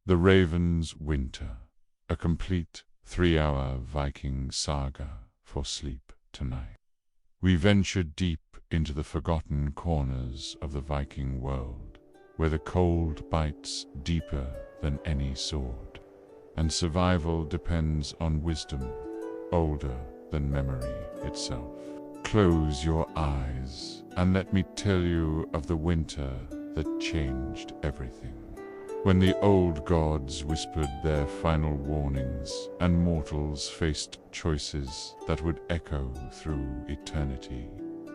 The Raven's Winter, a complete 3-hour Viking saga for sleep tonight. We venture deep into the forgotten corners of the Viking world, where the cold bites deeper than any sword, and survival depends on wisdom older than memory itself. Close your eyes and let me tell you of the winter that changed everything. When the old gods whispered their final warnings and mortals faced choices that would echo through eternity.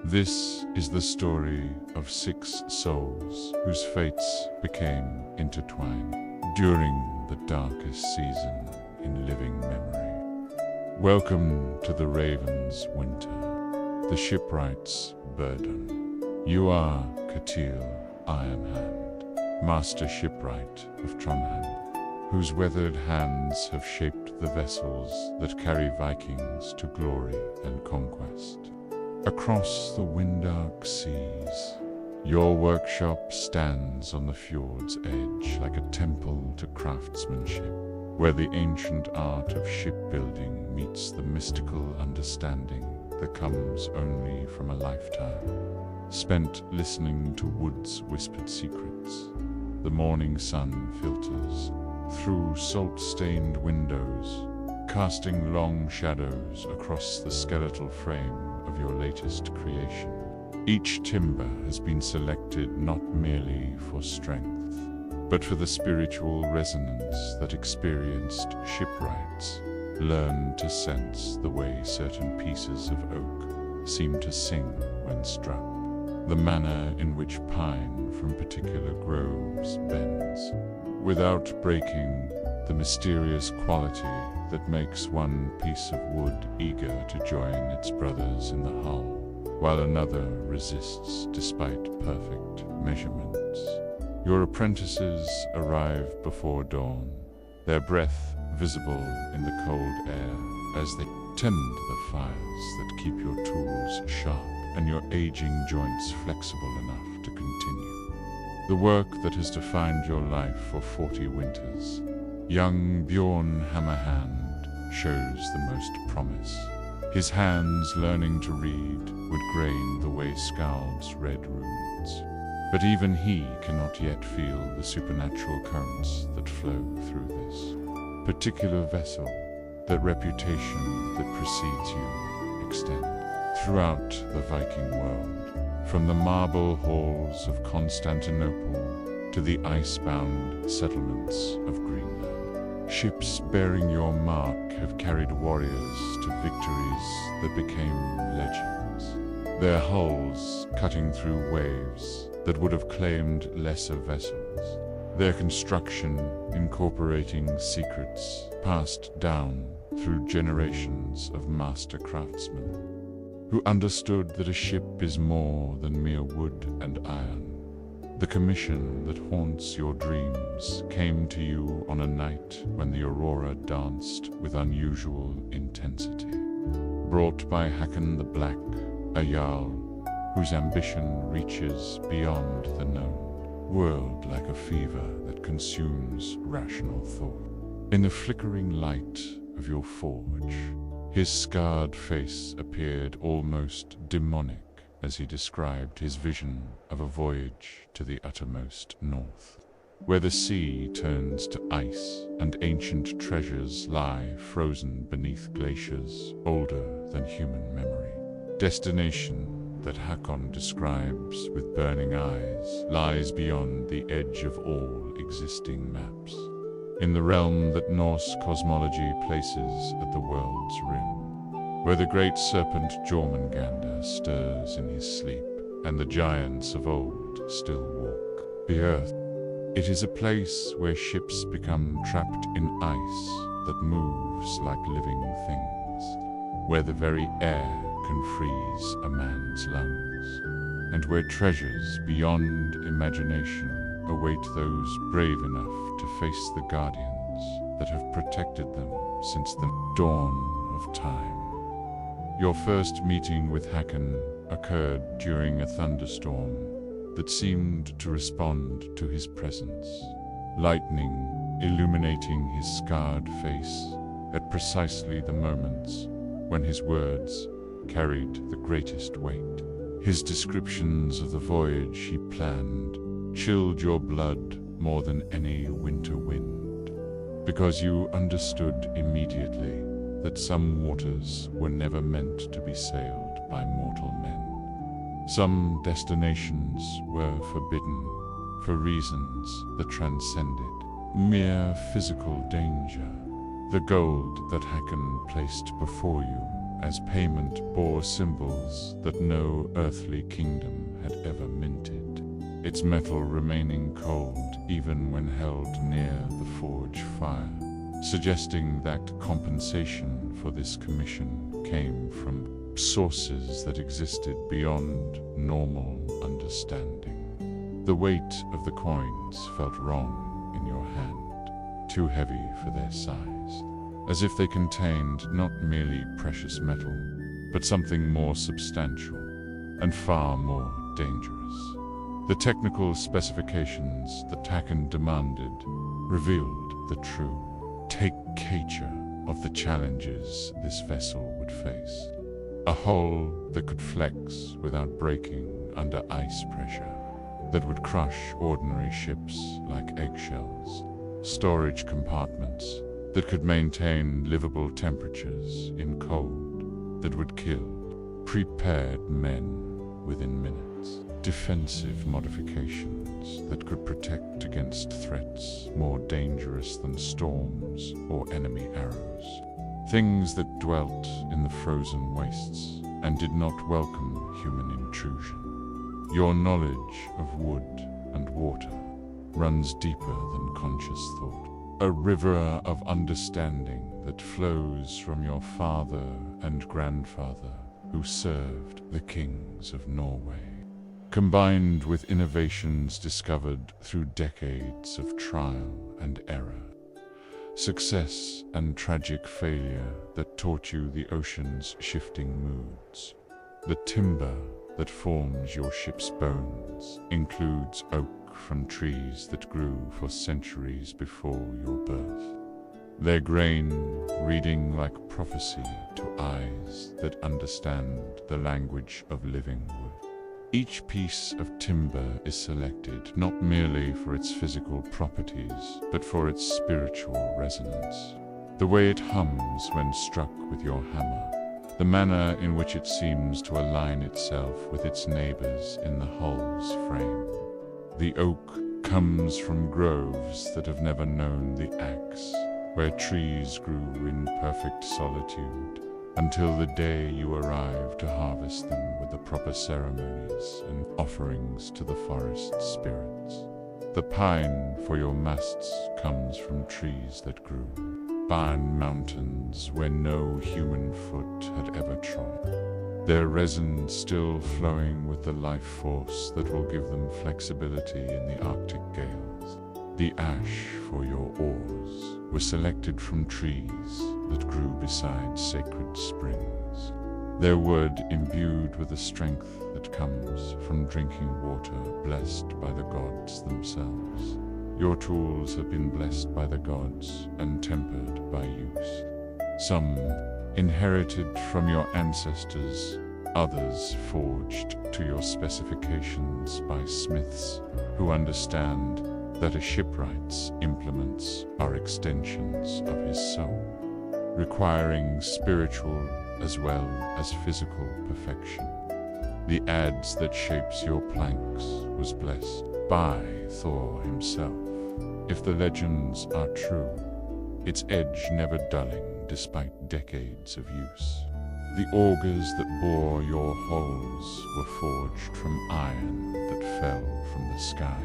This is the story of 6 souls whose fates became intertwined during the darkest season in living memory. Welcome to the Raven's Winter, the shipwright's burden. You are Ketil Ironhand, master shipwright of Trondheim, whose weathered hands have shaped the vessels that carry Vikings to glory and conquest. Across the wind-dark seas, your workshop stands on the fjord's edge like a temple to craftsmanship, where the ancient art of shipbuilding meets the mystical understanding that comes only from a lifetime spent listening to wood's whispered secrets. The morning sun filters through salt-stained windows, casting long shadows across the skeletal frame of your latest creation. Each timber has been selected not merely for strength, but for the spiritual resonance that experienced shipwrights learn to sense, the way certain pieces of oak seem to sing when struck, the manner in which pine from particular groves bends, without breaking, the mysterious quality that makes one piece of wood eager to join its brothers in the hull, while another resists despite perfect measurements. Your apprentices arrive before dawn, their breath visible in the cold air as they tend the fires that keep your tools sharp and your aging joints flexible enough to continue. The work that has defined your life for 40 winters. Young Bjorn Hammerhand shows the most promise. His hands, learning to read, would grain the way skalds read runes. But even he cannot yet feel the supernatural currents that flow through this particular vessel, that reputation that precedes you extend throughout the Viking world, from the marble halls of Constantinople to the ice-bound settlements of Greenland. Ships bearing your mark have carried warriors to victories that became legends, their hulls cutting through waves that would have claimed lesser vessels, their construction incorporating secrets passed down through generations of master craftsmen who understood that a ship is more than mere wood and iron. The commission that haunts your dreams came to you on a night when the aurora danced with unusual intensity. Brought by Hakon the Black, a jarl whose ambition reaches beyond the known world like a fever that consumes rational thought. In the flickering light of your forge, his scarred face appeared almost demonic as he described his vision of a voyage to the uttermost north, where the sea turns to ice and ancient treasures lie frozen beneath glaciers older than human memory. Destination that Hakon describes with burning eyes lies beyond the edge of all existing maps, in the realm that Norse cosmology places at the world's rim, where the great serpent Jormungandr stirs in his sleep, and the giants of old still walk the earth. It is a place where ships become trapped in ice that moves like living things, where the very air can freeze a man's lungs, and where treasures beyond imagination await those brave enough to face the guardians that have protected them since the dawn of time. Your first meeting with Hakon occurred during a thunderstorm that seemed to respond to his presence. Lightning illuminating his scarred face at precisely the moments when his words carried the greatest weight. His descriptions of the voyage he planned chilled your blood more than any winter wind, because you understood immediately that some waters were never meant to be sailed by mortal men. Some destinations were forbidden for reasons that transcended mere physical danger. The gold that Hakon placed before you as payment bore symbols that no earthly kingdom had ever minted, its metal remaining cold even when held near the forge fire, suggesting that compensation for this commission came from sources that existed beyond normal understanding. The weight of the coins felt wrong in your hand, too heavy for their size, as if they contained not merely precious metal, but something more substantial and far more dangerous. The technical specifications that Hakon demanded revealed the true take-nature of the challenges this vessel would face. A hull that could flex without breaking under ice pressure, that would crush ordinary ships like eggshells, storage compartments that could maintain livable temperatures in cold, that would kill prepared men within minutes, defensive modifications that could protect against threats more dangerous than storms or enemy arrows, things that dwelt in the frozen wastes and did not welcome human intrusion. Your knowledge of wood and water runs deeper than conscious thought, a river of understanding that flows from your father and grandfather who served the kings of Norway, combined with innovations discovered through decades of trial and error, success and tragic failure that taught you the ocean's shifting moods. The timber that forms your ship's bones includes oak from trees that grew for centuries before your birth, their grain reading like prophecy to eyes that understand the language of living wood. Each piece of timber is selected not merely for its physical properties, but for its spiritual resonance, the way it hums when struck with your hammer, the manner in which it seems to align itself with its neighbors in the hull's frame. The oak comes from groves that have never known the axe, where trees grew in perfect solitude, until the day you arrive to harvest them with the proper ceremonies and offerings to the forest spirits. The pine for your masts comes from trees that grew barren mountains where no human foot had ever trod, their resin still flowing with the life force that will give them flexibility in the Arctic gales. The ash for your oars were selected from trees that grew beside sacred springs, their wood imbued with the strength that comes from drinking water blessed by the gods themselves. Your tools have been blessed by the gods and tempered by use. Some inherited from your ancestors, others forged to your specifications by smiths who understand that a shipwright's implements are extensions of his soul, requiring spiritual as well as physical perfection. The adze that shapes your planks was blessed by Thor himself. If the legends are true, its edge never dulling despite decades of use. The augers that bore your hulls were forged from iron that fell from the sky,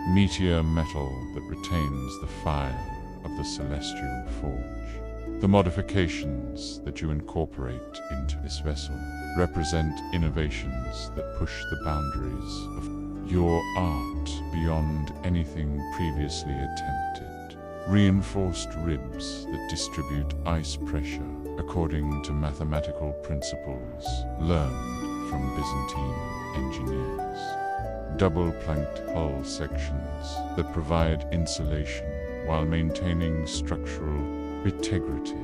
meteor metal that retains the fire of the celestial forge. The modifications that you incorporate into this vessel represent innovations that push the boundaries of your art beyond anything previously attempted. Reinforced ribs that distribute ice pressure according to mathematical principles learned from Byzantine engineers. Double-planked hull sections that provide insulation while maintaining structural integrity.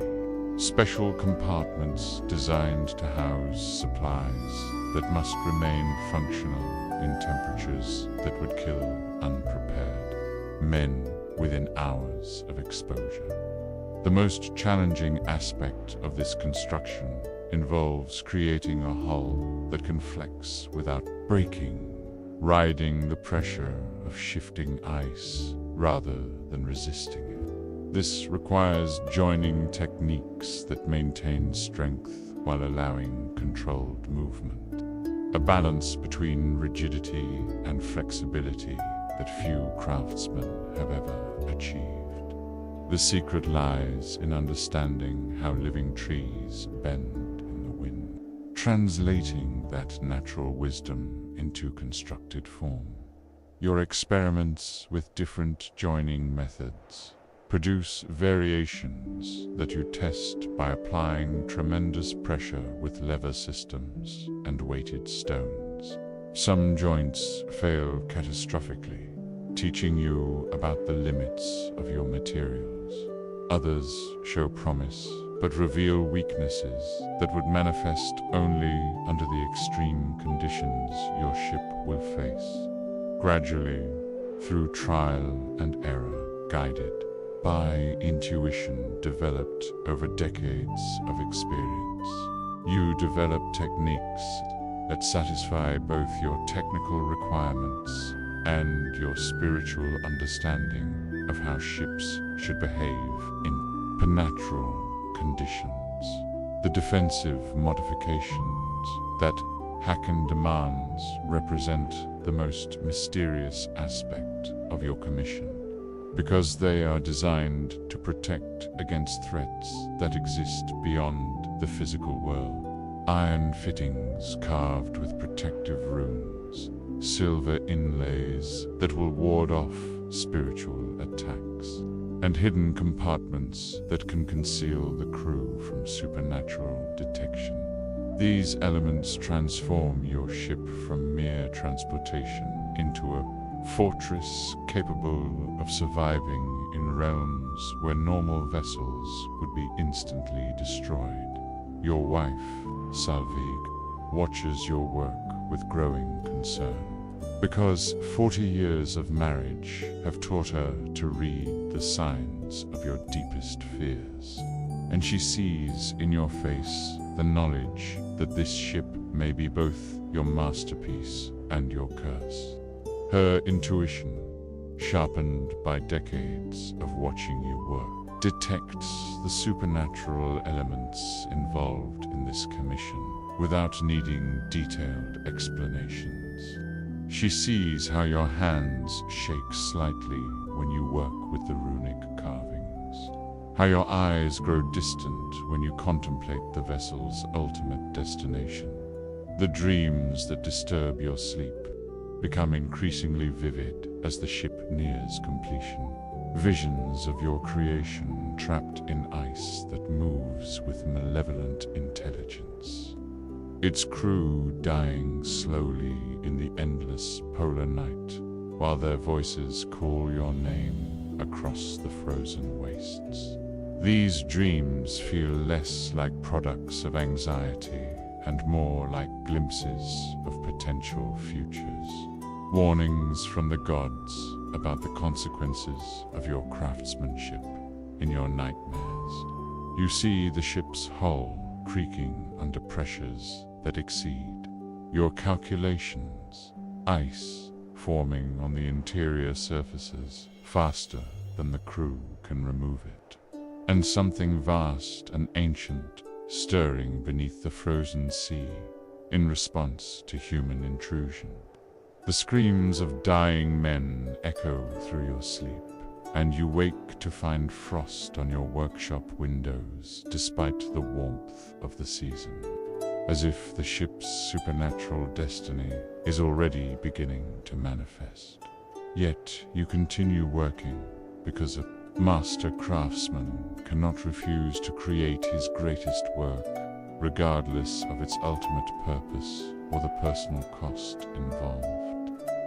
Special compartments designed to house supplies that must remain functional in temperatures that would kill unprepared men within hours of exposure. The most challenging aspect of this construction involves creating a hull that can flex without breaking, riding the pressure of shifting ice rather than resisting it. This requires joining techniques that maintain strength while allowing controlled movement, a balance between rigidity and flexibility that few craftsmen have ever achieved. The secret lies in understanding how living trees bend in the wind, translating that natural wisdom into constructed form. Your experiments with different joining methods produce variations that you test by applying tremendous pressure with lever systems and weighted stones. Some joints fail catastrophically, teaching you about the limits of your materials. Others show promise, but reveal weaknesses that would manifest only under the extreme conditions your ship will face. Gradually, through trial and error, guided by intuition developed over decades of experience, you develop techniques that satisfy both your technical requirements and your spiritual understanding of how ships should behave in supernatural conditions. The defensive modifications that Haken demands represent the most mysterious aspect of your commission, because they are designed to protect against threats that exist beyond the physical world. Iron fittings carved with protective runes, silver inlays that will ward off spiritual attacks, and hidden compartments that can conceal the crew from supernatural detection. These elements transform your ship from mere transportation into a fortress capable of surviving in realms where normal vessels would be instantly destroyed. Your wife, Salvig, watches your work with growing concern, because 40 years of marriage have taught her to read the signs of your deepest fears, and she sees in your face the knowledge that this ship may be both your masterpiece and your curse. Her intuition, sharpened by decades of watching you work, detects the supernatural elements involved in this commission without needing detailed explanations. She sees how your hands shake slightly when you work with the runic carvings, how your eyes grow distant when you contemplate the vessel's ultimate destination. The dreams that disturb your sleep become increasingly vivid as the ship nears completion. Visions of your creation trapped in ice that moves with malevolent intelligence. Its crew dying slowly in the endless polar night, while their voices call your name across the frozen wastes. These dreams feel less like products of anxiety and more like glimpses of potential futures. Warnings from the gods about the consequences of your craftsmanship in your nightmares. You see the ship's hull creaking under pressures that exceed your calculations, ice forming on the interior surfaces faster than the crew can remove it, and something vast and ancient stirring beneath the frozen sea in response to human intrusion. The screams of dying men echo through your sleep, and you wake to find frost on your workshop windows despite the warmth of the season, as if the ship's supernatural destiny is already beginning to manifest. Yet you continue working because a master craftsman cannot refuse to create his greatest work, regardless of its ultimate purpose or the personal cost involved.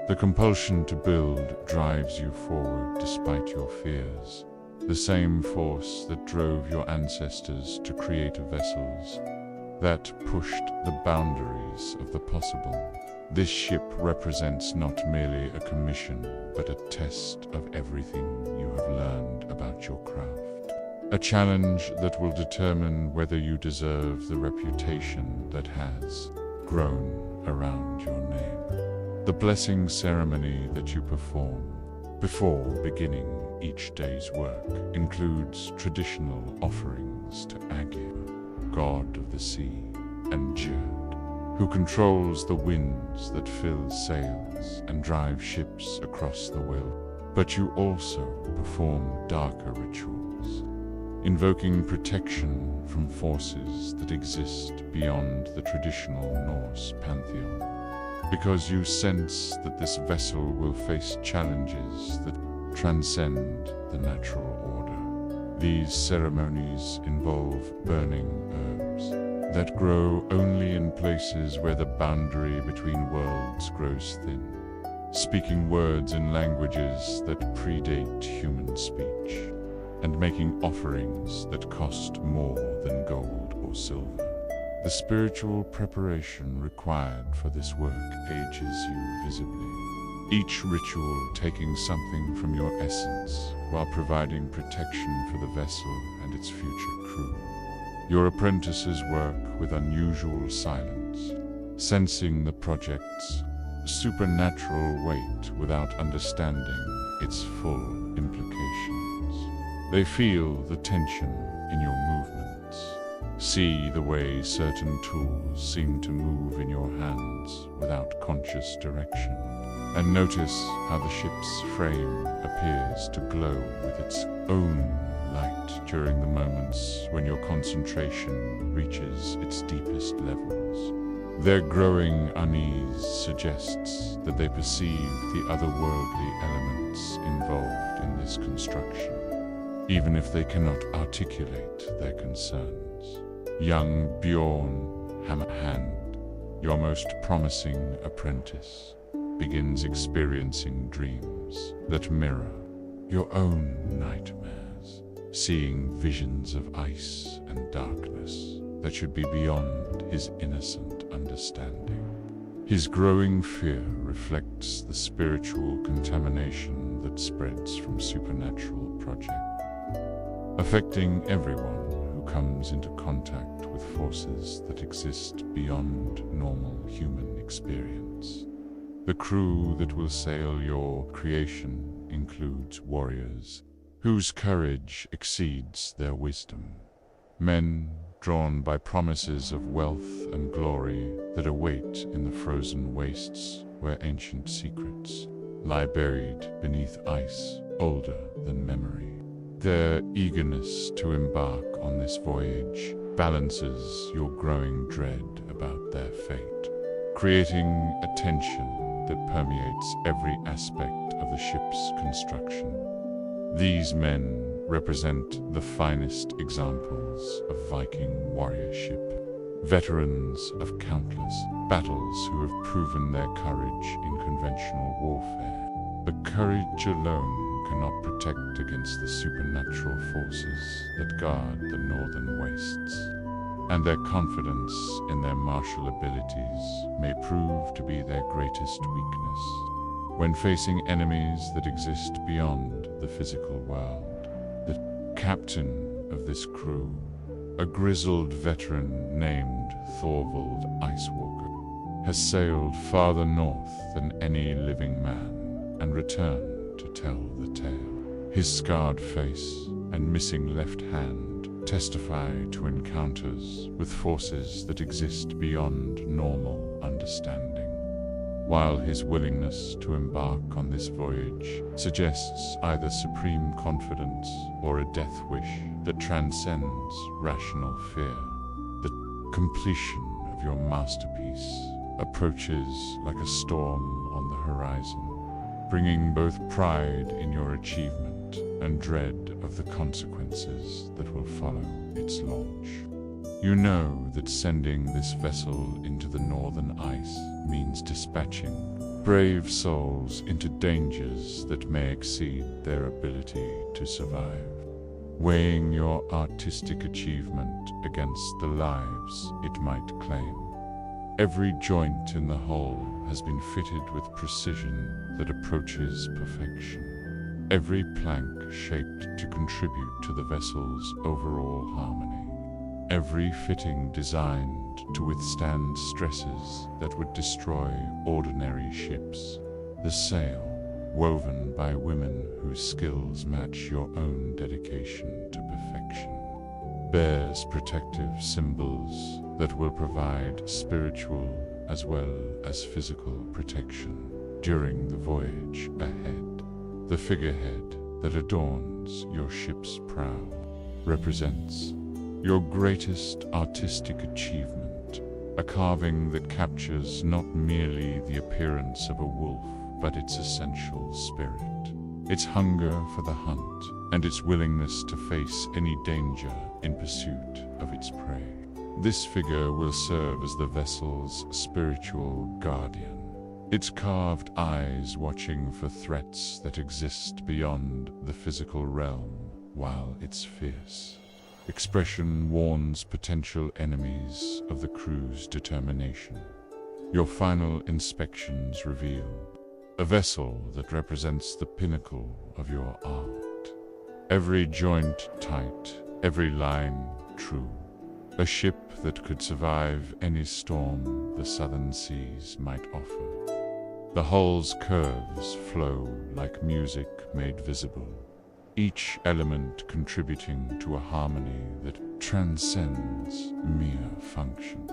The compulsion to build drives you forward despite your fears, the same force that drove your ancestors to create vessels that pushed the boundaries of the possible. This ship represents not merely a commission, but a test of everything you have learned about your craft. A challenge that will determine whether you deserve the reputation that has grown around your name. The blessing ceremony that you perform before beginning each day's work includes traditional offerings to Agir, god of the sea, and Jerd, who controls the winds that fill sails and drive ships across the world. But you also perform darker rituals, invoking protection from forces that exist beyond the traditional Norse pantheon, because you sense that this vessel will face challenges that transcend the natural order. These ceremonies involve burning herbs that grow only in places where the boundary between worlds grows thin, speaking words in languages that predate human speech, and making offerings that cost more than gold or silver. The spiritual preparation required for this work ages you visibly, each ritual taking something from your essence while providing protection for the vessel and its future crew. Your apprentices work with unusual silence, sensing the project's supernatural weight without understanding its full implications. They feel the tension in your movements, see the way certain tools seem to move in your hands without conscious direction, and notice how the ship's frame appears to glow with its own light during the moments when your concentration reaches its deepest levels. Their growing unease suggests that they perceive the otherworldly elements involved in this construction, even if they cannot articulate their concerns. Young Bjorn Hammerhand, your most promising apprentice, begins experiencing dreams that mirror your own nightmares, seeing visions of ice and darkness that should be beyond his innocent understanding. His growing fear reflects the spiritual contamination that spreads from supernatural projects, affecting everyone who comes into contact with forces that exist beyond normal human experience. The crew that will sail your creation includes warriors whose courage exceeds their wisdom, men drawn by promises of wealth and glory that await in the frozen wastes where ancient secrets lie buried beneath ice older than memory. Their eagerness to embark on this voyage balances your growing dread about their fate, creating a tension that permeates every aspect of the ship's construction. These men represent the finest examples of Viking warriorship, veterans of countless battles who have proven their courage in conventional warfare. But courage alone cannot protect against the supernatural forces that guard the northern wastes, and their confidence in their martial abilities may prove to be their greatest weakness. When facing enemies that exist beyond the physical world, the captain of this crew, a grizzled veteran named Thorvald Icewalker, has sailed farther north than any living man and returned to tell the tale. His scarred face and missing left hand testify to encounters with forces that exist beyond normal understanding, while his willingness to embark on this voyage suggests either supreme confidence or a death wish that transcends rational fear. The completion of your masterpiece approaches like a storm on the horizon, bringing both pride in your achievement and dread of the consequences that will follow its launch. You know that sending this vessel into the northern ice means dispatching brave souls into dangers that may exceed their ability to survive. weighing your artistic achievement against the lives it might claim. Every joint in the hull has been fitted with precision that approaches perfection. Every plank shaped to contribute to the vessel's overall harmony. Every fitting designed to withstand stresses that would destroy ordinary ships. The sail, woven by women whose skills match your own dedication to perfection, bears protective symbols that will provide spiritual as well as physical protection during the voyage ahead. The figurehead that adorns your ship's prow represents your greatest artistic achievement, a carving that captures not merely the appearance of a wolf, but its essential spirit, its hunger for the hunt, and its willingness to face any danger in pursuit of its prey. This figure will serve as the vessel's spiritual guardian, its carved eyes watching for threats that exist beyond the physical realm, while its fierce expression warns potential enemies of the crew's determination. Your final inspections reveal a vessel that represents the pinnacle of your art. Every joint tight, every line true. A ship that could survive any storm the southern seas might offer. The hull's curves flow like music made visible, each element contributing to a harmony that transcends mere function.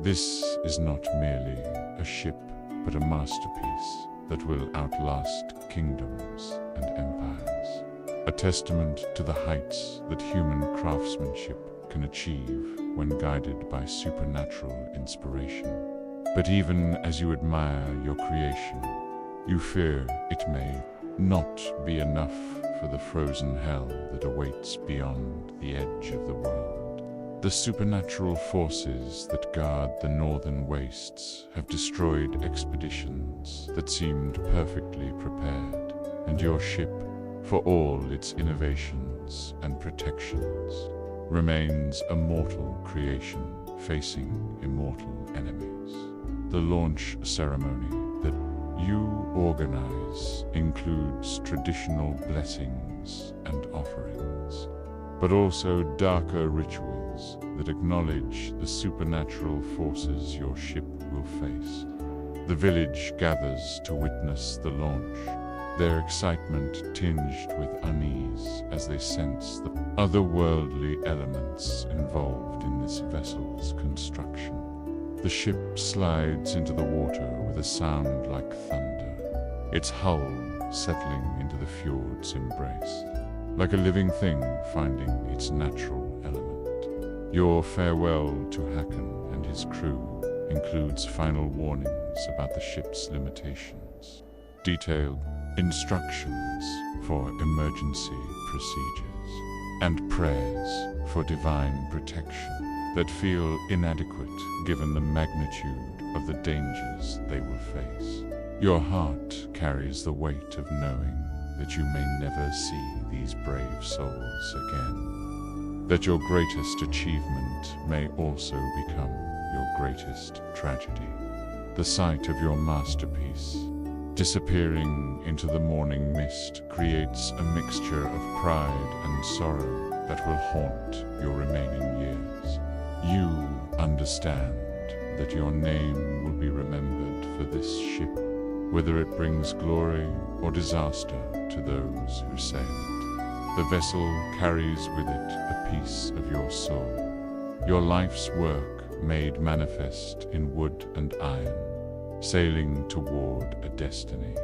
This is not merely a ship, but a masterpiece that will outlast kingdoms and empires. A testament to the heights that human craftsmanship can achieve when guided by supernatural inspiration. But even as you admire your creation, you fear it may not be enough for the frozen hell that awaits beyond the edge of the world. The supernatural forces that guard the northern wastes have destroyed expeditions that seemed perfectly prepared, and your ship, for all its innovations and protections, remains a mortal creation facing immortal enemies. The launch ceremony that you organize includes traditional blessings and offerings, but also darker rituals that acknowledge the supernatural forces your ship will face. The village gathers to witness the launch, their excitement tinged with unease as they sense the otherworldly elements involved in this vessel's construction. The ship slides into the water with a sound like thunder, its hull settling into the fjord's embrace, like a living thing finding its natural element. Your farewell to Håkon and his crew includes final warnings about the ship's limitations, detailed instructions for emergency procedures, and prayers for divine protection that feel inadequate given the magnitude of the dangers they will face. Your heart carries the weight of knowing that you may never see these brave souls again, that your greatest achievement may also become your greatest tragedy. The sight of your masterpiece disappearing into the morning mist creates a mixture of pride and sorrow that will haunt your remaining years. You understand that your name will be remembered for this ship, whether it brings glory or disaster to those who sail it. The vessel carries with it a piece of your soul, your life's work made manifest in wood and iron, sailing toward a destiny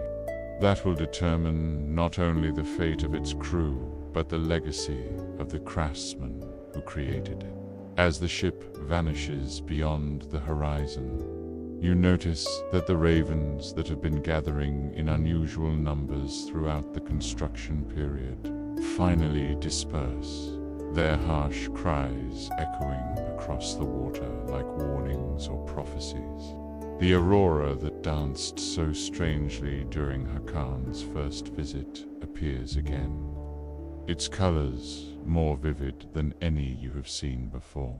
that will determine not only the fate of its crew, but the legacy of the craftsman who created it. As the ship vanishes beyond the horizon, you notice that the ravens that have been gathering in unusual numbers throughout the construction period finally disperse, their harsh cries echoing across the water like warnings or prophecies. The aurora that danced so strangely during Håkon's first visit appears again, its colors more vivid than any you have seen before,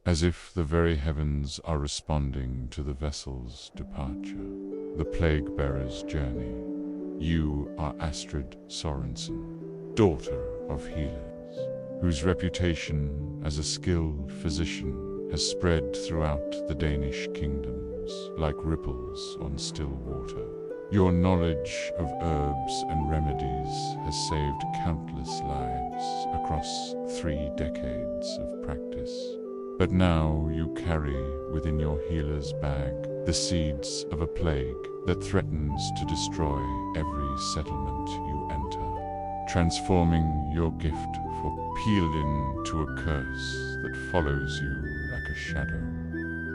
as if the very heavens are responding to the vessel's departure, the plague-bearer's journey. You are Astrid Sorenson, daughter of healers, whose reputation as a skilled physician has spread throughout the Danish kingdoms like ripples on still water. Your knowledge of herbs and remedies has saved countless lives across 3 decades of practice. But now you carry within your healer's bag the seeds of a plague that threatens to destroy every settlement you enter, transforming your gift for peeling to a curse that follows you like a shadow.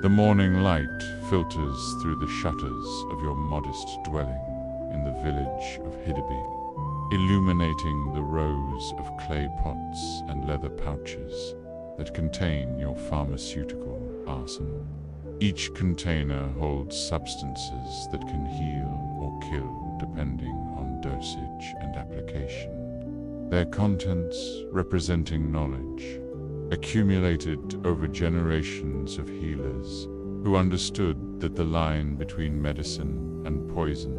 The morning light filters through the shutters of your modest dwelling in the village of Hiddeby, illuminating the rows of clay pots and leather pouches that contain your pharmaceutical arsenal. Each container holds substances that can heal or kill depending on dosage and application. Their contents representing knowledge accumulated over generations of healers who understood that the line between medicine and poison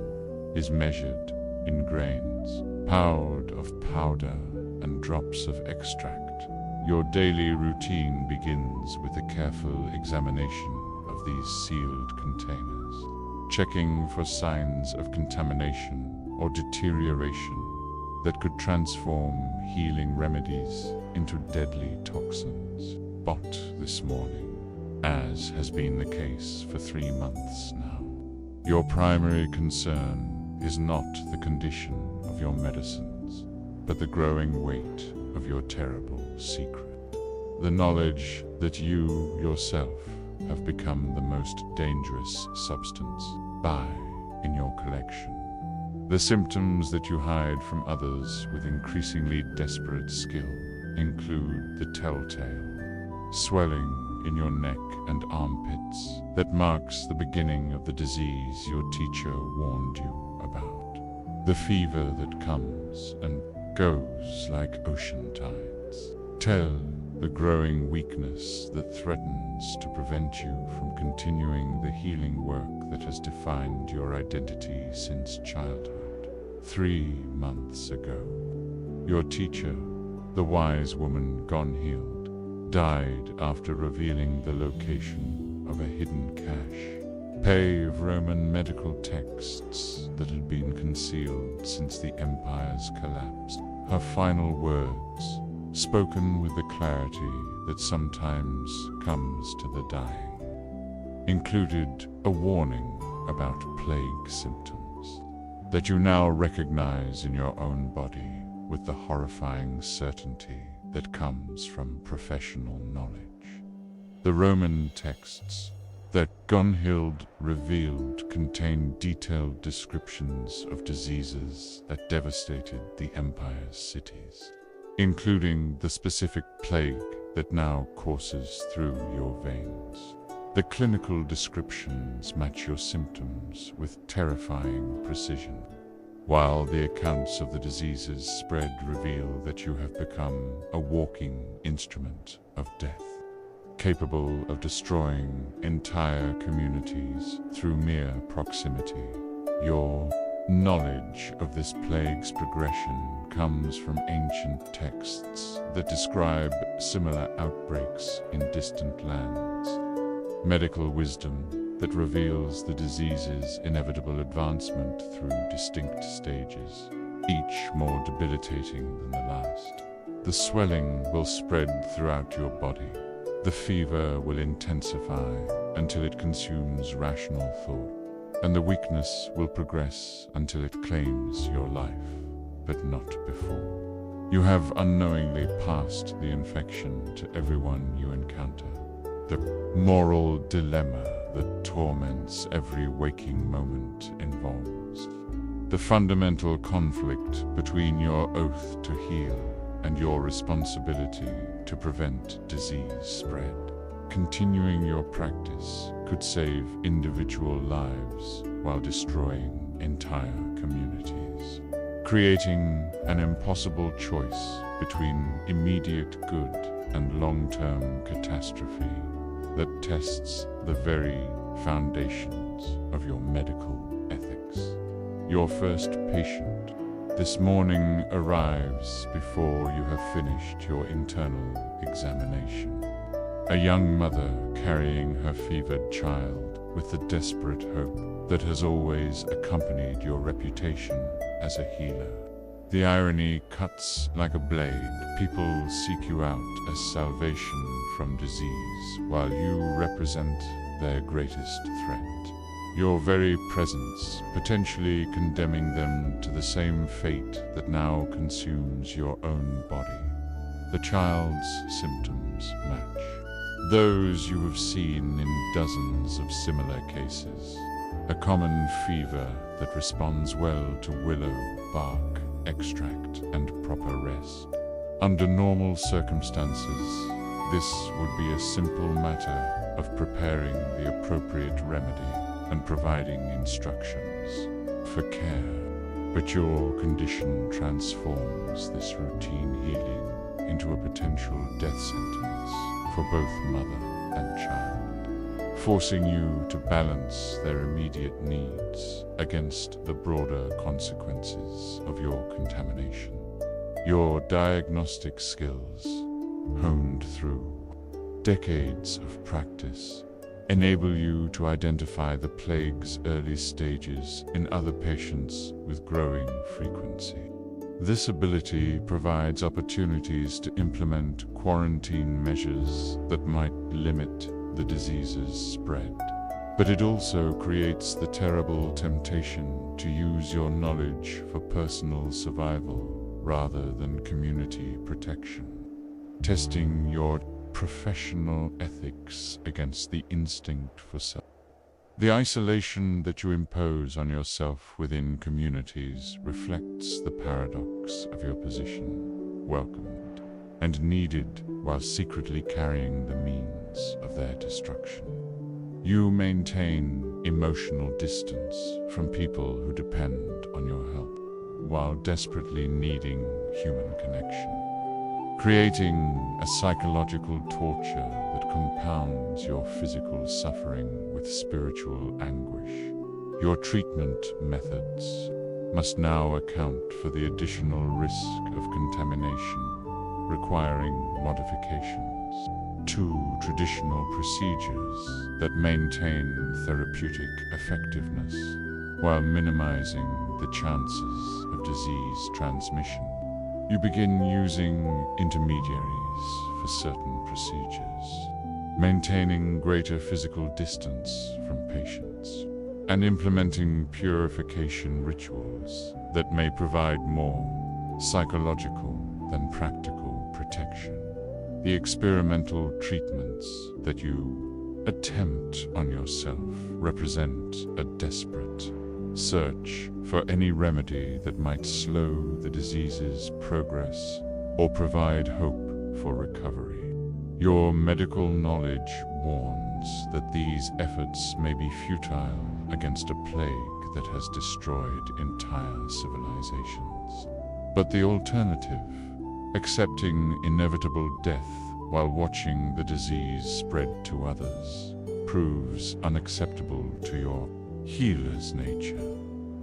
is measured in grains, pound of powder and drops of extract. Your daily routine begins with a careful examination of these sealed containers, checking for signs of contamination or deterioration that could transform healing remedies into deadly toxins. But this morning, as has been the case for 3 months now, your primary concern is not the condition of your medicines, but the growing weight of your terrible secret. The knowledge that you yourself have become the most dangerous substance in your collection. The symptoms that you hide from others with increasingly desperate skill include the telltale swelling in your neck and armpits that marks the beginning of the disease your teacher warned you about, the fever that comes and goes like ocean tides, the growing weakness that threatens to prevent you from continuing the healing work that has defined your identity since childhood. 3 months ago, your teacher, the wise woman Gunhild, died after revealing the location of a hidden cache, of Roman medical texts that had been concealed since the empire's collapse. Her final words, spoken with the clarity that sometimes comes to the dying, included a warning about plague symptoms that you now recognize in your own body with the horrifying certainty that comes from professional knowledge. The Roman texts that Gunhild revealed contained detailed descriptions of diseases that devastated the empire's cities, including the specific plague that now courses through your veins. The clinical descriptions match your symptoms with terrifying precision, while the accounts of the disease's spread reveal that you have become a walking instrument of death, capable of destroying entire communities through mere proximity. Your knowledge of this plague's progression comes from ancient texts that describe similar outbreaks in distant lands, medical wisdom that reveals the disease's inevitable advancement through distinct stages, each more debilitating than the last. The swelling will spread throughout your body. The fever will intensify until it consumes rational thought, and the weakness will progress until it claims your life, but not before. You have unknowingly passed the infection to everyone you encounter. The moral dilemma that torments every waking moment involves the fundamental conflict between your oath to heal and your responsibility to prevent disease spread. Continuing your practice could save individual lives while destroying entire communities, creating an impossible choice between immediate good and long-term catastrophe that tests the very foundations of your medical ethics. Your first patient this morning arrives before you have finished your internal examination. A young mother carrying her fevered child with the desperate hope that has always accompanied your reputation as a healer. The irony cuts like a blade. People seek you out as salvation from disease, while you represent their greatest threat. Your very presence potentially condemning them to the same fate that now consumes your own body. The child's symptoms match those you have seen in dozens of similar cases. A common fever that responds well to willow bark extract and proper rest. Under normal circumstances, this would be a simple matter of preparing the appropriate remedy and providing instructions for care. But your condition transforms this routine healing into a potential death sentence for both mother and child, forcing you to balance their immediate needs against the broader consequences of your contamination. Your diagnostic skills, honed through decades of practice, enable you to identify the plague's early stages in other patients with growing frequency. This ability provides opportunities to implement quarantine measures that might limit the disease's spread. But it also creates the terrible temptation to use your knowledge for personal survival rather than community protection, testing your professional ethics against the instinct for self. The isolation that you impose on yourself within communities reflects the paradox of your position, welcomed and needed while secretly carrying the means of their destruction. You maintain emotional distance from people who depend on your help, while desperately needing human connection, creating a psychological torture that compounds your physical suffering with spiritual anguish. Your treatment methods must now account for the additional risk of contamination, requiring modifications to traditional procedures that maintain therapeutic effectiveness while minimizing the chances of disease transmission. You begin using intermediaries for certain procedures, maintaining greater physical distance from patients, and implementing purification rituals that may provide more psychological than practical protection. The experimental treatments that you attempt on yourself represent a desperate search for any remedy that might slow the disease's progress or provide hope for recovery. Your medical knowledge warns that these efforts may be futile against a plague that has destroyed entire civilizations. But the alternative, accepting inevitable death while watching the disease spread to others, proves unacceptable to your healer's nature.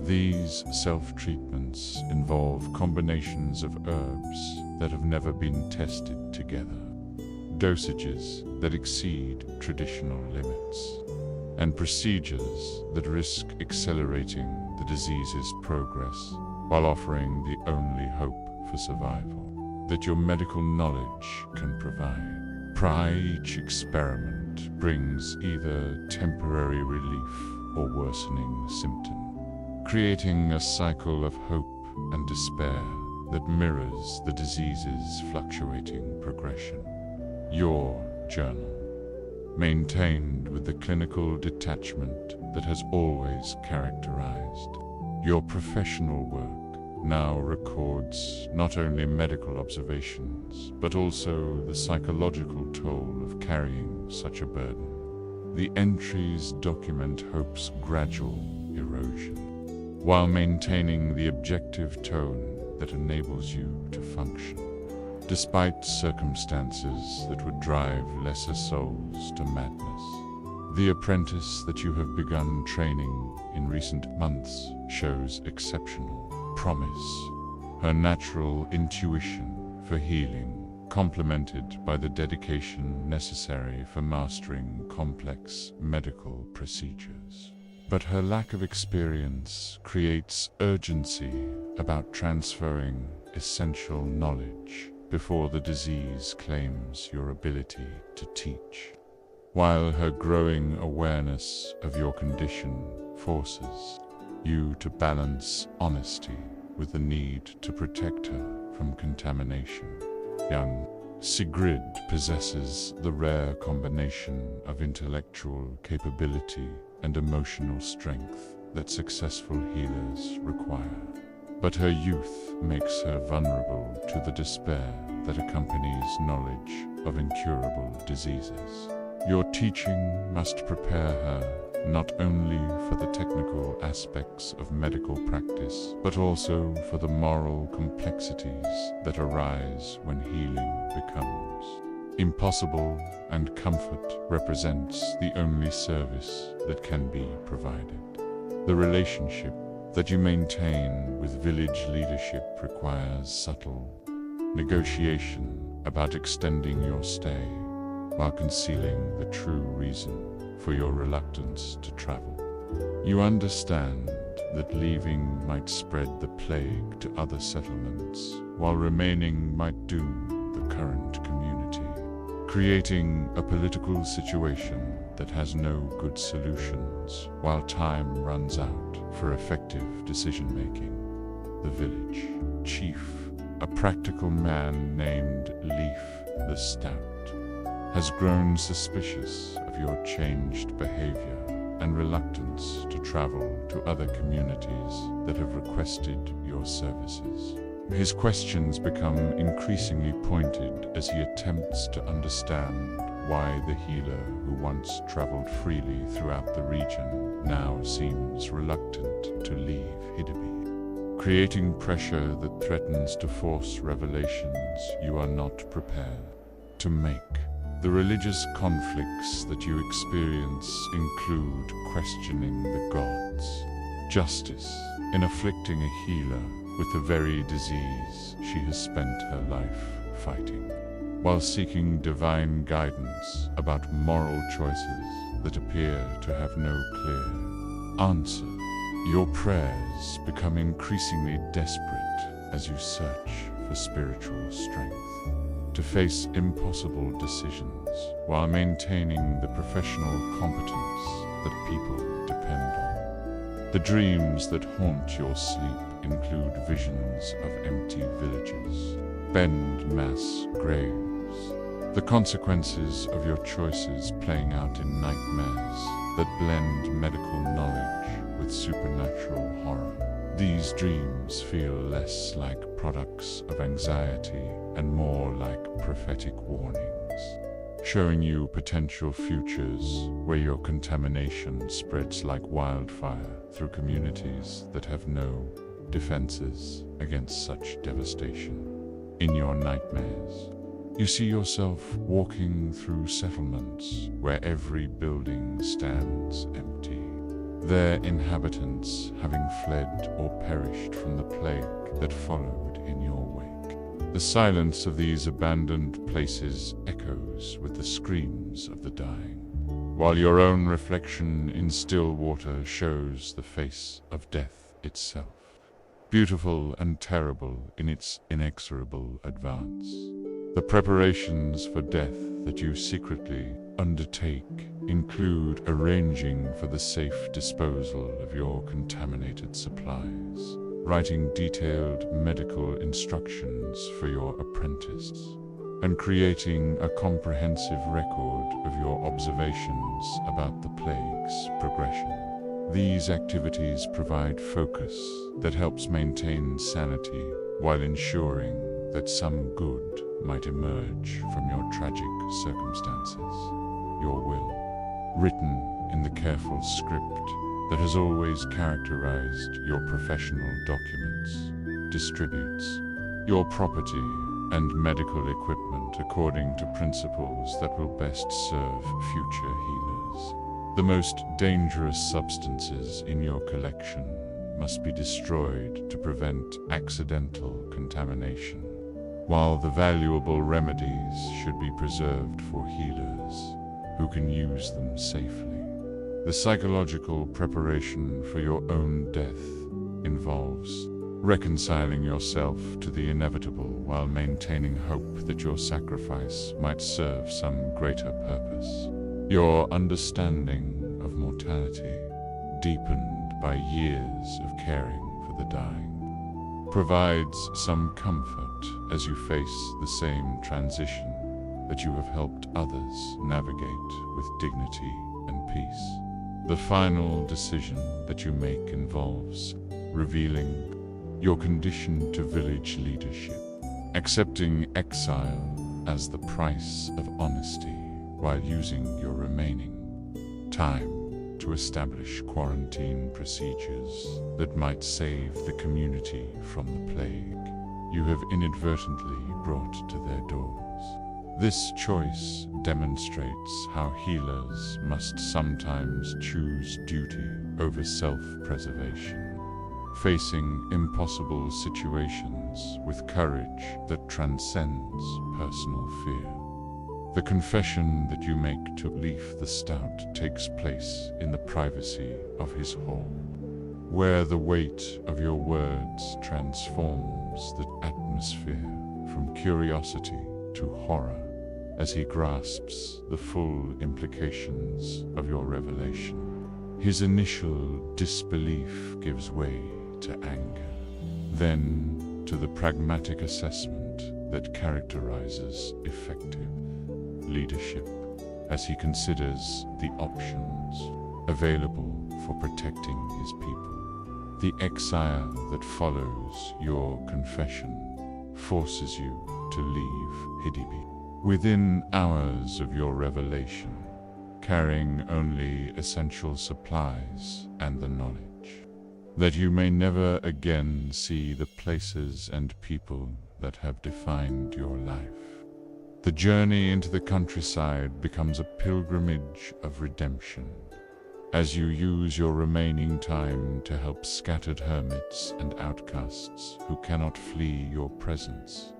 These self-treatments involve combinations of herbs that have never been tested together, dosages that exceed traditional limits, and procedures that risk accelerating the disease's progress while offering the only hope for survival that your medical knowledge can provide. Each experiment brings either temporary relief or worsening symptom, creating a cycle of hope and despair that mirrors the disease's fluctuating progression. Your journal, maintained with the clinical detachment that has always characterized your professional work, now records not only medical observations, but also the psychological toll of carrying such a burden. The entries document hope's gradual erosion, while maintaining the objective tone that enables you to function. despite circumstances that would drive lesser souls to madness. The apprentice that you have begun training in recent months shows exceptional promise. Her natural intuition for healing, complemented by the dedication necessary for mastering complex medical procedures. But her lack of experience creates urgency about transferring essential knowledge before the disease claims your ability to teach. While her growing awareness of your condition forces you to balance honesty with the need to protect her from contamination. Young Sigrid possesses the rare combination of intellectual capability and emotional strength that successful healers require. But her youth makes her vulnerable to the despair that accompanies knowledge of incurable diseases. Your teaching must prepare her not only for the technical aspects of medical practice, but also for the moral complexities that arise when healing becomes impossible, and comfort represents the only service that can be provided. The relationship that you maintain with village leadership requires subtle negotiation about extending your stay, while concealing the true reason for your reluctance to travel. You understand that leaving might spread the plague to other settlements, while remaining might doom the current community, creating a political situation that has no good solutions while time runs out for effective decision-making. The village chief, a practical man named Leif the Stout, has grown suspicious of your changed behavior and reluctance to travel to other communities that have requested your services. His questions become increasingly pointed as he attempts to understand why the healer who once traveled freely throughout the region now seems reluctant to leave Hidabi, creating pressure that threatens to force revelations you are not prepared to make. The religious conflicts that you experience include questioning the gods, justice in afflicting a healer with the very disease she has spent her life fighting, while seeking divine guidance about moral choices that appear to have no clear answer. Your prayers become increasingly desperate as you search for spiritual strength to face impossible decisions while maintaining the professional competence that people depend on. The dreams that haunt your sleep include visions of empty villages, bend mass graves, the consequences of your choices playing out in nightmares that blend medical knowledge with supernatural horror. These dreams feel less like products of anxiety and more like prophetic warnings, showing you potential futures where your contamination spreads like wildfire through communities that have no defenses against such devastation. In your nightmares, you see yourself walking through settlements where every building stands empty, their inhabitants having fled or perished from the plague that followed in your wake. The silence of these abandoned places echoes with the screams of the dying, while your own reflection in still water shows the face of death itself, beautiful and terrible in its inexorable advance. The preparations for death that you secretly undertake include arranging for the safe disposal of your contaminated supplies, writing detailed medical instructions for your apprentice, and creating a comprehensive record of your observations about the plague's progression. These activities provide focus that helps maintain sanity while ensuring that some good might emerge from your tragic circumstances. Your will, written in the careful script that has always characterized your professional documents, distributes your property and medical equipment according to principles that will best serve future healers. The most dangerous substances in your collection must be destroyed to prevent accidental contamination, while the valuable remedies should be preserved for healers who can use them safely. The psychological preparation for your own death involves reconciling yourself to the inevitable while maintaining hope that your sacrifice might serve some greater purpose. Your understanding of mortality, deepened by years of caring for the dying, provides some comfort as you face the same transition that you have helped others navigate with dignity and peace. The final decision that you make involves revealing your condition to village leadership, accepting exile as the price of honesty while using your remaining time to establish quarantine procedures that might save the community from the plague you have inadvertently brought to their doors. This choice demonstrates how healers must sometimes choose duty over self-preservation, facing impossible situations with courage that transcends personal fear. The confession that you make to Leif the Stout takes place in the privacy of his hall, where the weight of your words transforms the atmosphere from curiosity to horror as he grasps the full implications of your revelation. His initial disbelief gives way to anger, then to the pragmatic assessment that characterizes effective leadership as he considers the options available for protecting his people. The exile that follows your confession forces you to leave Hidibi within hours of your revelation, carrying only essential supplies and the knowledge that you may never again see the places and people that have defined your life. The journey into the countryside becomes a pilgrimage of redemption, as you use your remaining time to help scattered hermits and outcasts who cannot flee your presence.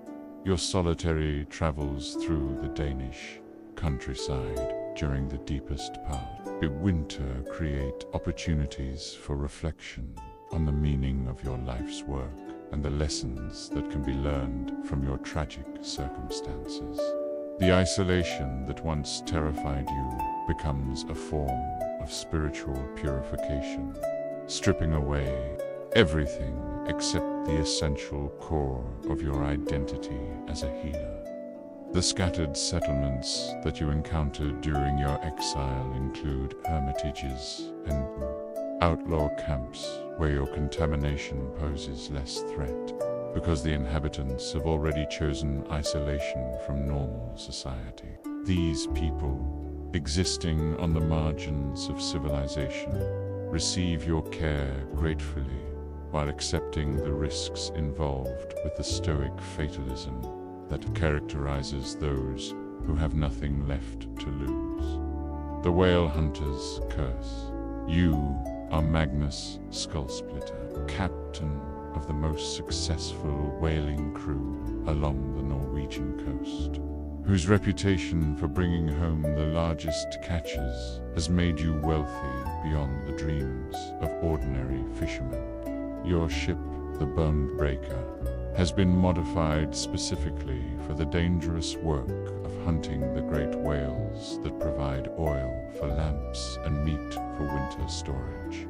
Your solitary travels through the Danish countryside during the deepest part. Winter create opportunities for reflection on the meaning of your life's work and the lessons that can be learned from your tragic circumstances. The isolation that once terrified you becomes a form of spiritual purification, stripping away everything except the essential core of your identity as a healer. The scattered settlements that you encountered during your exile include hermitages and outlaw camps where your contamination poses less threat, because the inhabitants have already chosen isolation from normal society. These people, existing on the margins of civilization, receive your care gratefully while accepting the risks involved with the stoic fatalism that characterizes those who have nothing left to lose. The whale hunter's curse. You are Magnus Skull-Splitter, captain of the most successful whaling crew along the Norwegian coast, whose reputation for bringing home the largest catches has made you wealthy beyond the dreams of ordinary fishermen. Your ship, the Bone Breaker, has been modified specifically for the dangerous work of hunting the great whales that provide oil for lamps and meat for winter storage.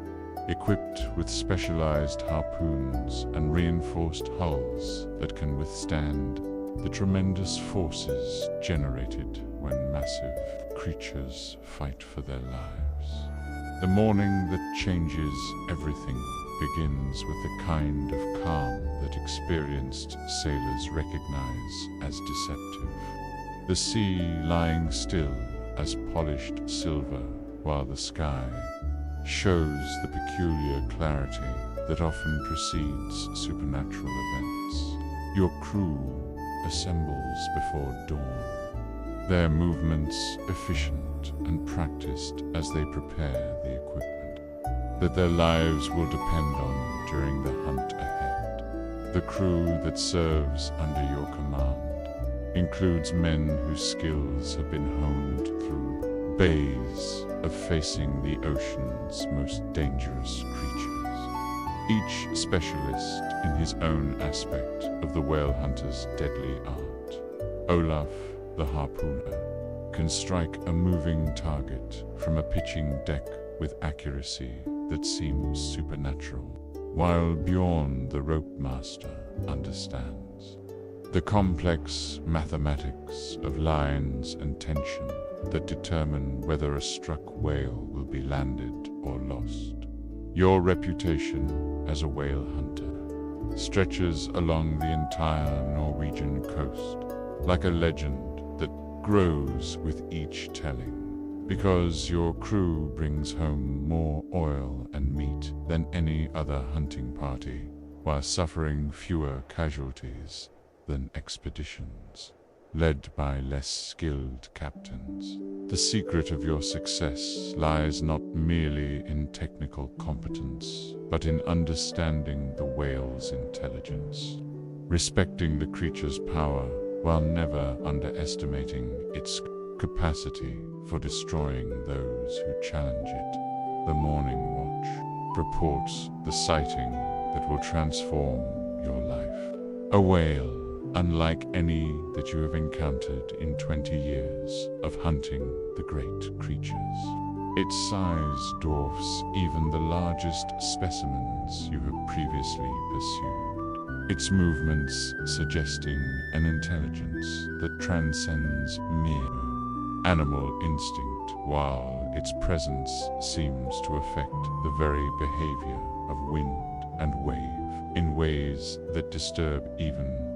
Equipped with specialized harpoons and reinforced hulls that can withstand the tremendous forces generated when massive creatures fight for their lives. The morning that changes everything begins with the kind of calm that experienced sailors recognize as deceptive. The sea lying still as polished silver, while the sky shows the peculiar clarity that often precedes supernatural events. Your crew assembles before dawn, their movements efficient and practiced as they prepare the equipment that their lives will depend on during the hunt ahead. The crew that serves under your command includes men whose skills have been honed through bays of facing the ocean's most dangerous creatures, each specialist in his own aspect of the whale hunter's deadly art. Olaf, the harpooner, can strike a moving target from a pitching deck with accuracy that seems supernatural, while Bjorn, the rope master, understands the complex mathematics of lines and tension that determine whether a struck whale will be landed or lost. Your reputation as a whale hunter stretches along the entire Norwegian coast like a legend that grows with each telling, because your crew brings home more oil and meat than any other hunting party, while suffering fewer casualties than expeditions led by less skilled captains. The secret of your success lies not merely in technical competence, but in understanding the whale's intelligence, respecting the creature's power while never underestimating its capacity for destroying those who challenge it. The Morning Watch reports the sighting that will transform your life. A whale unlike any that you have encountered in 20 years of hunting the great creatures. Its size dwarfs even the largest specimens you have previously pursued, its movements suggesting an intelligence that transcends mere animal instinct, while its presence seems to affect the very behavior of wind and wave in ways that disturb even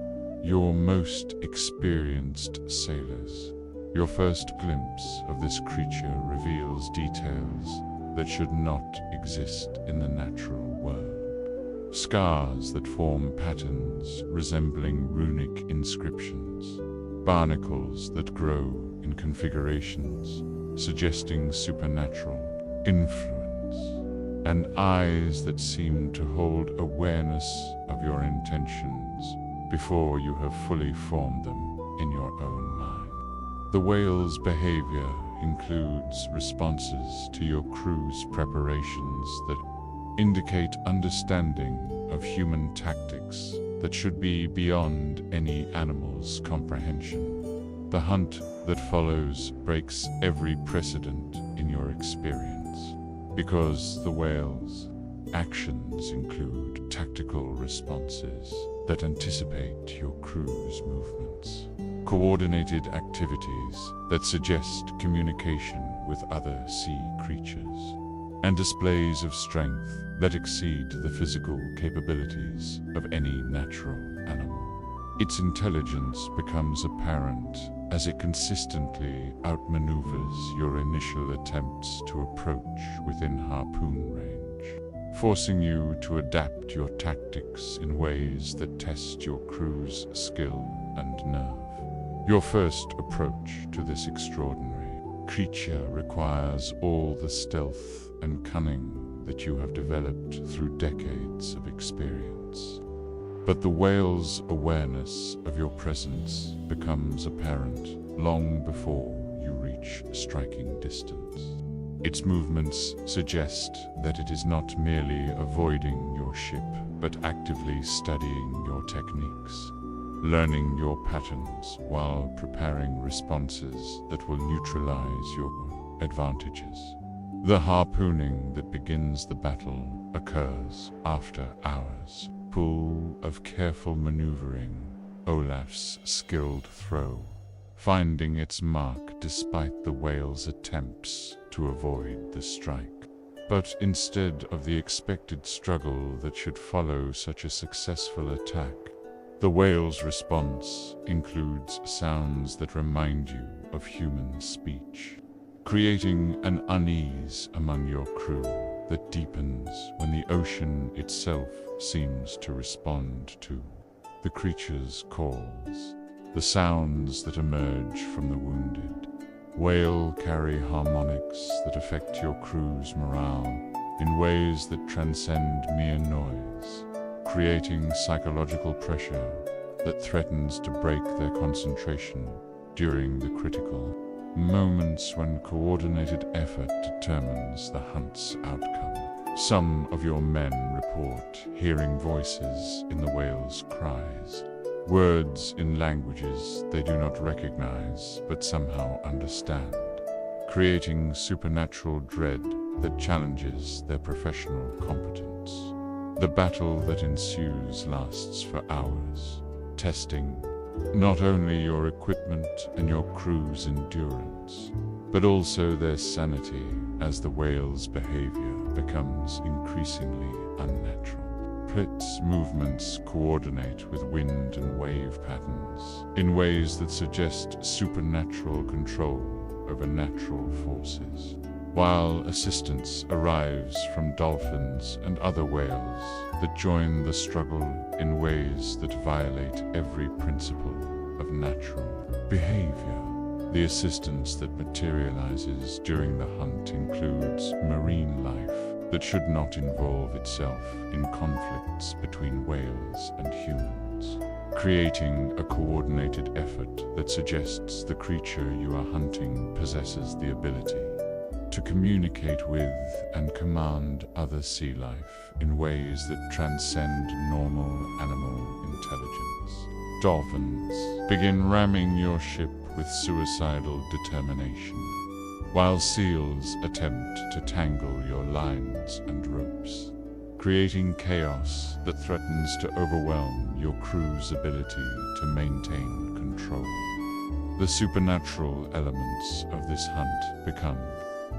your most experienced sailors. Your first glimpse of this creature reveals details that should not exist in the natural world. Scars that form patterns resembling runic inscriptions, barnacles that grow in configurations suggesting supernatural influence, and eyes that seem to hold awareness of your intentions before you have fully formed them in your own mind. The whale's behavior includes responses to your crew's preparations that indicate understanding of human tactics that should be beyond any animal's comprehension. The hunt that follows breaks every precedent in your experience, because the whale's actions include tactical responses that anticipate your crew's movements, coordinated activities that suggest communication with other sea creatures, and displays of strength that exceed the physical capabilities of any natural animal. Its intelligence becomes apparent as it consistently outmaneuvers your initial attempts to approach within harpoon range, forcing you to adapt your tactics in ways that test your crew's skill and nerve. Your first approach to this extraordinary creature requires all the stealth and cunning that you have developed through decades of experience. But the whale's awareness of your presence becomes apparent long before you reach striking distance. Its movements suggest that it is not merely avoiding your ship, but actively studying your techniques, learning your patterns while preparing responses that will neutralize your advantages. The harpooning that begins the battle occurs after hours, full of careful maneuvering, Olaf's skilled throw, finding its mark despite the whale's attempts to avoid the strike. But instead of the expected struggle that should follow such a successful attack, the whale's response includes sounds that remind you of human speech, creating an unease among your crew that deepens when the ocean itself seems to respond to the creature's calls. the sounds that emerge from the wounded. Whale carry harmonics that affect your crew's morale in ways that transcend mere noise, creating psychological pressure that threatens to break their concentration during the critical moments when coordinated effort determines the hunt's outcome. Some of your men report hearing voices in the whale's cries, words in languages they do not recognize but somehow understand, creating supernatural dread that challenges their professional competence. The battle that ensues lasts for hours, testing not only your equipment and your crew's endurance, but also their sanity as the whale's behavior becomes increasingly unnatural. Its movements coordinate with wind and wave patterns in ways that suggest supernatural control over natural forces, while assistance arrives from dolphins and other whales that join the struggle in ways that violate every principle of natural behavior. The assistance that materializes during the hunt includes marine life that should not involve itself in conflicts between whales and humans, creating a coordinated effort that suggests the creature you are hunting possesses the ability to communicate with and command other sea life in ways that transcend normal animal intelligence. Dolphins begin ramming your ship with suicidal determination, while seals attempt to tangle your lines and ropes, creating chaos that threatens to overwhelm your crew's ability to maintain control. The supernatural elements of this hunt become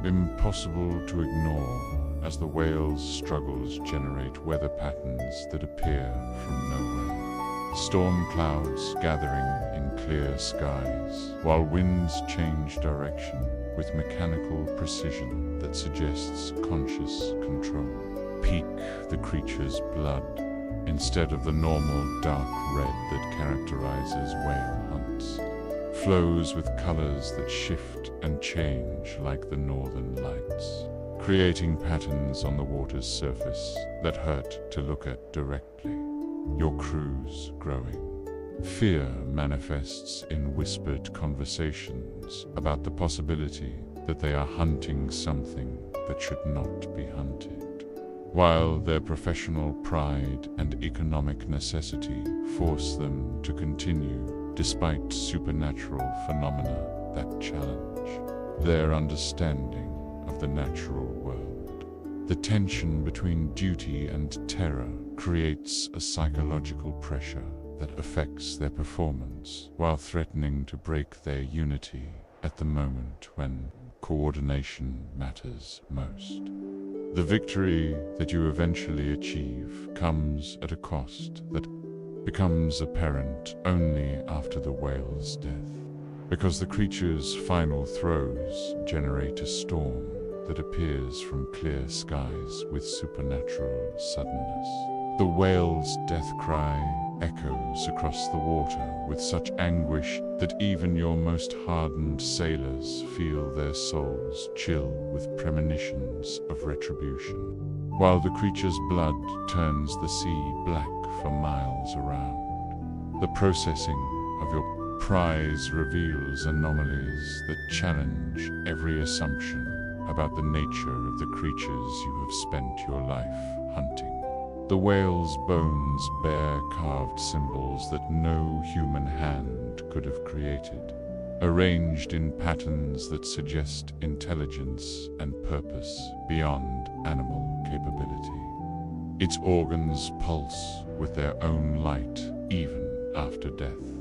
impossible to ignore as the whale's struggles generate weather patterns that appear from nowhere. Storm clouds gathering in clear skies, while winds change direction with mechanical precision that suggests conscious control. Peak the creature's blood instead of the normal dark red that characterizes whale hunts. Flows with colors that shift and change like the northern lights, creating patterns on the water's surface that hurt to look at directly. Your crew's growing. Fear manifests in whispered conversations about the possibility that they are hunting something that should not be hunted, while their professional pride and economic necessity force them to continue despite supernatural phenomena that challenge their understanding of the natural world. The tension between duty and terror creates a psychological pressure that affects their performance while threatening to break their unity at the moment when coordination matters most. The victory that you eventually achieve comes at a cost that becomes apparent only after the whale's death, because the creature's final throes generate a storm that appears from clear skies with supernatural suddenness. The whale's death cry echoes across the water with such anguish that even your most hardened sailors feel their souls chill with premonitions of retribution, while the creature's blood turns the sea black for miles around. The processing of your prize reveals anomalies that challenge every assumption about the nature of the creatures you have spent your life hunting. The whale's bones bear carved symbols that no human hand could have created, arranged in patterns that suggest intelligence and purpose beyond animal capability. Its organs pulse with their own light even after death,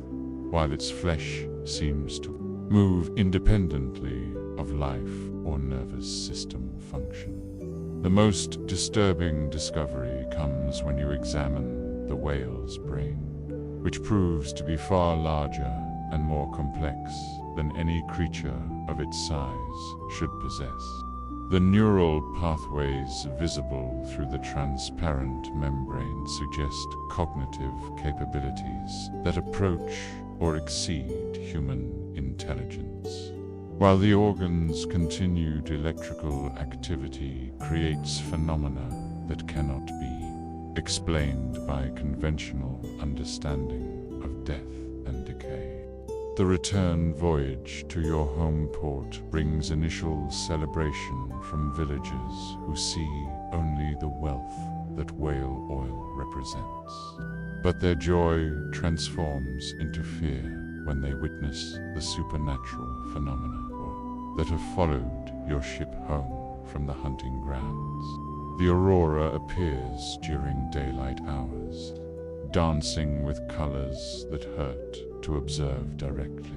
while its flesh seems to move independently of life or nervous system function. The most disturbing discovery comes when you examine the whale's brain, which proves to be far larger and more complex than any creature of its size should possess. The neural pathways visible through the transparent membrane suggest cognitive capabilities that approach or exceed human intelligence. While the organ's continued electrical activity creates phenomena that cannot be explained by conventional understanding of death and decay. The return voyage to your home port brings initial celebration from villagers who see only the wealth that whale oil represents. But their joy transforms into fear when they witness the supernatural phenomena that have followed your ship home from the hunting grounds. The aurora appears during daylight hours, dancing with colors that hurt to observe directly,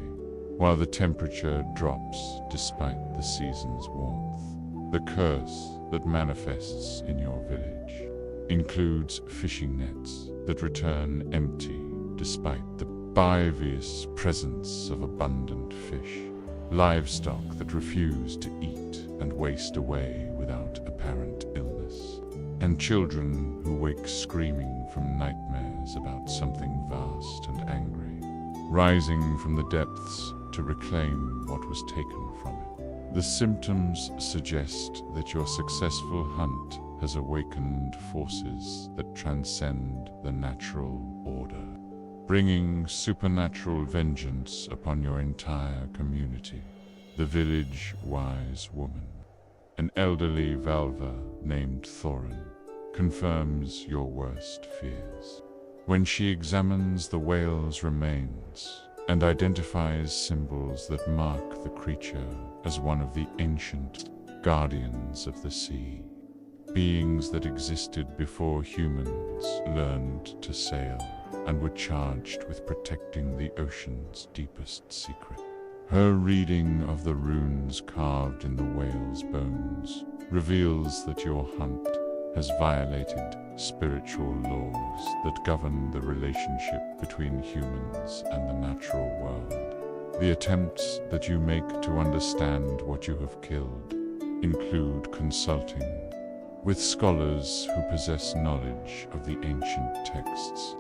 while the temperature drops despite the season's warmth. The curse that manifests in your village includes fishing nets that return empty despite the obvious presence of abundant fish, livestock that refuse to eat and waste away without apparent illness, and children who wake screaming from nightmares about something vast and angry, rising from the depths to reclaim what was taken from it. The symptoms suggest that your successful hunt has awakened forces that transcend the natural order, bringing supernatural vengeance upon your entire community. The village wise woman, an elderly Valva named Thorin, confirms your worst fears. When she examines the whale's remains and identifies symbols that mark the creature as one of the ancient guardians of the sea, beings that existed before humans learned to sail and were charged with protecting the ocean's deepest secret. Her reading of the runes carved in the whale's bones reveals that your hunt has violated spiritual laws that govern the relationship between humans and the natural world. The attempts that you make to understand what you have killed include consulting with scholars who possess knowledge of the ancient texts,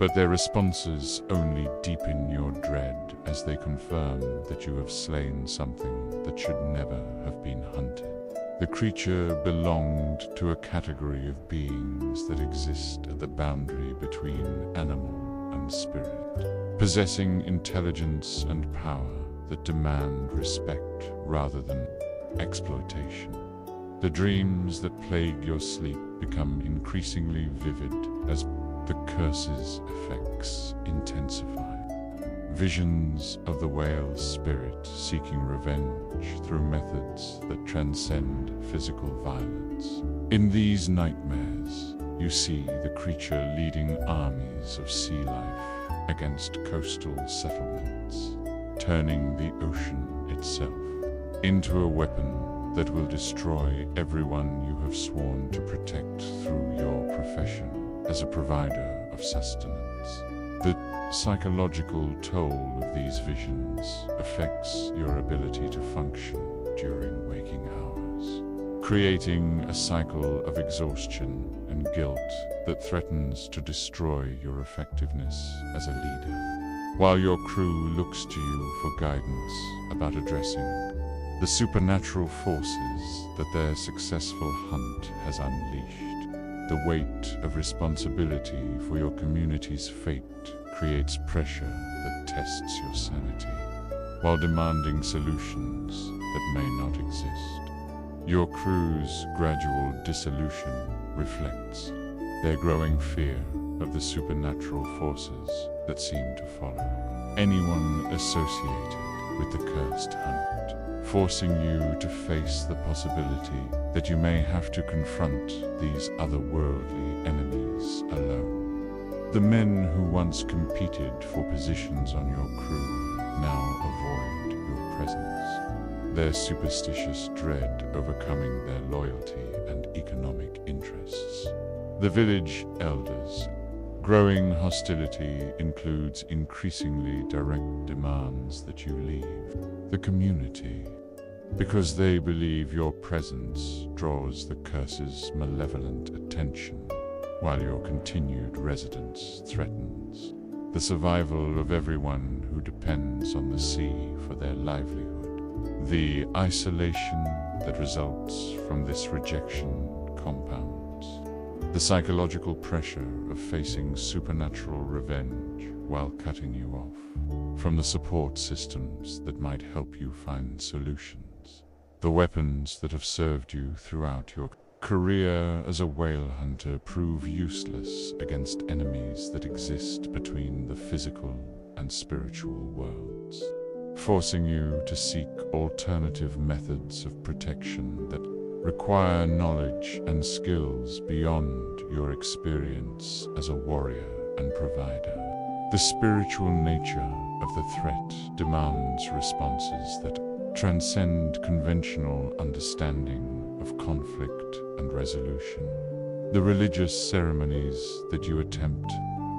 but their responses only deepen your dread as they confirm that you have slain something that should never have been hunted. The creature belonged to a category of beings that exist at the boundary between animal and spirit, possessing intelligence and power that demand respect rather than exploitation. The dreams that plague your sleep become increasingly vivid as the curse's effects intensify. Visions of the whale's spirit seeking revenge through methods that transcend physical violence. In these nightmares, you see the creature leading armies of sea life against coastal settlements, turning the ocean itself into a weapon that will destroy everyone you have sworn to protect through your profession as a provider of sustenance. The psychological toll of these visions affects your ability to function during waking hours, creating a cycle of exhaustion and guilt that threatens to destroy your effectiveness as a leader. While your crew looks to you for guidance about addressing the supernatural forces that their successful hunt has unleashed, the weight of responsibility for your community's fate creates pressure that tests your sanity, while demanding solutions that may not exist. Your crew's gradual dissolution reflects their growing fear of the supernatural forces that seem to follow anyone associated with the cursed hunt, forcing you to face the possibility that you may have to confront these otherworldly enemies alone. The men who once competed for positions on your crew now avoid your presence, their superstitious dread overcoming their loyalty and economic interests. The village elders. Growing hostility includes increasingly direct demands that you leave the community, because they believe your presence draws the curse's malevolent attention, while your continued residence threatens the survival of everyone who depends on the sea for their livelihood. The isolation that results from this rejection compounds the psychological pressure of facing supernatural revenge while cutting you off from the support systems that might help you find solutions. The weapons that have served you throughout your career as a whale hunter prove useless against enemies that exist between the physical and spiritual worlds, forcing you to seek alternative methods of protection that require knowledge and skills beyond your experience as a warrior and provider. The spiritual nature of the threat demands responses that transcend conventional understanding of conflict and resolution. The religious ceremonies that you attempt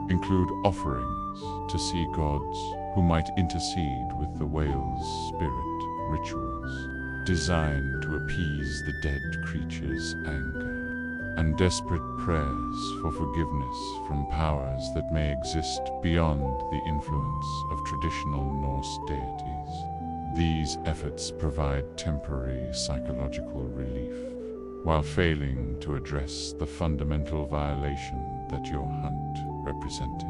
include offerings to sea gods who might intercede with the whale's spirit, rituals designed to appease the dead creature's anger, and desperate prayers for forgiveness from powers that may exist beyond the influence of traditional Norse deities. These efforts provide temporary psychological relief, while failing to address the fundamental violation that your hunt represented.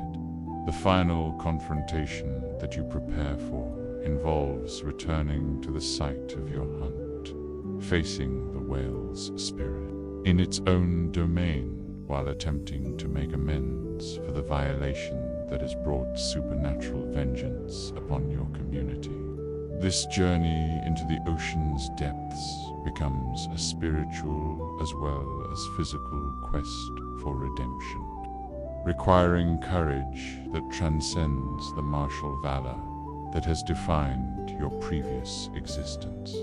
The final confrontation that you prepare for involves returning to the site of your hunt, facing the whale's spirit in its own domain, while attempting to make amends for the violation that has brought supernatural vengeance upon your community. This journey into the ocean's depths becomes a spiritual as well as physical quest for redemption, requiring courage that transcends the martial valor that has defined your previous existence.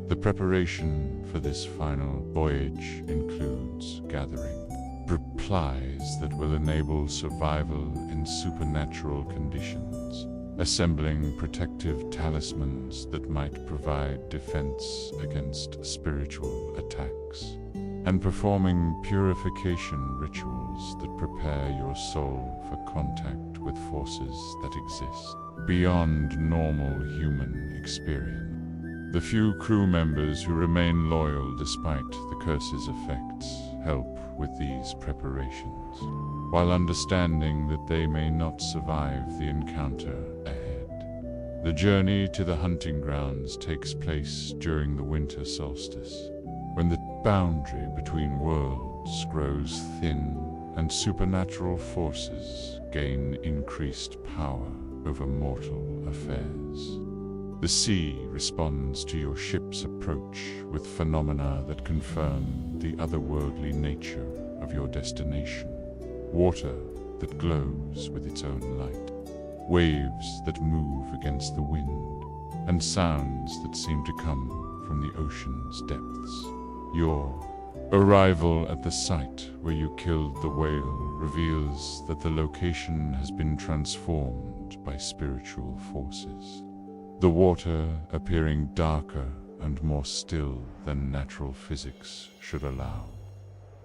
The preparation for this final voyage includes gathering supplies that will enable survival in supernatural conditions, assembling protective talismans that might provide defense against spiritual attacks, and performing purification rituals that prepare your soul for contact with forces that exist beyond normal human experience. The few crew members who remain loyal despite the curse's effects help with these preparations, while understanding that they may not survive the encounter ahead. The journey to the hunting grounds takes place during the winter solstice, when the boundary between worlds grows thin and supernatural forces gain increased power over mortal affairs. The sea responds to your ship's approach with phenomena that confirm the otherworldly nature of your destination. Water that glows with its own light, waves that move against the wind, and sounds that seem to come from the ocean's depths. Your arrival at the site where you killed the whale reveals that the location has been transformed by spiritual forces, the water appearing darker and more still than natural physics should allow.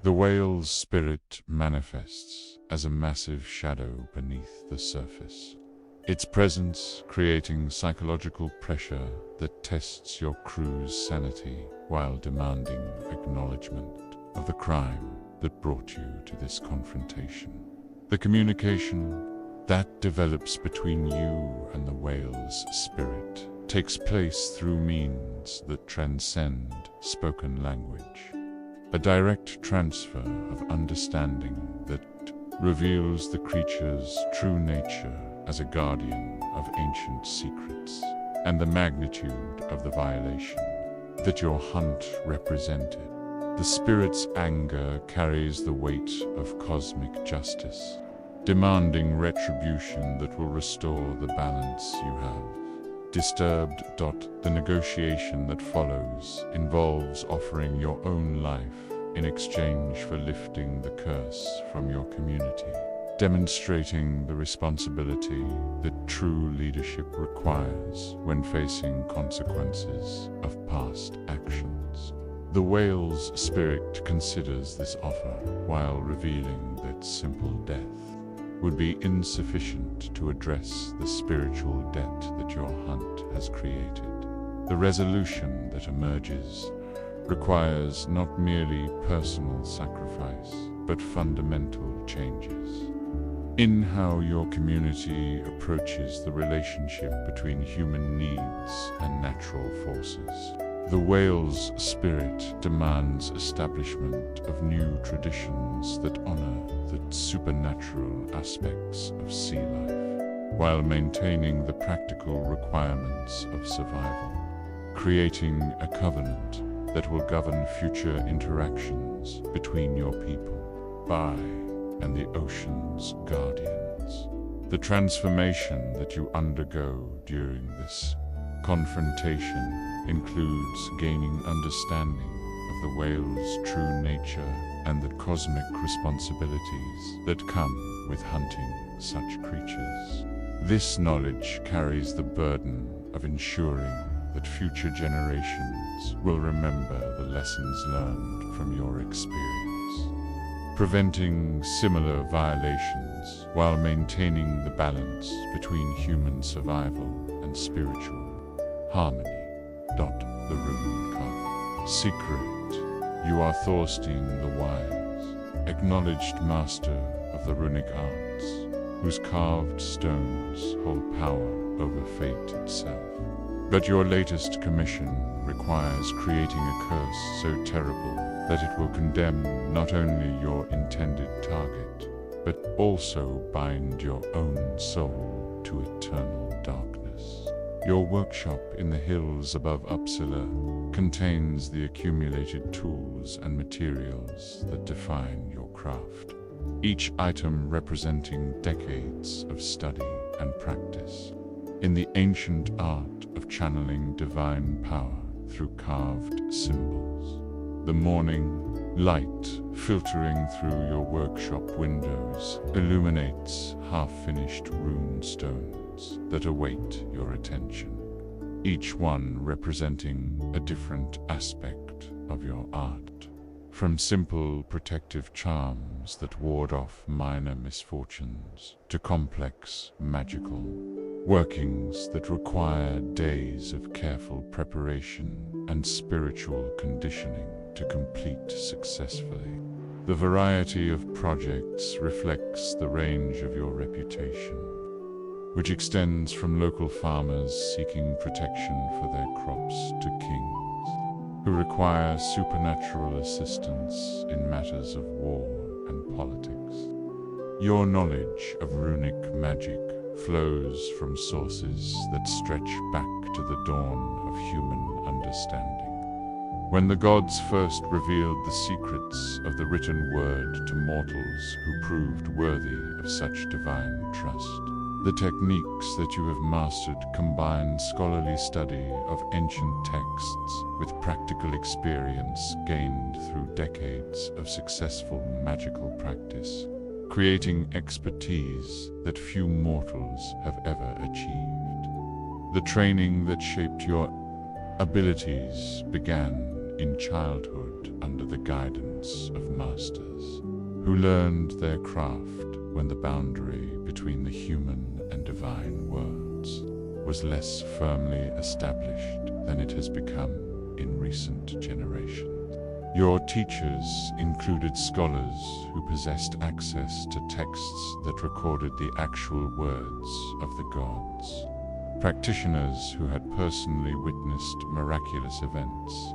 The whale's spirit manifests as a massive shadow beneath the surface, its presence creating psychological pressure that tests your crew's sanity while demanding acknowledgement of the crime that brought you to this confrontation. The communication that develops between you and the whale's spirit takes place through means that transcend spoken language, a direct transfer of understanding that reveals the creature's true nature as a guardian of ancient secrets and the magnitude of the violation that your hunt represented. The spirit's anger carries the weight of cosmic justice, demanding retribution that will restore the balance you have disturbed. The negotiation that follows involves offering your own life in exchange for lifting the curse from your community, demonstrating the responsibility that true leadership requires when facing consequences of past actions. The whale's spirit considers this offer while revealing that simple death would be insufficient to address the spiritual debt that your hunt has created. The resolution that emerges requires not merely personal sacrifice, but fundamental changes in how your community approaches the relationship between human needs and natural forces. The whale's spirit demands establishment of new traditions that honor the supernatural aspects of sea life, while maintaining the practical requirements of survival, creating a covenant that will govern future interactions between your people, by and the ocean's guardians. The transformation that you undergo during this confrontation includes gaining understanding of the whale's true nature and the cosmic responsibilities that come with hunting such creatures. This knowledge carries the burden of ensuring that future generations will remember the lessons learned from your experience, preventing similar violations while maintaining the balance between human survival and spiritual harmony. The Rune-carver. Secret. You are Thorstein the Wise, acknowledged master of the runic arts, whose carved stones hold power over fate itself. But your latest commission requires creating a curse so terrible that it will condemn not only your intended target, but also bind your own soul to eternal darkness. Your workshop in the hills above Uppsala contains the accumulated tools and materials that define your craft, each item representing decades of study and practice in the ancient art of channeling divine power through carved symbols. The morning light filtering through your workshop windows illuminates half-finished rune stones that await your attention, each one representing a different aspect of your art. From simple protective charms that ward off minor misfortunes to complex magical workings that require days of careful preparation and spiritual conditioning to complete successfully. The variety of projects reflects the range of your reputation, which extends from local farmers seeking protection for their crops to kings who require supernatural assistance in matters of war and politics. Your knowledge of runic magic flows from sources that stretch back to the dawn of human understanding, when the gods first revealed the secrets of the written word to mortals who proved worthy of such divine trust. The techniques that you have mastered combine scholarly study of ancient texts with practical experience gained through decades of successful magical practice, creating expertise that few mortals have ever achieved. The training that shaped your abilities began in childhood under the guidance of masters who learned their craft when the boundary between the human and divine worlds was less firmly established than it has become in recent generations. Your teachers included scholars who possessed access to texts that recorded the actual words of the gods, practitioners who had personally witnessed miraculous events,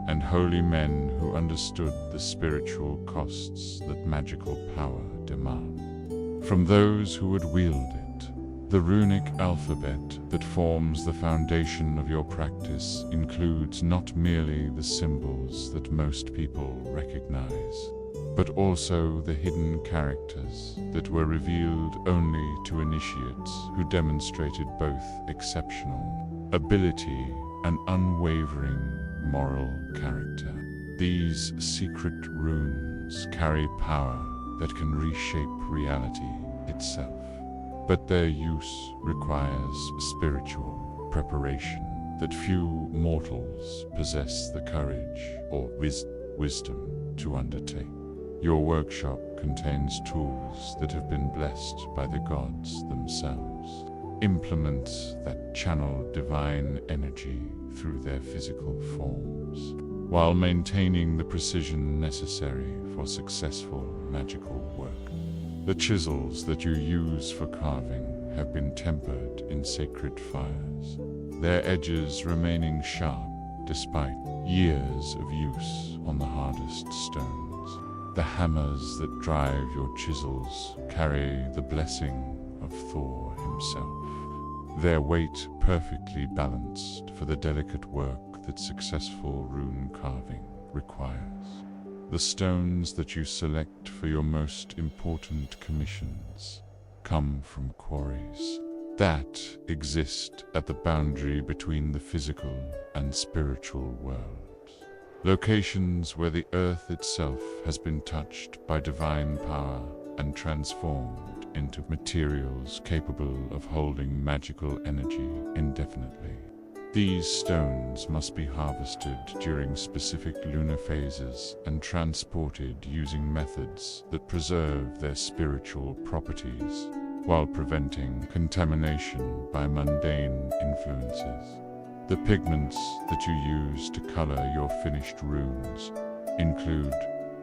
and holy men who understood the spiritual costs that magical power demands. From those who would wield it, the runic alphabet that forms the foundation of your practice includes not merely the symbols that most people recognize, but also the hidden characters that were revealed only to initiates who demonstrated both exceptional ability and unwavering moral character. These secret runes carry power that can reshape reality itself, but their use requires spiritual preparation that few mortals possess the courage or wisdom to undertake. Your workshop contains tools that have been blessed by the gods themselves, implements that channel divine energy through their physical forms, while maintaining the precision necessary for successful magical work. The chisels that you use for carving have been tempered in sacred fires, their edges remaining sharp despite years of use on the hardest stones. The hammers that drive your chisels carry the blessing of Thor himself, their weight perfectly balanced for the delicate work that successful rune carving requires. The stones that you select for your most important commissions come from quarries that exist at the boundary between the physical and spiritual worlds. Locations where the earth itself has been touched by divine power and transformed into materials capable of holding magical energy indefinitely. These stones must be harvested during specific lunar phases and transported using methods that preserve their spiritual properties while preventing contamination by mundane influences. The pigments that you use to color your finished runes include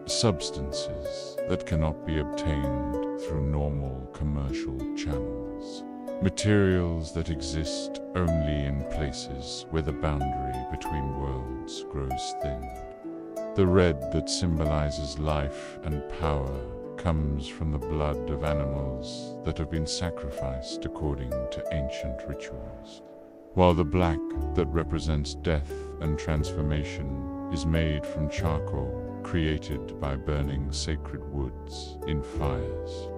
substances that cannot be obtained through normal commercial channels, materials that exist only in places where the boundary between worlds grows thin. The red that symbolizes life and power comes from the blood of animals that have been sacrificed according to ancient rituals, while the black that represents death and transformation is made from charcoal created by burning sacred woods in fires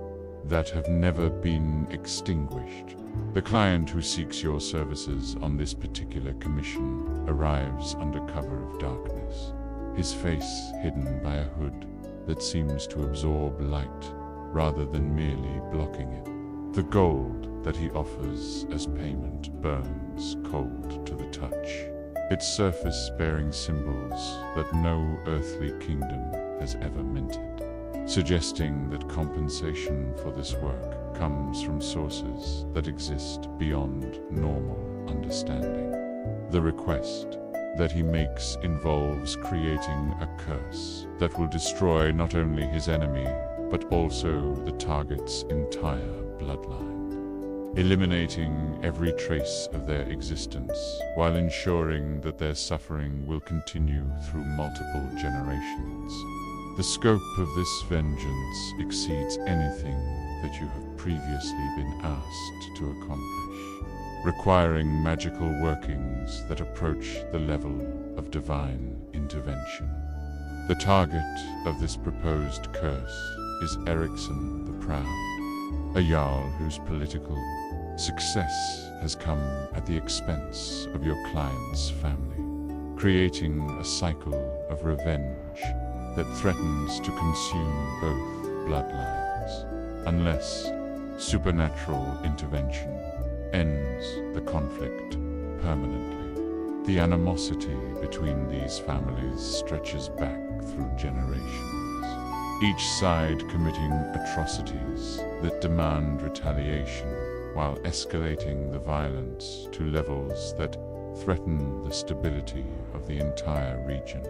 that have never been extinguished. The client who seeks your services on this particular commission arrives under cover of darkness, his face hidden by a hood that seems to absorb light rather than merely blocking it. The gold that he offers as payment burns cold to the touch, its surface bearing symbols that no earthly kingdom has ever minted, suggesting that compensation for this work comes from sources that exist beyond normal understanding. The request that he makes involves creating a curse that will destroy not only his enemy, but also the target's entire bloodline, eliminating every trace of their existence while ensuring that their suffering will continue through multiple generations. The scope of this vengeance exceeds anything that you have previously been asked to accomplish, requiring magical workings that approach the level of divine intervention. The target of this proposed curse is Eriksson the Proud, a Jarl whose political success has come at the expense of your client's family, creating a cycle of revenge that threatens to consume both bloodlines, unless supernatural intervention ends the conflict permanently. The animosity between these families stretches back through generations, each side committing atrocities that demand retaliation while escalating the violence to levels that threaten the stability of the entire region.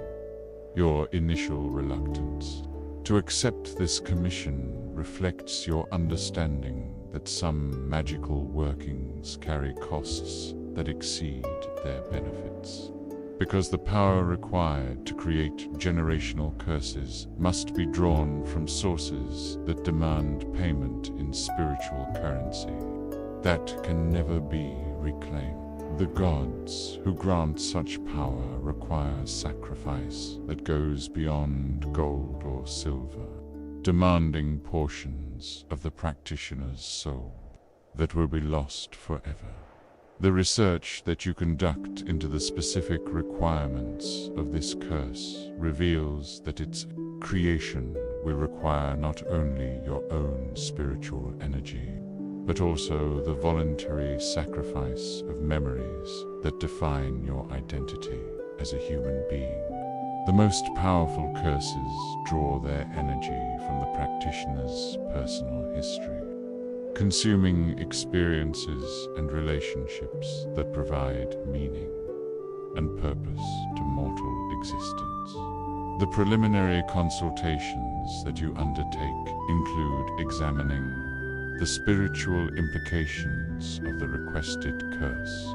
Your initial reluctance to accept this commission reflects your understanding that some magical workings carry costs that exceed their benefits, because the power required to create generational curses must be drawn from sources that demand payment in spiritual currency that can never be reclaimed. The gods who grant such power require sacrifice that goes beyond gold or silver, demanding portions of the practitioner's soul that will be lost forever. The research that you conduct into the specific requirements of this curse reveals that its creation will require not only your own spiritual energy, but also the voluntary sacrifice of memories that define your identity as a human being. The most powerful curses draw their energy from the practitioner's personal history, consuming experiences and relationships that provide meaning and purpose to mortal existence. The preliminary consultations that you undertake include examining the spiritual implications of the requested curse,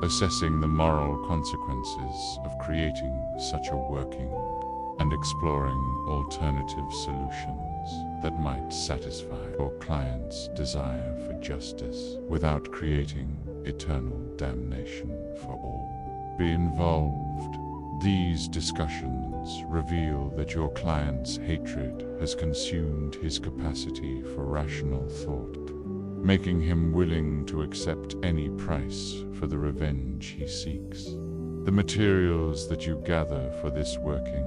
assessing the moral consequences of creating such a working, and exploring alternative solutions that might satisfy your client's desire for justice without creating eternal damnation for all. Be involved. These discussions reveal that your client's hatred has consumed his capacity for rational thought, making him willing to accept any price for the revenge he seeks. The materials that you gather for this working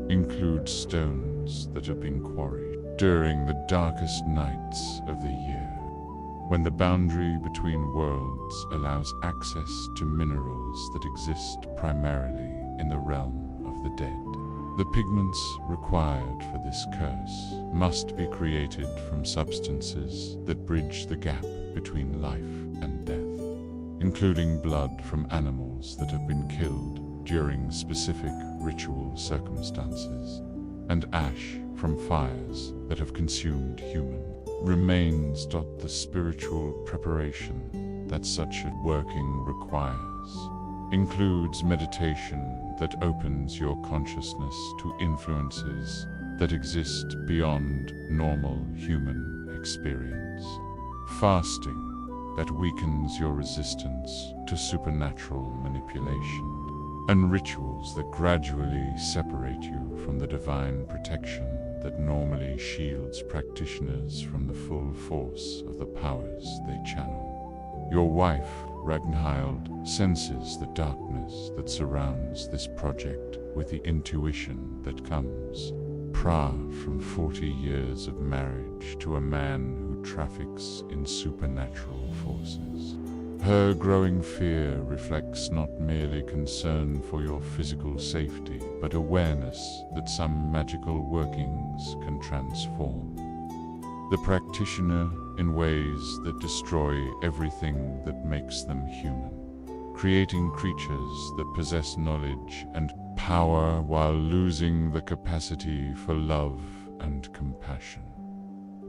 include stones that have been quarried during the darkest nights of the year, when the boundary between worlds allows access to minerals that exist primarily in the realm of the dead. The pigments required for this curse must be created from substances that bridge the gap between life and death, including blood from animals that have been killed during specific ritual circumstances, and ash from fires that have consumed human remains. The spiritual preparation that such a working requires includes meditation that opens your consciousness to influences that exist beyond normal human experience, fasting that weakens your resistance to supernatural manipulation, and rituals that gradually separate you from the divine protection that normally shields practitioners from the full force of the powers they channel. Your wife, Ragnhild, senses the darkness that surrounds this project with the intuition that comes from 40 years of marriage to a man who traffics in supernatural forces. Her growing fear reflects not merely concern for your physical safety, but awareness that some magical workings can transform the practitioner in ways that destroy everything that makes them human, creating creatures that possess knowledge and power while losing the capacity for love and compassion.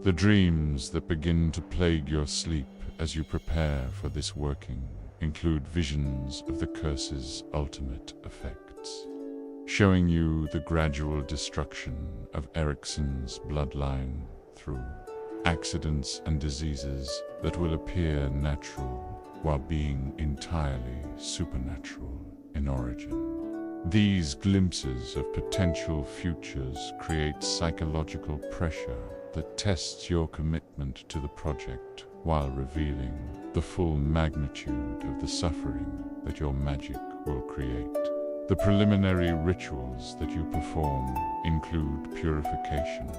The dreams that begin to plague your sleep as you prepare for this working include visions of the curse's ultimate effects, showing you the gradual destruction of Ericsson's bloodline through accidents and diseases that will appear natural while being entirely supernatural in origin. These glimpses of potential futures create psychological pressure that tests your commitment to the project while revealing the full magnitude of the suffering that your magic will create. The preliminary rituals that you perform include purification,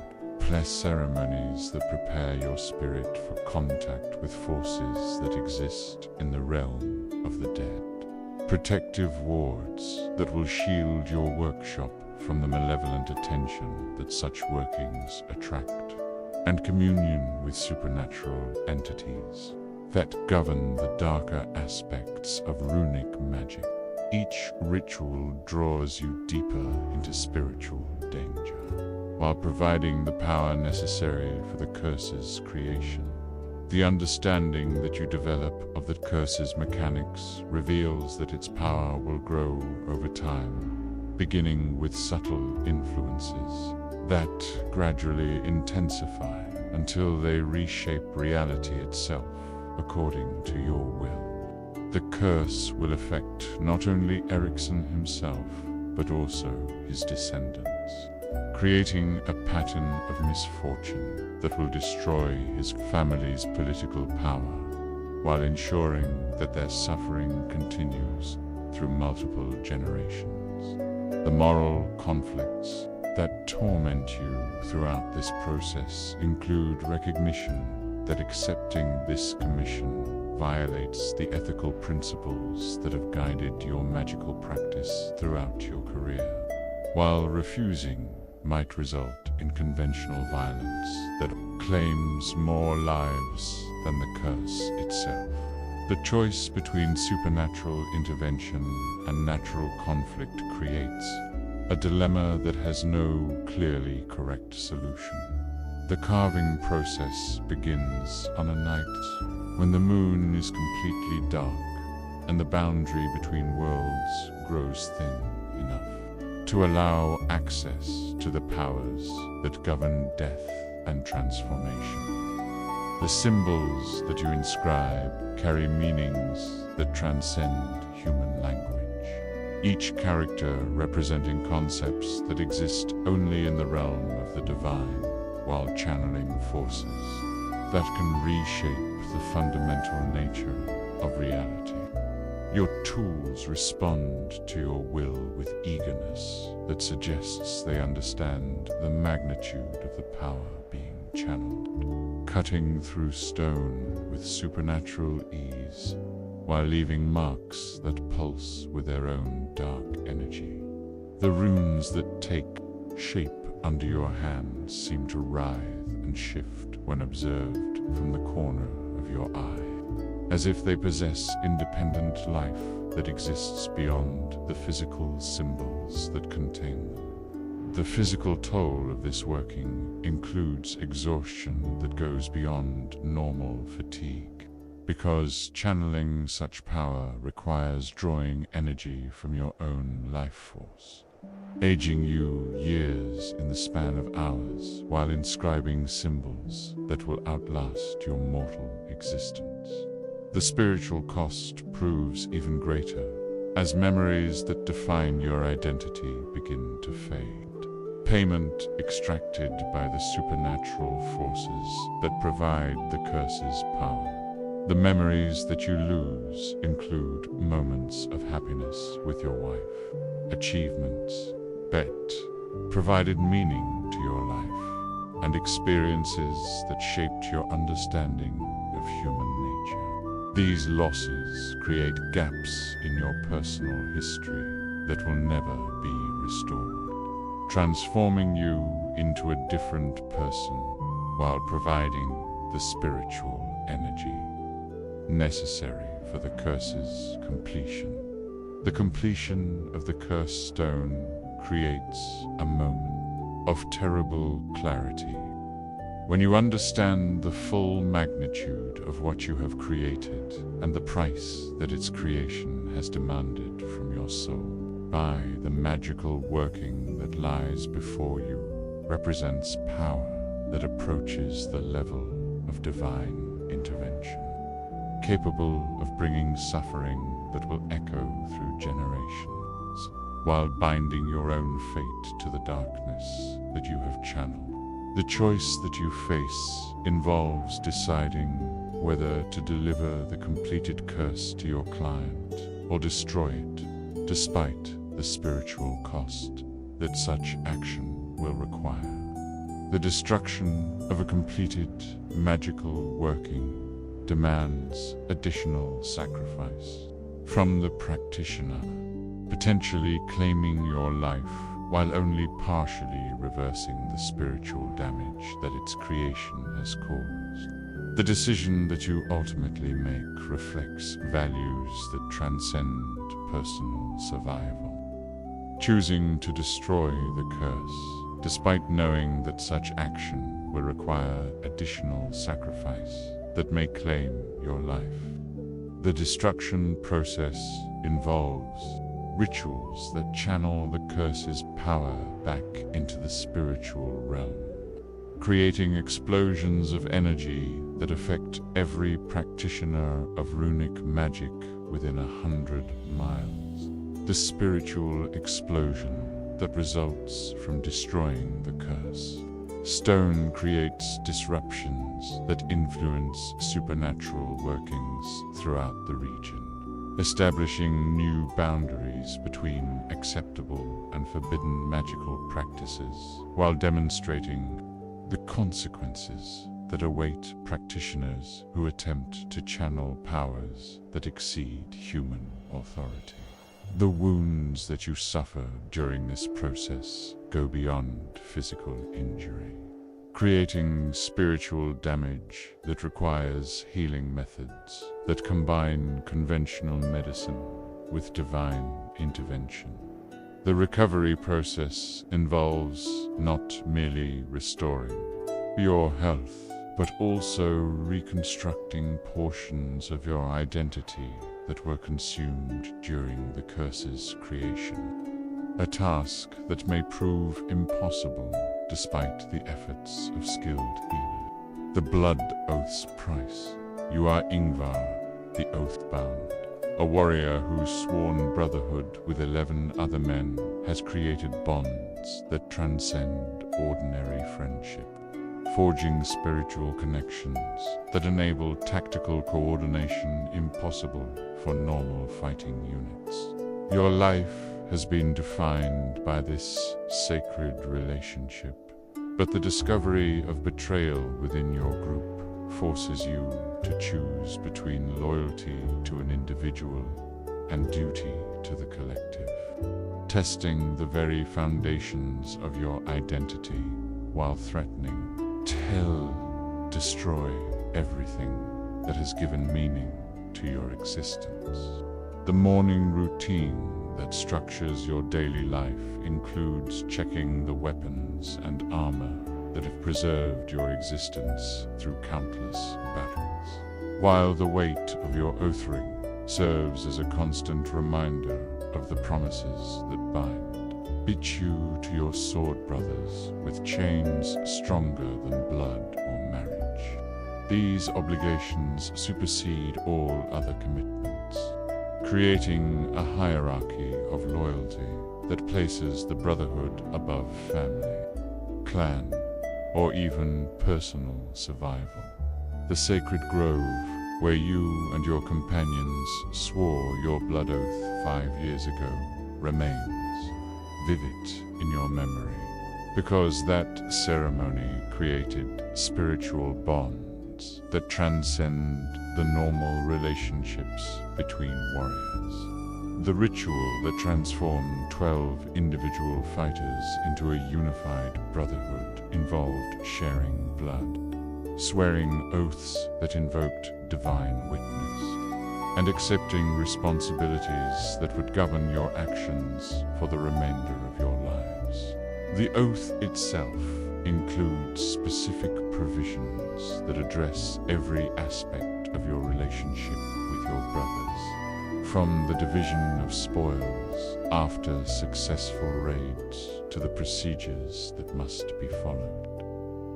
ceremonies that prepare your spirit for contact with forces that exist in the realm of the dead, protective wards that will shield your workshop from the malevolent attention that such workings attract, and communion with supernatural entities that govern the darker aspects of runic magic. Each ritual draws you deeper into spiritual danger, while providing the power necessary for the curse's creation. The understanding that you develop of the curse's mechanics reveals that its power will grow over time, beginning with subtle influences that gradually intensify until they reshape reality itself according to your will. The curse will affect not only Ericsson himself, but also his descendants, creating a pattern of misfortune that will destroy his family's political power, while ensuring that their suffering continues through multiple generations. The moral conflicts that torment you throughout this process include recognition that accepting this commission violates the ethical principles that have guided your magical practice throughout your career. while refusing might result in conventional violence that claims more lives than the curse itself. The choice between supernatural intervention and natural conflict creates a dilemma that has no clearly correct solution. The carving process begins on a night when the moon is completely dark and the boundary between worlds grows thin enough to allow access to the powers that govern death and transformation. The symbols that you inscribe carry meanings that transcend human language, each character representing concepts that exist only in the realm of the divine, while channeling forces that can reshape the fundamental nature of reality. Your tools respond to your will with eagerness that suggests they understand the magnitude of the power being channeled, cutting through stone with supernatural ease, while leaving marks that pulse with their own dark energy. The runes that take shape under your hands seem to writhe and shift when observed from the corner of your eye, as if they possess independent life that exists beyond the physical symbols that contain them. The physical toll of this working includes exhaustion that goes beyond normal fatigue, because channeling such power requires drawing energy from your own life force, aging you years in the span of hours while inscribing symbols that will outlast your mortal existence. The spiritual cost proves even greater as memories that define your identity begin to fade. Payment extracted by the supernatural forces that provide the curse's power. The memories that you lose include moments of happiness with your wife, achievements, bet, provided meaning to your life, and experiences that shaped your understanding of human nature. These losses create gaps in your personal history that will never be restored, transforming you into a different person while providing the spiritual energy necessary for the curse's completion. The completion of the cursed stone creates a moment of terrible clarity. When you understand the full magnitude of what you have created and the price that its creation has demanded from your soul, by the magical working that lies before you represents power that approaches the level of divine intervention, capable of bringing suffering that will echo through generations, while binding your own fate to the darkness that you have channeled. The choice that you face involves deciding whether to deliver the completed curse to your client or destroy it, despite the spiritual cost that such action will require. The destruction of a completed magical working demands additional sacrifice from the practitioner, potentially claiming your life while only partially reversing the spiritual damage that its creation has caused. The decision that you ultimately make reflects values that transcend personal survival. Choosing to destroy the curse, despite knowing that such action will require additional sacrifice that may claim your life. The destruction process involves rituals that channel the curse's power back into the spiritual realm, creating explosions of energy that affect every practitioner of runic magic within 100 miles. The spiritual explosion that results from destroying the curse. Stone creates disruptions that influence supernatural workings throughout the region, establishing new boundaries between acceptable and forbidden magical practices, while demonstrating the consequences that await practitioners who attempt to channel powers that exceed human authority. The wounds that you suffer during this process go beyond physical injury, creating spiritual damage that requires healing methods that combine conventional medicine with divine intervention. The recovery process involves not merely restoring your health, but also reconstructing portions of your identity that were consumed during the curse's creation. A task that may prove impossible despite the efforts of skilled healers. The blood oath's price. You are Ingvar the Oath-Bound, a warrior whose sworn brotherhood with 11 other men has created bonds that transcend ordinary friendship, forging spiritual connections that enable tactical coordination impossible for normal fighting units. Your life has been defined by this sacred relationship, but the discovery of betrayal within your group forces you to choose between loyalty to an individual and duty to the collective, testing the very foundations of your identity while threatening to destroy everything that has given meaning to your existence. The morning routine that structures your daily life includes checking the weapons and armor that have preserved your existence through countless battles, while the weight of your oath ring serves as a constant reminder of the promises that bind. Bitch you to your sword brothers with chains stronger than blood or marriage. These obligations supersede all other commitments, creating a hierarchy of loyalty that places the brotherhood above family, clan, or even personal survival. The sacred grove, where you and your companions swore your blood oath 5 years ago, remains vivid in your memory, because that ceremony created spiritual bonds that transcend the normal relationships between warriors. The ritual that transformed 12 individual fighters into a unified brotherhood involved sharing blood, swearing oaths that invoked divine witness, and accepting responsibilities that would govern your actions for the remainder of your lives. The oath itself includes specific provisions that address every aspect of your relationship with your brothers, from the division of spoils after successful raids to the procedures that must be followed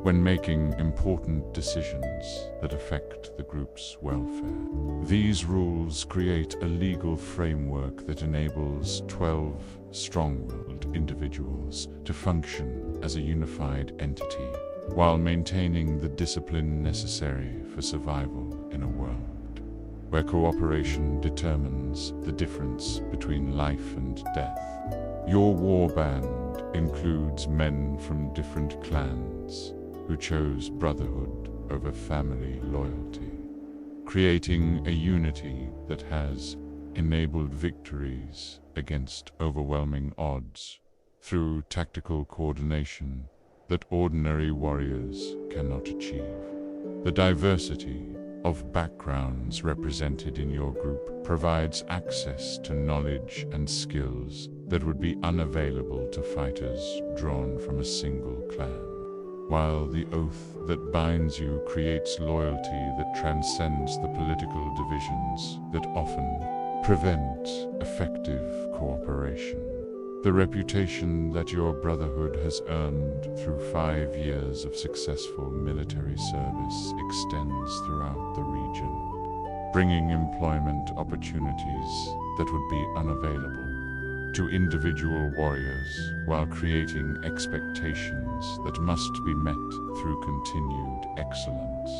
when making important decisions that affect the group's welfare. These rules create a legal framework that enables 12 strong-willed individuals to function as a unified entity while maintaining the discipline necessary for survival in a world where cooperation determines the difference between life and death. Your warband includes men from different clans who chose brotherhood over family loyalty, creating a unity that has enabled victories against overwhelming odds through tactical coordination that ordinary warriors cannot achieve. The diversity of backgrounds represented in your group provides access to knowledge and skills that would be unavailable to fighters drawn from a single clan, while the oath that binds you creates loyalty that transcends the political divisions that often prevent effective cooperation. The reputation that your brotherhood has earned through 5 years of successful military service extends throughout the region, bringing employment opportunities that would be unavailable to individual warriors while creating expectations that must be met through continued excellence.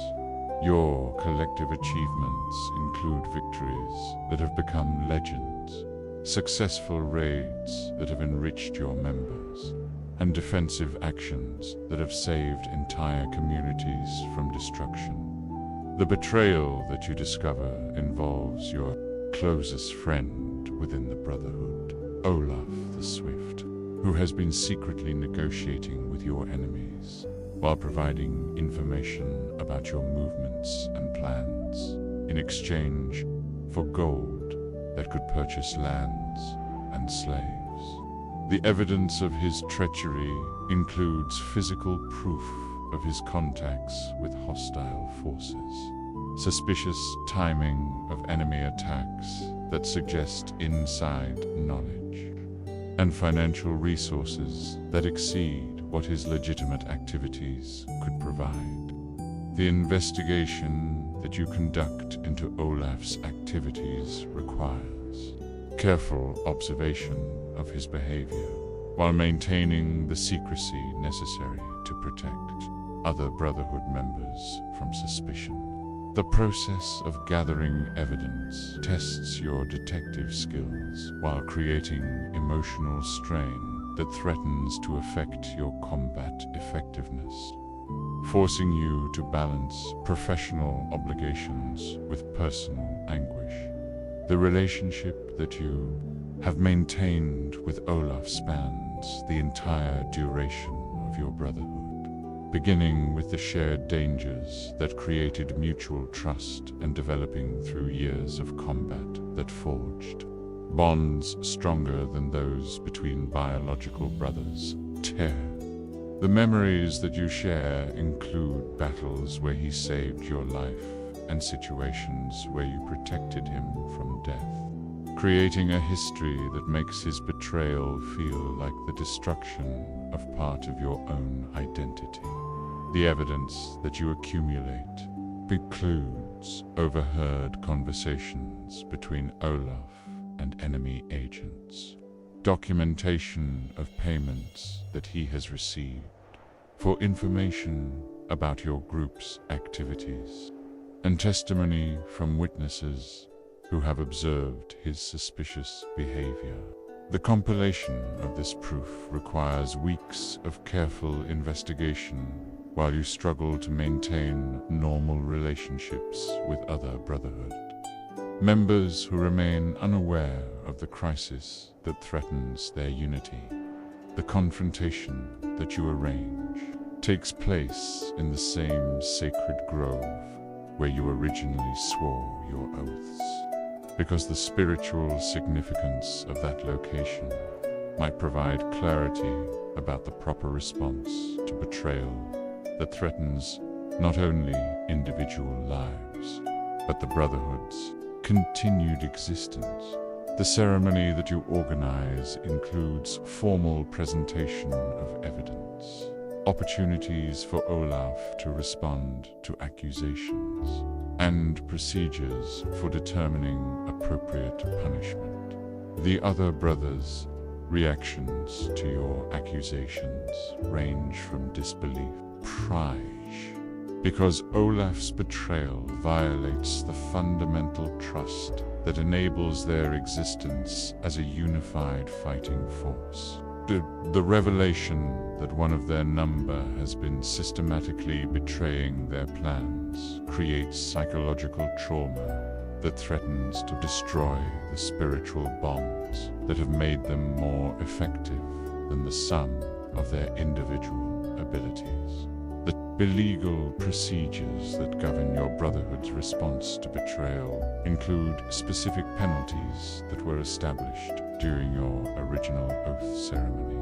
Your collective achievements include victories that have become legends, successful raids that have enriched your members, and defensive actions that have saved entire communities from destruction. The betrayal that you discover involves your closest friend within the Brotherhood, Olaf the Swift, who has been secretly negotiating with your enemies while providing information about your movements and plans in exchange for gold that could purchase lands and slaves. The evidence of his treachery includes physical proof of his contacts with hostile forces, suspicious timing of enemy attacks that suggest inside knowledge, and financial resources that exceed what his legitimate activities could provide. The investigation that you conduct into Olaf's activities requires careful observation of his behavior, while maintaining the secrecy necessary to protect other Brotherhood members from suspicion. The process of gathering evidence tests your detective skills while creating emotional strain that threatens to affect your combat effectiveness, forcing you to balance professional obligations with personal anguish. The relationship that you have maintained with Olaf spans the entire duration of your Brotherhood, beginning with the shared dangers that created mutual trust and developing through years of combat that forged bonds stronger than those between biological brothers. The memories that you share include battles where he saved your life and situations where you protected him from death, creating a history that makes his betrayal feel like the destruction of part of your own identity. The evidence that you accumulate includes overheard conversations between Olaf and enemy agents, documentation of payments that he has received for information about your group's activities, and testimony from witnesses who have observed his suspicious behavior. The compilation of this proof requires weeks of careful investigation while you struggle to maintain normal relationships with other Brotherhood members who remain unaware of the crisis that threatens their unity. The confrontation that you arrange takes place in the same sacred grove where you originally swore your oaths, because the spiritual significance of that location might provide clarity about the proper response to betrayal that threatens not only individual lives, but the Brotherhood's continued existence. The ceremony that you organize includes formal presentation of evidence, opportunities for Olaf to respond to accusations, and procedures for determining appropriate punishment. The other brothers' reactions to your accusations range from disbelief, pride, because Olaf's betrayal violates the fundamental trust that enables their existence as a unified fighting force. The revelation that one of their number has been systematically betraying their plans creates psychological trauma that threatens to destroy the spiritual bonds that have made them more effective than the sum of their individual abilities. The legal procedures that govern your Brotherhood's response to betrayal include specific penalties that were established during your original oath ceremony,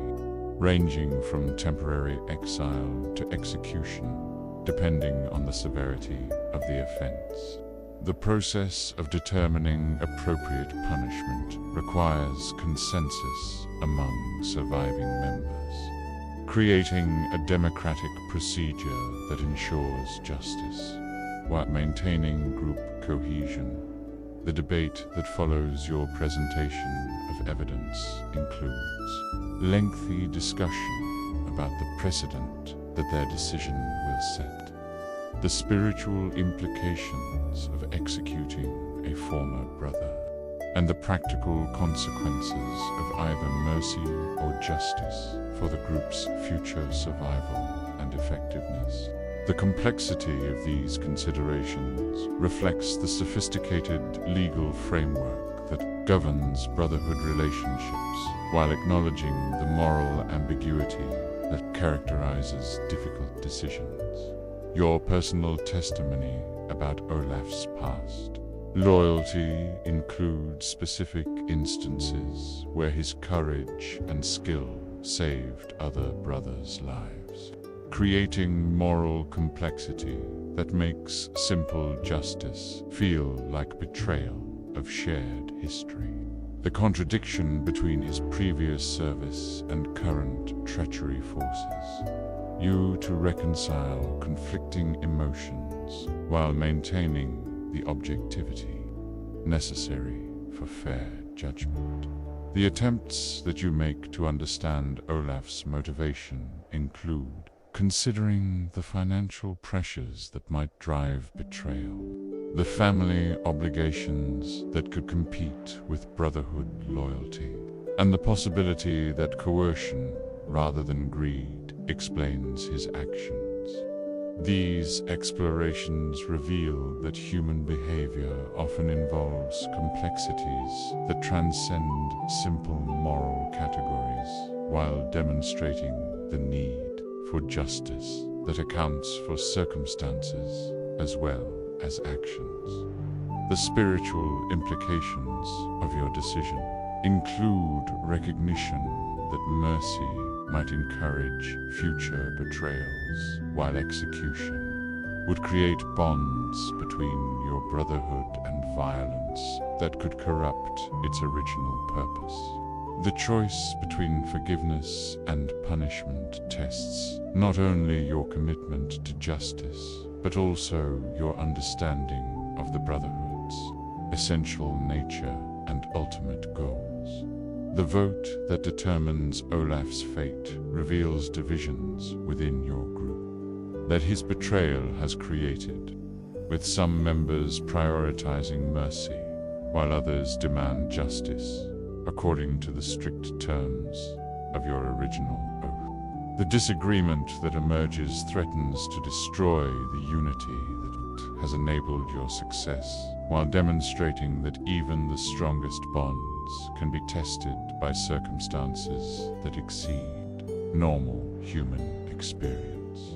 ranging from temporary exile to execution, depending on the severity of the offense. The process of determining appropriate punishment requires consensus among surviving members, creating a democratic procedure that ensures justice while maintaining group cohesion. The debate that follows your presentation of evidence includes lengthy discussion about the precedent that their decision will set, the spiritual implications of executing a former brother, and the practical consequences of either mercy or justice for the group's future survival and effectiveness. The complexity of these considerations reflects the sophisticated legal framework that governs brotherhood relationships while acknowledging the moral ambiguity that characterizes difficult decisions. Your personal testimony about Olaf's past. Loyalty includes specific instances where his courage and skill saved other brothers' lives, creating moral complexity that makes simple justice feel like betrayal of shared history. The contradiction between his previous service and current treachery forces you to reconcile conflicting emotions while maintaining the objectivity necessary for fair judgment. The attempts that you make to understand Olaf's motivation include considering the financial pressures that might drive betrayal, the family obligations that could compete with brotherhood loyalty, and the possibility that coercion, rather than greed, explains his actions. These explorations reveal that human behavior often involves complexities that transcend simple moral categories, while demonstrating the need for justice that accounts for circumstances as well as actions. The spiritual implications of your decision include recognition that mercy might encourage future betrayals, while execution would create bonds between your brotherhood and violence that could corrupt its original purpose. The choice between forgiveness and punishment tests not only your commitment to justice, but also your understanding of the Brotherhood's essential nature and ultimate goals. The vote that determines Olaf's fate reveals divisions within your group that his betrayal has created, with some members prioritizing mercy, while others demand justice according to the strict terms of your original oath. The disagreement that emerges threatens to destroy the unity that has enabled your success, while demonstrating that even the strongest bonds can be tested by circumstances that exceed normal human experience.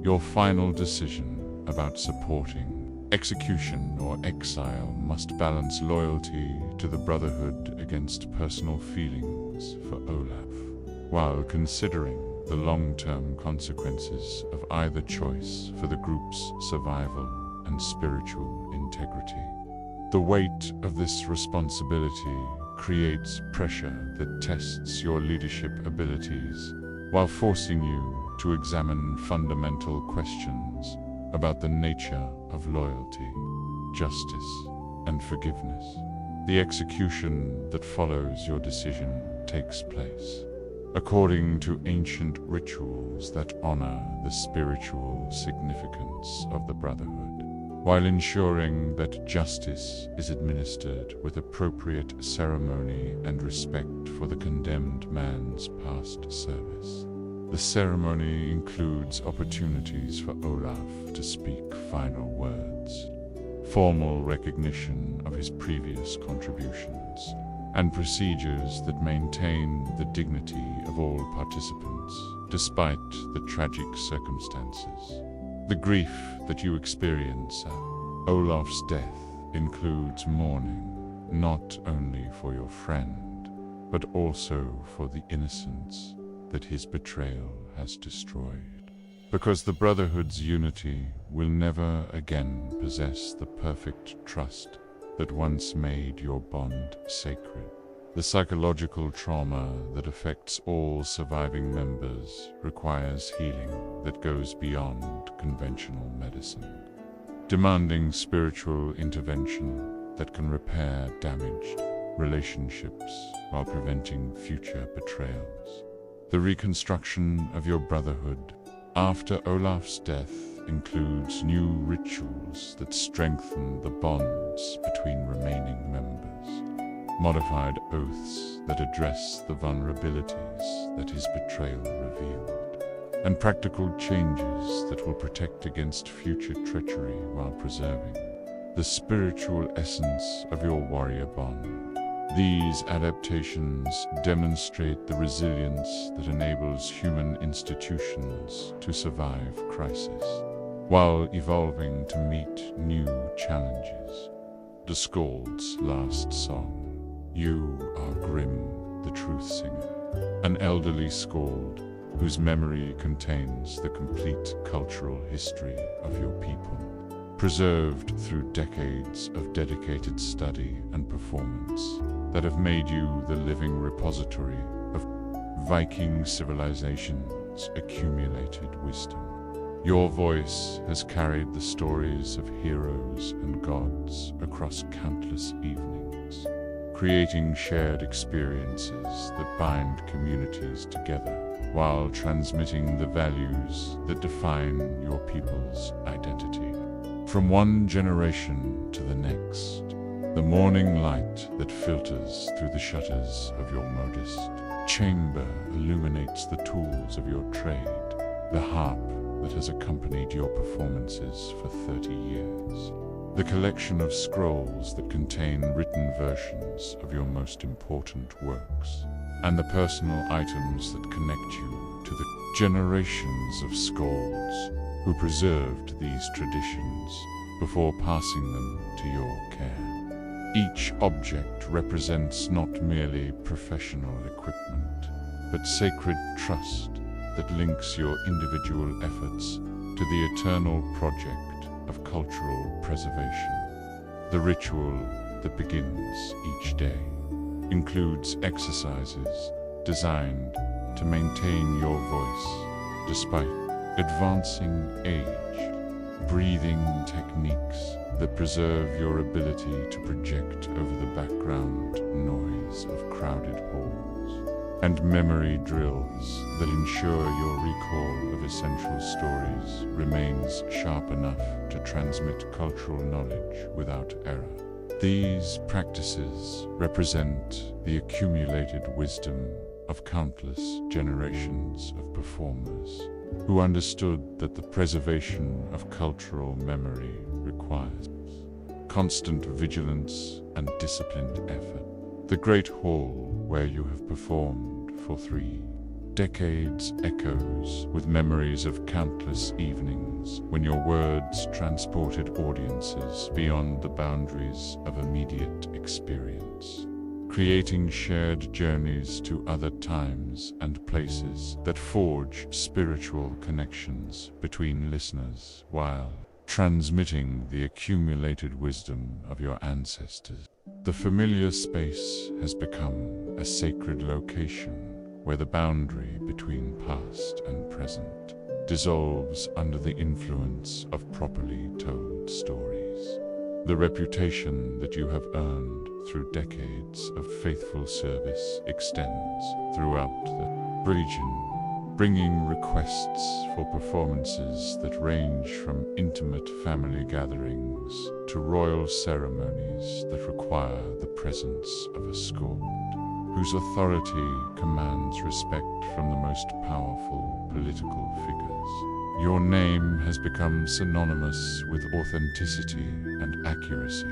Your final decision about supporting execution or exile must balance loyalty to the Brotherhood against personal feelings for Olaf, while considering the long-term consequences of either choice for the group's survival and spiritual integrity. The weight of this responsibility creates pressure that tests your leadership abilities, while forcing you to examine fundamental questions about the nature of loyalty, justice, and forgiveness. The execution that follows your decision takes place according to ancient rituals that honor the spiritual significance of the Brotherhood, while ensuring that justice is administered with appropriate ceremony and respect for the condemned man's past service. The ceremony includes opportunities for Olaf to speak final words, formal recognition of his previous contributions, and procedures that maintain the dignity of all participants, despite the tragic circumstances. The grief that you experience at Olaf's death includes mourning, not only for your friend, but also for the innocence that his betrayal has destroyed. Because the Brotherhood's unity will never again possess the perfect trust that once made your bond sacred. The psychological trauma that affects all surviving members requires healing that goes beyond conventional medicine, demanding spiritual intervention that can repair damaged relationships while preventing future betrayals. The reconstruction of your Brotherhood after Olaf's death includes new rituals that strengthen the bonds between remaining members, modified oaths that address the vulnerabilities that his betrayal revealed, and practical changes that will protect against future treachery while preserving the spiritual essence of your warrior bond. These adaptations demonstrate the resilience that enables human institutions to survive crisis, while evolving to meet new challenges. The Skald's last song. You are Grimm the Truth-Singer, an elderly skald whose memory contains the complete cultural history of your people, preserved through decades of dedicated study and performance that have made you the living repository of Viking civilization's accumulated wisdom. Your voice has carried the stories of heroes and gods across countless evenings, creating shared experiences that bind communities together while transmitting the values that define your people's identity. From one generation to the next, the morning light that filters through the shutters of your modest chamber illuminates the tools of your trade, the harp that has accompanied your performances for 30 years, the collection of scrolls that contain written versions of your most important works, and the personal items that connect you to the generations of skalds who preserved these traditions before passing them to your care. Each object represents not merely professional equipment, but sacred trust that links your individual efforts to the eternal project of cultural preservation. The ritual that begins each day includes exercises designed to maintain your voice despite advancing age, breathing techniques that preserve your ability to project over the background noise of crowded halls, and memory drills that ensure your recall of essential stories remains sharp enough to transmit cultural knowledge without error. These practices represent the accumulated wisdom of countless generations of performers who understood that the preservation of cultural memory requires constant vigilance and disciplined effort. The great hall where you have performed for 3 decades echoes with memories of countless evenings when your words transported audiences beyond the boundaries of immediate experience, creating shared journeys to other times and places that forge spiritual connections between listeners while transmitting the accumulated wisdom of your ancestors. The familiar space has become a sacred location where the boundary between past and present dissolves under the influence of properly told stories. The reputation that you have earned through decades of faithful service extends throughout the region, bringing requests for performances that range from intimate family gatherings to royal ceremonies that require the presence of a skald, whose authority commands respect from the most powerful political figures. Your name has become synonymous with authenticity and accuracy,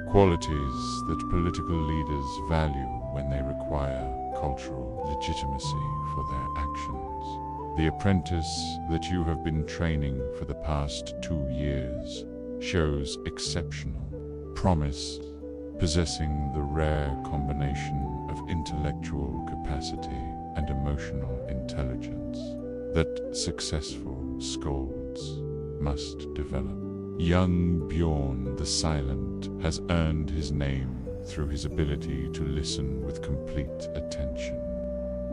qualities that political leaders value when they require cultural legitimacy for their actions. The apprentice that you have been training for the past 2 years shows exceptional promise, possessing the rare combination of intellectual capacity and emotional intelligence that successful skalds must develop. Young Bjorn the Silent has earned his name through his ability to listen with complete attention,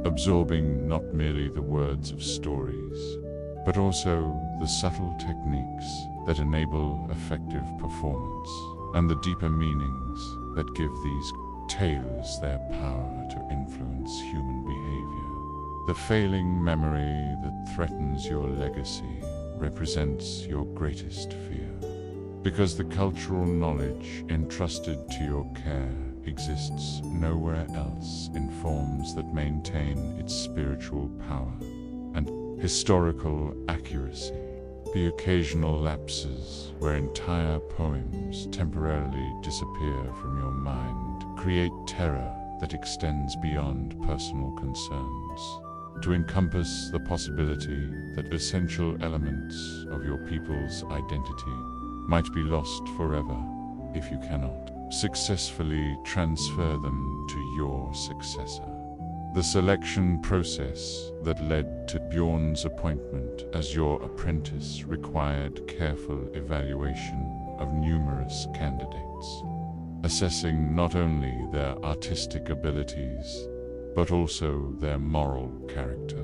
absorbing not merely the words of stories, but also the subtle techniques that enable effective performance and the deeper meanings that give these tales their power to influence human behavior. The failing memory that threatens your legacy represents your greatest fear, because the cultural knowledge entrusted to your care exists nowhere else in forms that maintain its spiritual power and historical accuracy. The occasional lapses where entire poems temporarily disappear from your mind create terror that extends beyond personal concerns, to encompass the possibility that essential elements of your people's identity might be lost forever if you cannot successfully transfer them to your successor. The selection process that led to Bjorn's appointment as your apprentice required careful evaluation of numerous candidates, assessing not only their artistic abilities, but also their moral character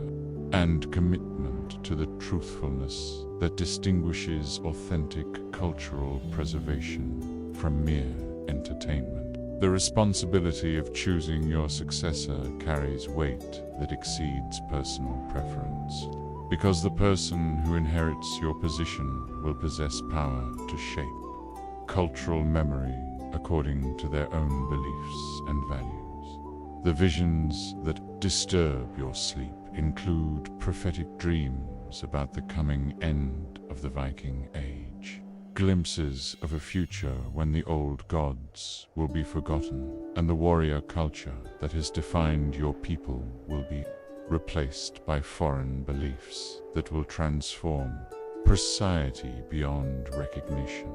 and commitment to the truthfulness that distinguishes authentic cultural preservation from mere entertainment. The responsibility of choosing your successor carries weight that exceeds personal preference, because the person who inherits your position will possess power to shape cultural memory according to their own beliefs and values. The visions that disturb your sleep include prophetic dreams about the coming end of the Viking Age, glimpses of a future when the old gods will be forgotten and the warrior culture that has defined your people will be replaced by foreign beliefs that will transform society beyond recognition.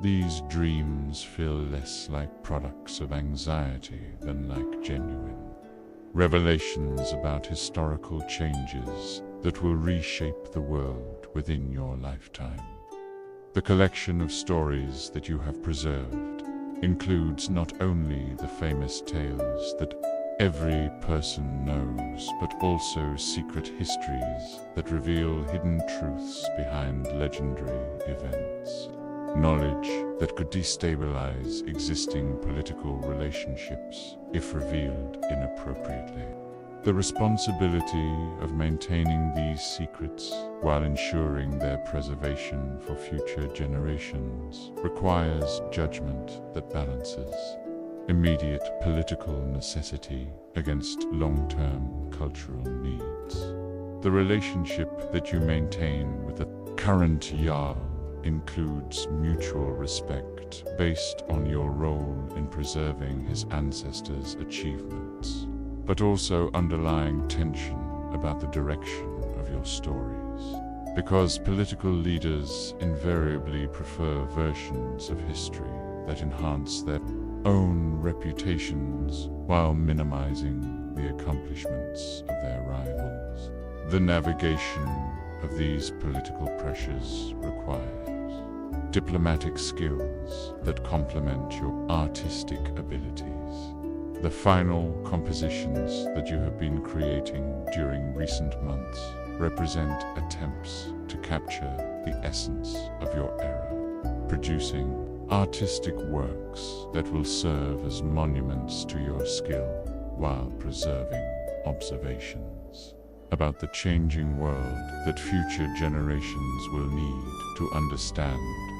These dreams feel less like products of anxiety than like genuine revelations about historical changes that will reshape the world within your lifetime. The collection of stories that you have preserved includes not only the famous tales that every person knows, but also secret histories that reveal hidden truths behind legendary events. Knowledge that could destabilize existing political relationships if revealed inappropriately. The responsibility of maintaining these secrets while ensuring their preservation for future generations requires judgment that balances immediate political necessity against long-term cultural needs. The relationship that you maintain with the current Jarl includes mutual respect based on your role in preserving his ancestors' achievements, but also underlying tension about the direction of your stories, because political leaders invariably prefer versions of history that enhance their own reputations while minimizing the accomplishments of their rivals. The navigation of these political pressures requires diplomatic skills that complement your artistic abilities. The final compositions that you have been creating during recent months represent attempts to capture the essence of your era, producing artistic works that will serve as monuments to your skill while preserving observations about the changing world that future generations will need to understand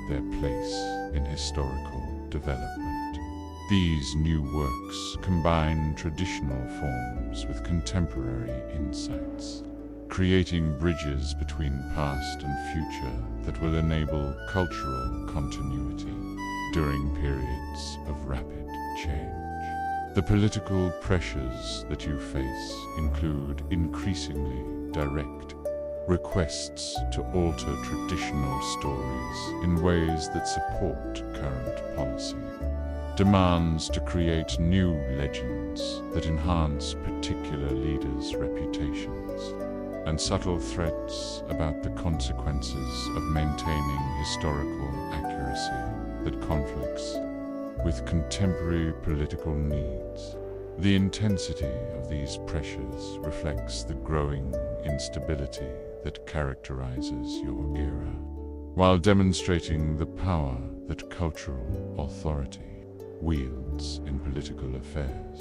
their place in historical development. These new works combine traditional forms with contemporary insights, creating bridges between past and future that will enable cultural continuity during periods of rapid change. The political pressures that you face include increasingly direct requests to alter traditional stories in ways that support current policy, demands to create new legends that enhance particular leaders' reputations, and subtle threats about the consequences of maintaining historical accuracy that conflicts with contemporary political needs. The intensity of these pressures reflects the growing instability that characterizes your era, while demonstrating the power that cultural authority wields in political affairs.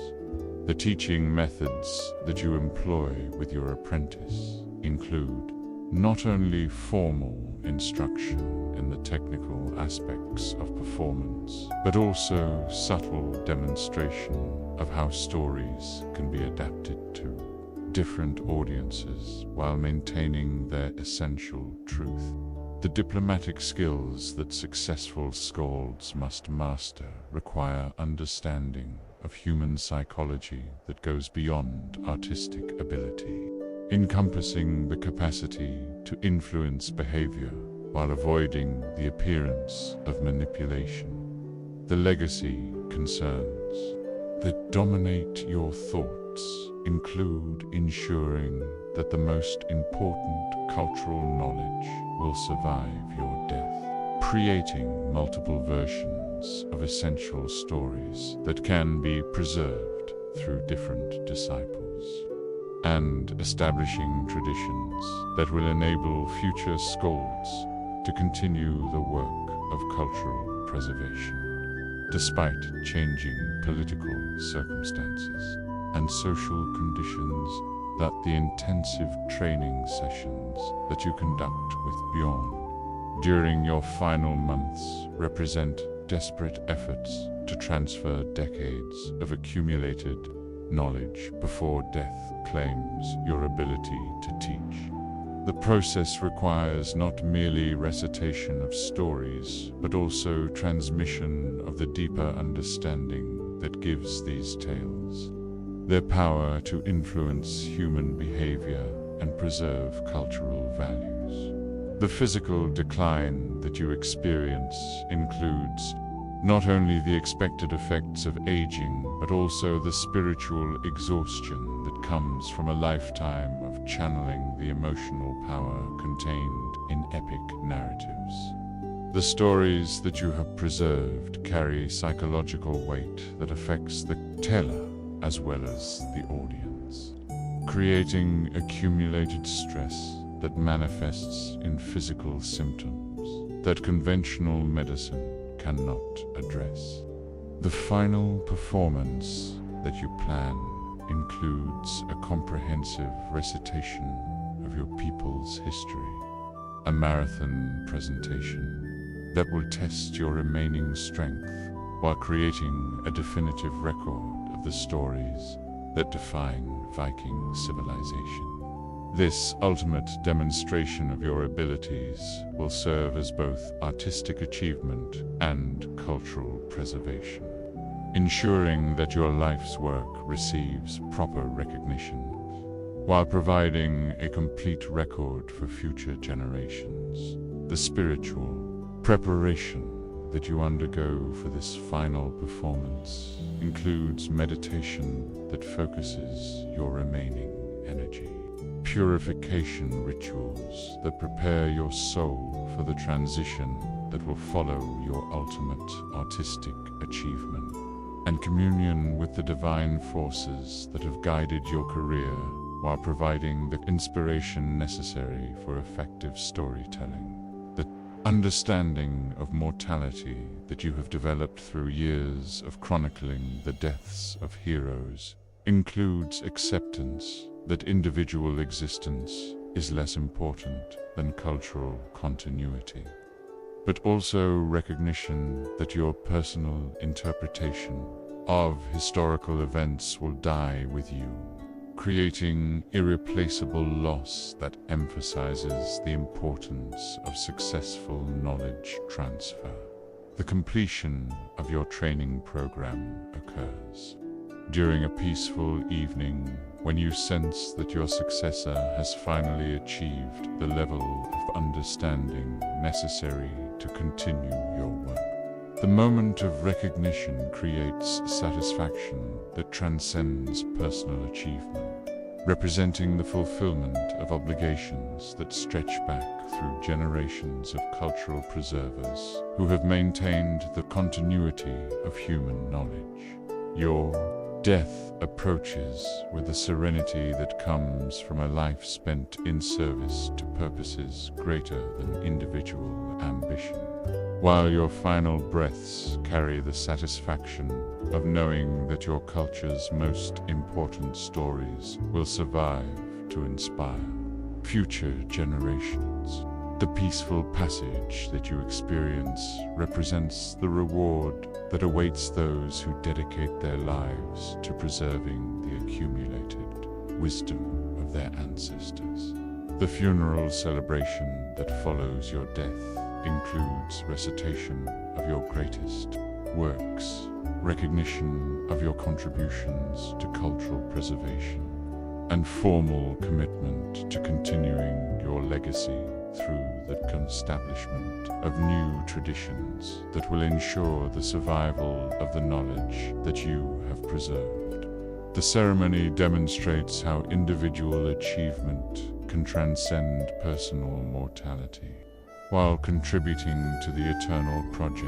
The teaching methods that you employ with your apprentice include not only formal instruction in the technical aspects of performance, but also subtle demonstration of how stories can be adapted to different audiences while maintaining their essential truth. The diplomatic skills that successful skalds must master require understanding of human psychology that goes beyond artistic ability, encompassing the capacity to influence behavior while avoiding the appearance of manipulation. The legacy concerns that dominate your thoughts include ensuring that the most important cultural knowledge will survive your death, creating multiple versions of essential stories that can be preserved through different disciples, and establishing traditions that will enable future skalds to continue the work of cultural preservation. Despite changing political circumstances and social conditions, that the intensive training sessions that you conduct with Bjorn during your final months represent desperate efforts to transfer decades of accumulated knowledge before death claims your ability to teach. The process requires not merely recitation of stories, but also transmission of the deeper understanding that gives these tales their power to influence human behavior and preserve cultural values. The physical decline that you experience includes not only the expected effects of aging, but also the spiritual exhaustion that comes from a lifetime of channeling the emotional power contained in epic narratives. The stories that you have preserved carry psychological weight that affects the teller as well as the audience, creating accumulated stress that manifests in physical symptoms that conventional medicine cannot address. The final performance that you plan includes a comprehensive recitation of your people's history, a marathon presentation that will test your remaining strength while creating a definitive record of the stories that define Viking civilization. This ultimate demonstration of your abilities will serve as both artistic achievement and cultural preservation, ensuring that your life's work receives proper recognition, while providing a complete record for future generations. The spiritual preparation that you undergo for this final performance includes meditation that focuses your remaining energy, purification rituals that prepare your soul for the transition that will follow your ultimate artistic achievement, and communion with the divine forces that have guided your career while providing the inspiration necessary for effective storytelling. The understanding of mortality that you have developed through years of chronicling the deaths of heroes includes acceptance that individual existence is less important than cultural continuity, but also recognition that your personal interpretation of historical events will die with you, creating irreplaceable loss that emphasizes the importance of successful knowledge transfer. The completion of your training program occurs during a peaceful evening when you sense that your successor has finally achieved the level of understanding necessary to continue your work. The moment of recognition creates satisfaction that transcends personal achievement, representing the fulfillment of obligations that stretch back through generations of cultural preservers who have maintained the continuity of human knowledge. Your death approaches with the serenity that comes from a life spent in service to purposes greater than individual ambition, while your final breaths carry the satisfaction of knowing that your culture's most important stories will survive to inspire future generations. The peaceful passage that you experience represents the reward that awaits those who dedicate their lives to preserving the accumulated wisdom of their ancestors. The funeral celebration that follows your death includes recitation of your greatest works, recognition of your contributions to cultural preservation, and formal commitment to continuing your legacy through the establishment of new traditions that will ensure the survival of the knowledge that you have preserved. The ceremony demonstrates how individual achievement can transcend personal mortality, while contributing to the eternal project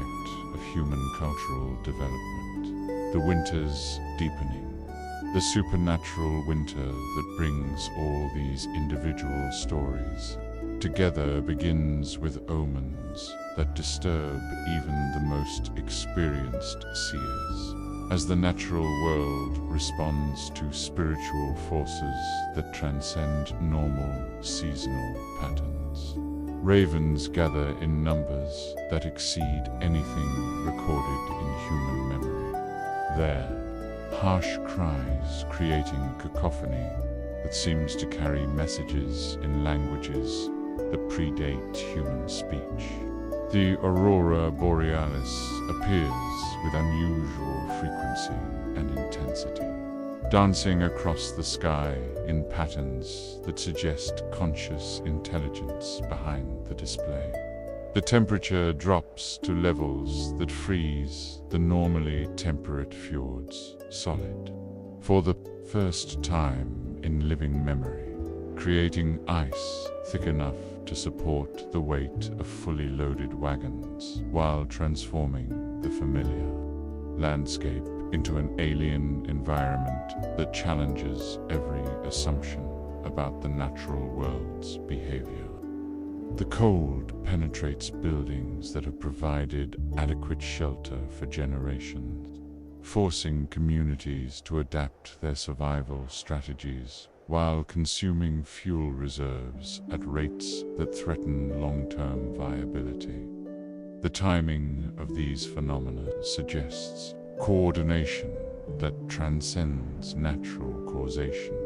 of human cultural development. The winter's deepening. The supernatural winter that brings all these individual stories together begins with omens that disturb even the most experienced seers, as the natural world responds to spiritual forces that transcend normal seasonal patterns. Ravens gather in numbers that exceed anything recorded in human memory. There, harsh cries creating cacophony that seems to carry messages in languages that predate human speech. The aurora borealis appears with unusual frequency and intensity, dancing across the sky in patterns that suggest conscious intelligence behind the display. The temperature drops to levels that freeze the normally temperate fjords solid for the first time in living memory, creating ice thick enough to support the weight of fully loaded wagons while transforming the familiar landscape into an alien environment that challenges every assumption about the natural world's behavior. The cold penetrates buildings that have provided adequate shelter for generations, forcing communities to adapt their survival strategies while consuming fuel reserves at rates that threaten long-term viability. The timing of these phenomena suggests coordination that transcends natural causation,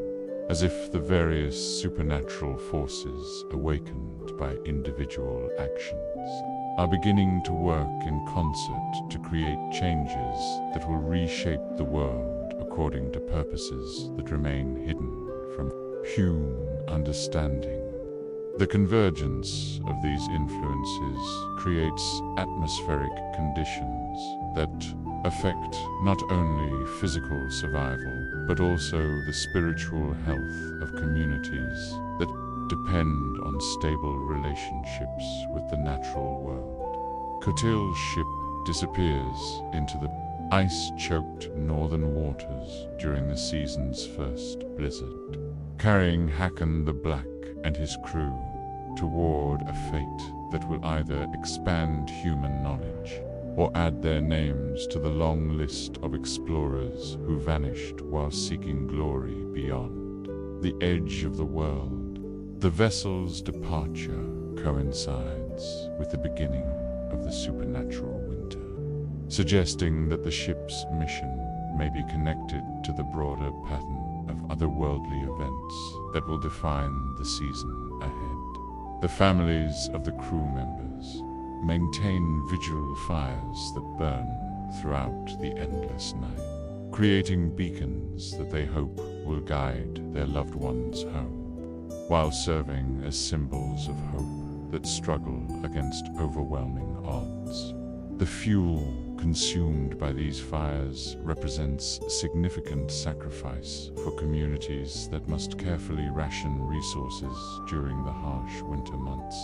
as if the various supernatural forces awakened by individual actions are beginning to work in concert to create changes that will reshape the world according to purposes that remain hidden from human understanding. The convergence of these influences creates atmospheric conditions that affect not only physical survival, but also the spiritual health of communities that depend on stable relationships with the natural world. Ketil's ship disappears into the ice-choked northern waters during the season's first blizzard, carrying Hakon the Black and his crew toward a fate that will either expand human knowledge or add their names to the long list of explorers who vanished while seeking glory beyond the edge of the world. The vessel's departure coincides with the beginning of the supernatural winter, suggesting that the ship's mission may be connected to the broader pattern of otherworldly events that will define the season ahead. The families of the crew members maintain vigil fires that burn throughout the endless night, creating beacons that they hope will guide their loved ones home, while serving as symbols of hope that struggle against overwhelming odds. The fuel consumed by these fires represents significant sacrifice for communities that must carefully ration resources during the harsh winter months,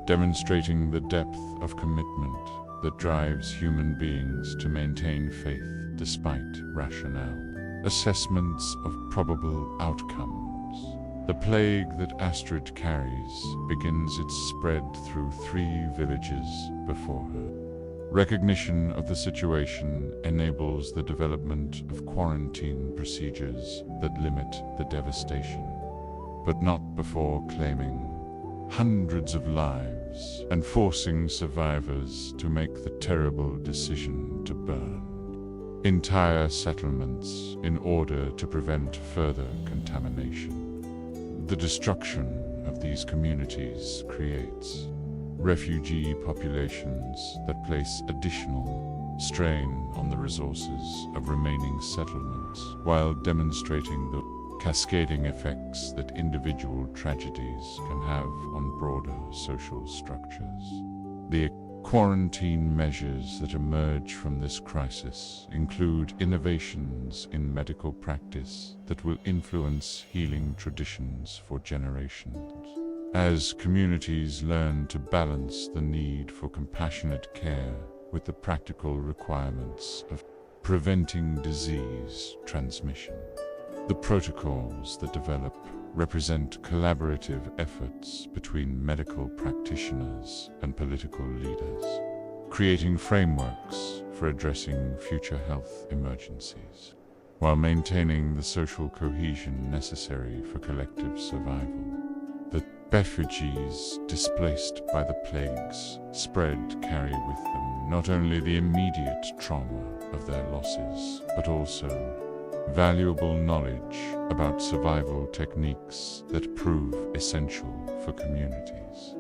demonstrating the depth of commitment that drives human beings to maintain faith despite rationale. Assessments of probable outcomes. The plague that Astrid carries begins its spread through 3 villages before her. Recognition of the situation enables the development of quarantine procedures that limit the devastation, but not before claiming hundreds of lives and forcing survivors to make the terrible decision to burn entire settlements in order to prevent further contamination. The destruction of these communities creates refugee populations that place additional strain on the resources of remaining settlements, while demonstrating the cascading effects that individual tragedies can have on broader social structures. The quarantine measures that emerge from this crisis include innovations in medical practice that will influence healing traditions for generations. As communities learn to balance the need for compassionate care with the practical requirements of preventing disease transmission. The protocols that develop represent collaborative efforts between medical practitioners and political leaders, creating frameworks for addressing future health emergencies, while maintaining the social cohesion necessary for collective survival. The refugees displaced by the plagues spread carry with them not only the immediate trauma of their losses, but also valuable knowledge about survival techniques that prove essential for communities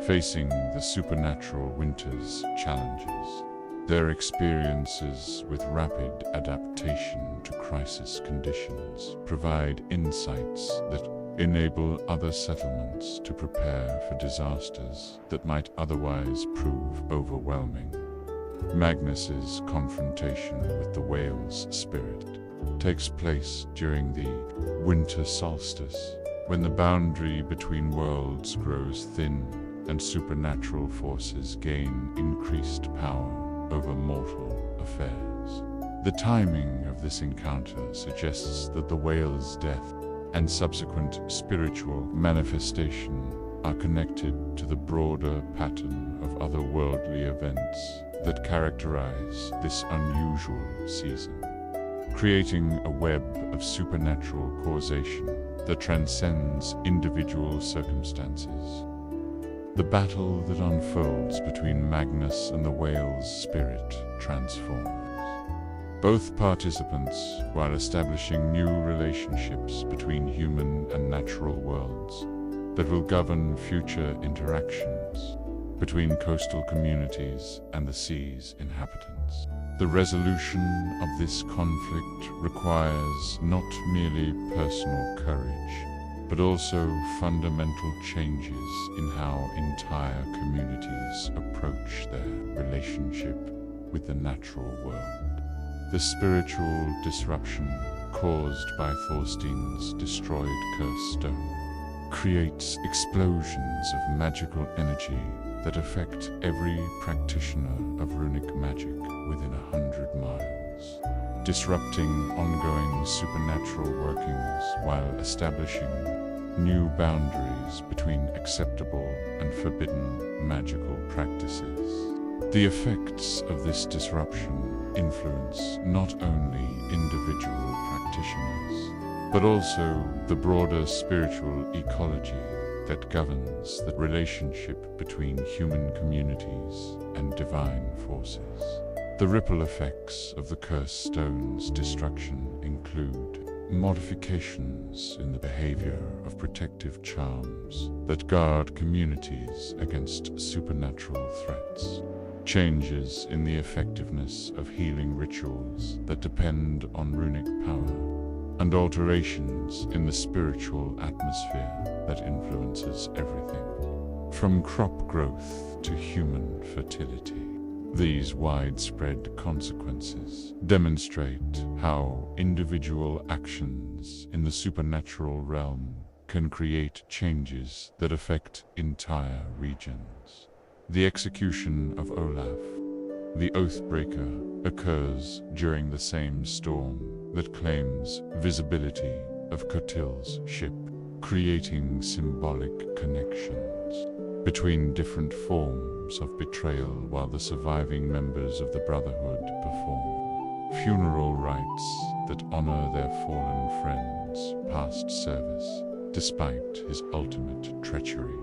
facing the supernatural winter's challenges. Their experiences with rapid adaptation to crisis conditions provide insights that enable other settlements to prepare for disasters that might otherwise prove overwhelming. Magnus's confrontation with the whale's spirit takes place during the winter solstice, when the boundary between worlds grows thin and supernatural forces gain increased power over mortal affairs. The timing of this encounter suggests that the whale's death and subsequent spiritual manifestation are connected to the broader pattern of otherworldly events that characterize this unusual season, creating a web of supernatural causation that transcends individual circumstances. The battle that unfolds between Magnus and the whale's spirit transforms both participants while establishing new relationships between human and natural worlds that will govern future interactions between coastal communities and the sea's inhabitants. The resolution of this conflict requires not merely personal courage, but also fundamental changes in how entire communities approach their relationship with the natural world. The spiritual disruption caused by Thorstein's destroyed cursed stone creates explosions of magical energy that affect every practitioner of runic magic within 100 miles, disrupting ongoing supernatural workings while establishing new boundaries between acceptable and forbidden magical practices. The effects of this disruption influence not only individual practitioners, but also the broader spiritual ecology that governs the relationship between human communities and divine forces. The ripple effects of the cursed stone's destruction include modifications in the behavior of protective charms that guard communities against supernatural threats, changes in the effectiveness of healing rituals that depend on runic power, and alterations in the spiritual atmosphere that influences everything, from crop growth to human fertility. These widespread consequences demonstrate how individual actions in the supernatural realm can create changes that affect entire regions. The execution of Olaf, the Oathbreaker, occurs during the same storm that claims visibility of Ketil's ship, creating symbolic connections between different forms of betrayal while the surviving members of the Brotherhood perform funeral rites that honor their fallen friend's past service, despite his ultimate treachery.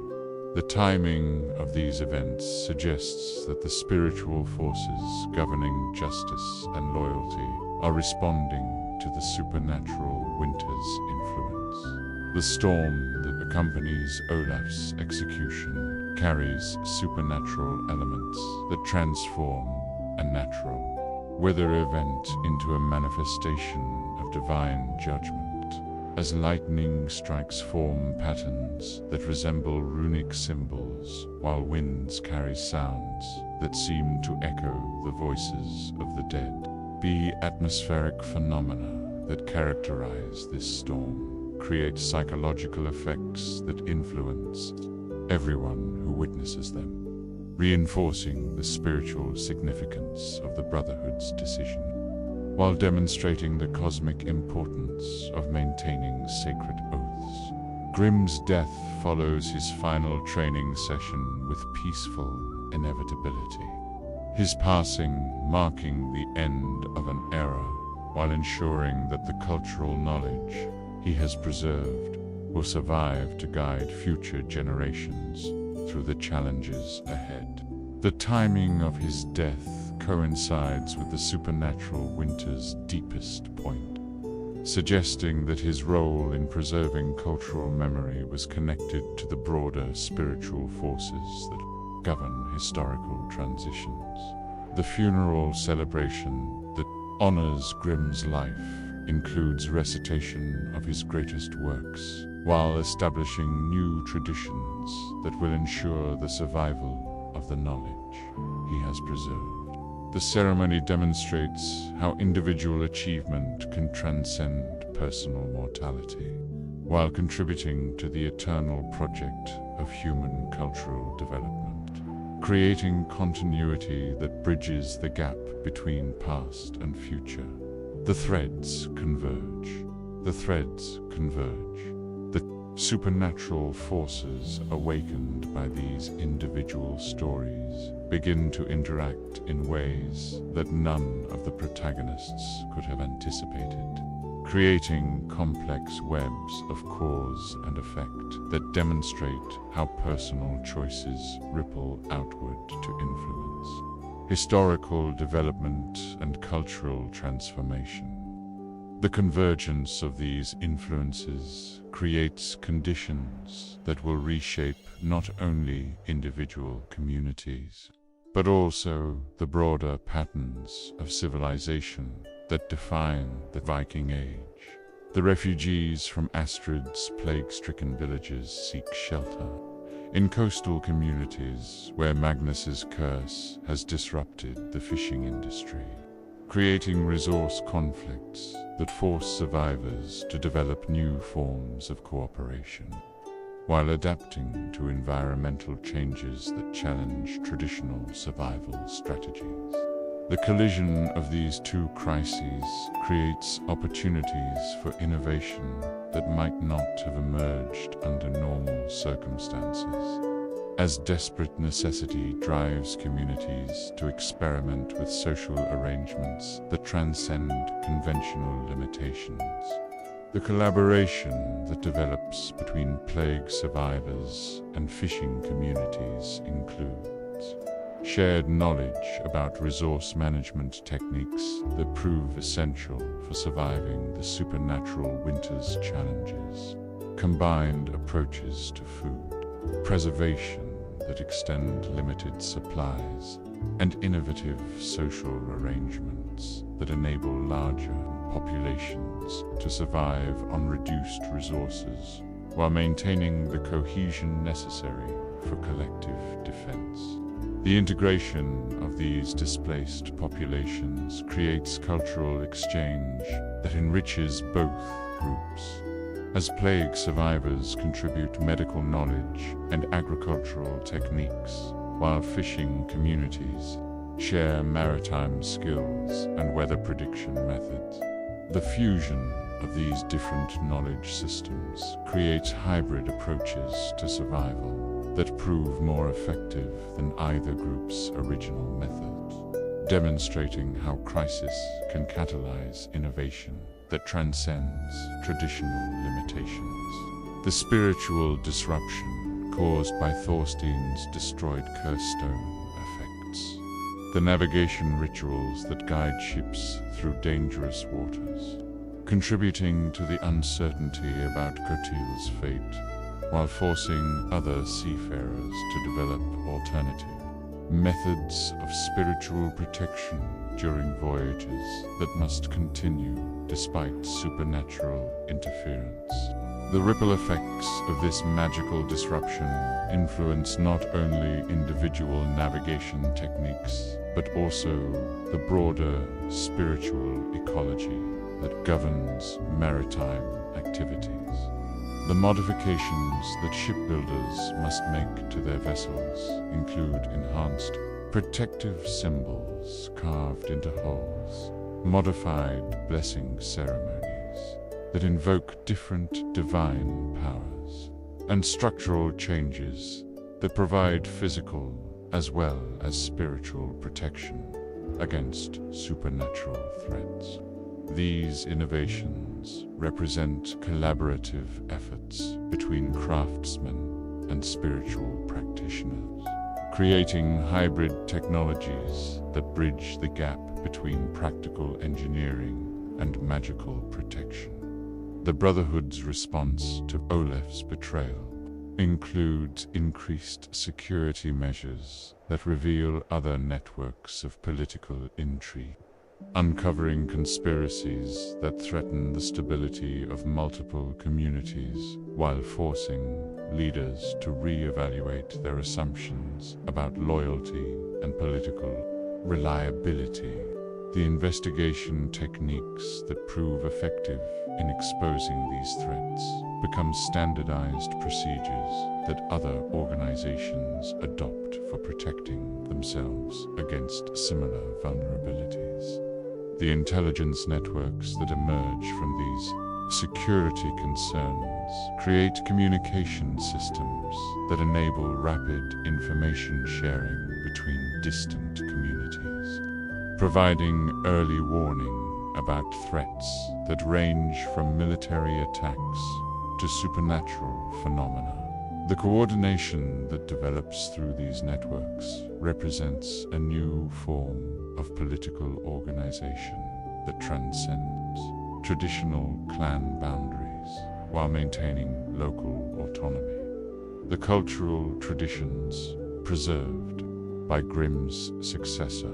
The timing of these events suggests that the spiritual forces governing justice and loyalty are responding to the supernatural winter's influence. The storm that accompanies Olaf's execution carries supernatural elements that transform a natural weather event into a manifestation of divine judgment, as lightning strikes form patterns that resemble runic symbols, while winds carry sounds that seem to echo the voices of the dead. The atmospheric phenomena that characterize this storm create psychological effects that influence everyone who witnesses them, reinforcing the spiritual significance of the Brotherhood's decision, while demonstrating the cosmic importance of maintaining sacred oaths. Grimm's death follows his final training session with peaceful inevitability, his passing marking the end of an era, while ensuring that the cultural knowledge he has preserved will survive to guide future generations through the challenges ahead. The timing of his death coincides with the supernatural winter's deepest point, suggesting that his role in preserving cultural memory was connected to the broader spiritual forces that govern historical transitions. The funeral celebration that honors Grimm's life includes recitation of his greatest works, while establishing new traditions that will ensure the survival of the knowledge he has preserved. The ceremony demonstrates how individual achievement can transcend personal mortality, while contributing to the eternal project of human cultural development, creating continuity that bridges the gap between past and future. The threads converge. The supernatural forces awakened by these individual stories begin to interact in ways that none of the protagonists could have anticipated, creating complex webs of cause and effect that demonstrate how personal choices ripple outward to influence historical development and cultural transformation. The convergence of these influences creates conditions that will reshape not only individual communities, but also the broader patterns of civilization that define the Viking Age. The refugees from Astrid's plague-stricken villages seek shelter in coastal communities where Magnus's curse has disrupted the fishing industry, creating resource conflicts that force survivors to develop new forms of cooperation, while adapting to environmental changes that challenge traditional survival strategies. The collision of these two crises creates opportunities for innovation that might not have emerged under normal circumstances, as desperate necessity drives communities to experiment with social arrangements that transcend conventional limitations. The collaboration that develops between plague survivors and fishing communities includes shared knowledge about resource management techniques that prove essential for surviving the supernatural winter's challenges, combined approaches to food preservation that extend limited supplies, and innovative social arrangements that enable larger populations to survive on reduced resources while maintaining the cohesion necessary for collective defense. The integration of these displaced populations creates cultural exchange that enriches both groups, as plague survivors contribute medical knowledge and agricultural techniques, while fishing communities share maritime skills and weather prediction methods. The fusion of these different knowledge systems creates hybrid approaches to survival that prove more effective than either group's original methods, demonstrating how crisis can catalyze innovation that transcends traditional limitations. The spiritual disruption caused by Thorstein's destroyed curse stone affects the navigation rituals that guide ships through dangerous waters, contributing to the uncertainty about Ketil's fate, while forcing other seafarers to develop alternative methods of spiritual protection during voyages that must continue despite supernatural interference. The ripple effects of this magical disruption influence not only individual navigation techniques, but also the broader spiritual ecology that governs maritime activities. The modifications that shipbuilders must make to their vessels include enhanced protective symbols carved into hulls, modified blessing ceremonies that invoke different divine powers, and structural changes that provide physical as well as spiritual protection against supernatural threats. These innovations represent collaborative efforts between craftsmen and spiritual practitioners, creating hybrid technologies that bridge the gap between practical engineering and magical protection. The Brotherhood's response to Olaf's betrayal includes increased security measures that reveal other networks of political intrigue, uncovering conspiracies that threaten the stability of multiple communities while forcing leaders to re-evaluate their assumptions about loyalty and political reliability. The investigation techniques that prove effective in exposing these threats become standardized procedures that other organizations adopt for protecting themselves against similar vulnerabilities. The intelligence networks that emerge from these security concerns create communication systems that enable rapid information sharing between distant communities, providing early warning about threats that range from military attacks to supernatural phenomena. The coordination that develops through these networks represents a new form of political organization that transcends traditional clan boundaries while maintaining local autonomy. The cultural traditions preserved by Grimm's successor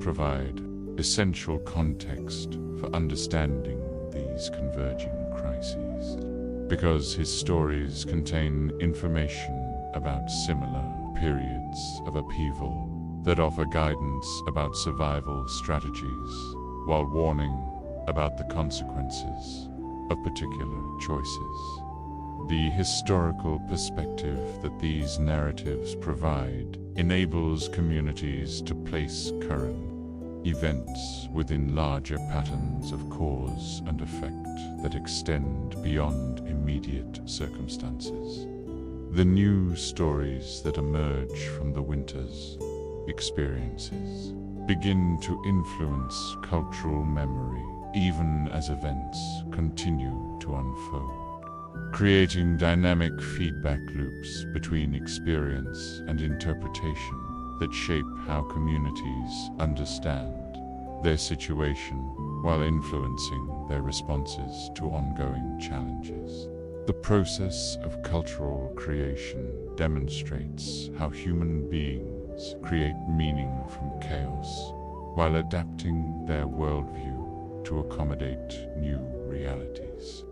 provide essential context for understanding these converging crises, because his stories contain information about similar periods of upheaval that offer guidance about survival strategies, while warning about the consequences of particular choices. The historical perspective that these narratives provide enables communities to place current events within larger patterns of cause and effect that extend beyond immediate circumstances. The new stories that emerge from the winter's experiences begin to influence cultural memory even as events continue to unfold, creating dynamic feedback loops between experience and interpretation that shape how communities understand their situation while influencing their responses to ongoing challenges. The process of cultural creation demonstrates how human beings create meaning from chaos while adapting their worldview to accommodate new realities.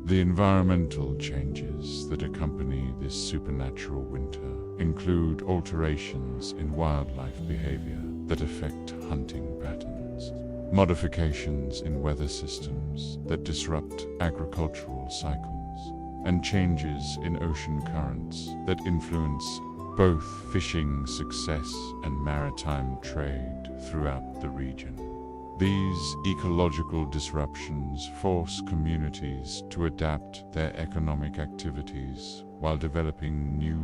The environmental changes that accompany this supernatural winter include alterations in wildlife behavior that affect hunting patterns, modifications in weather systems that disrupt agricultural cycles, and changes in ocean currents that influence both fishing success and maritime trade throughout the region. These ecological disruptions force communities to adapt their economic activities while developing new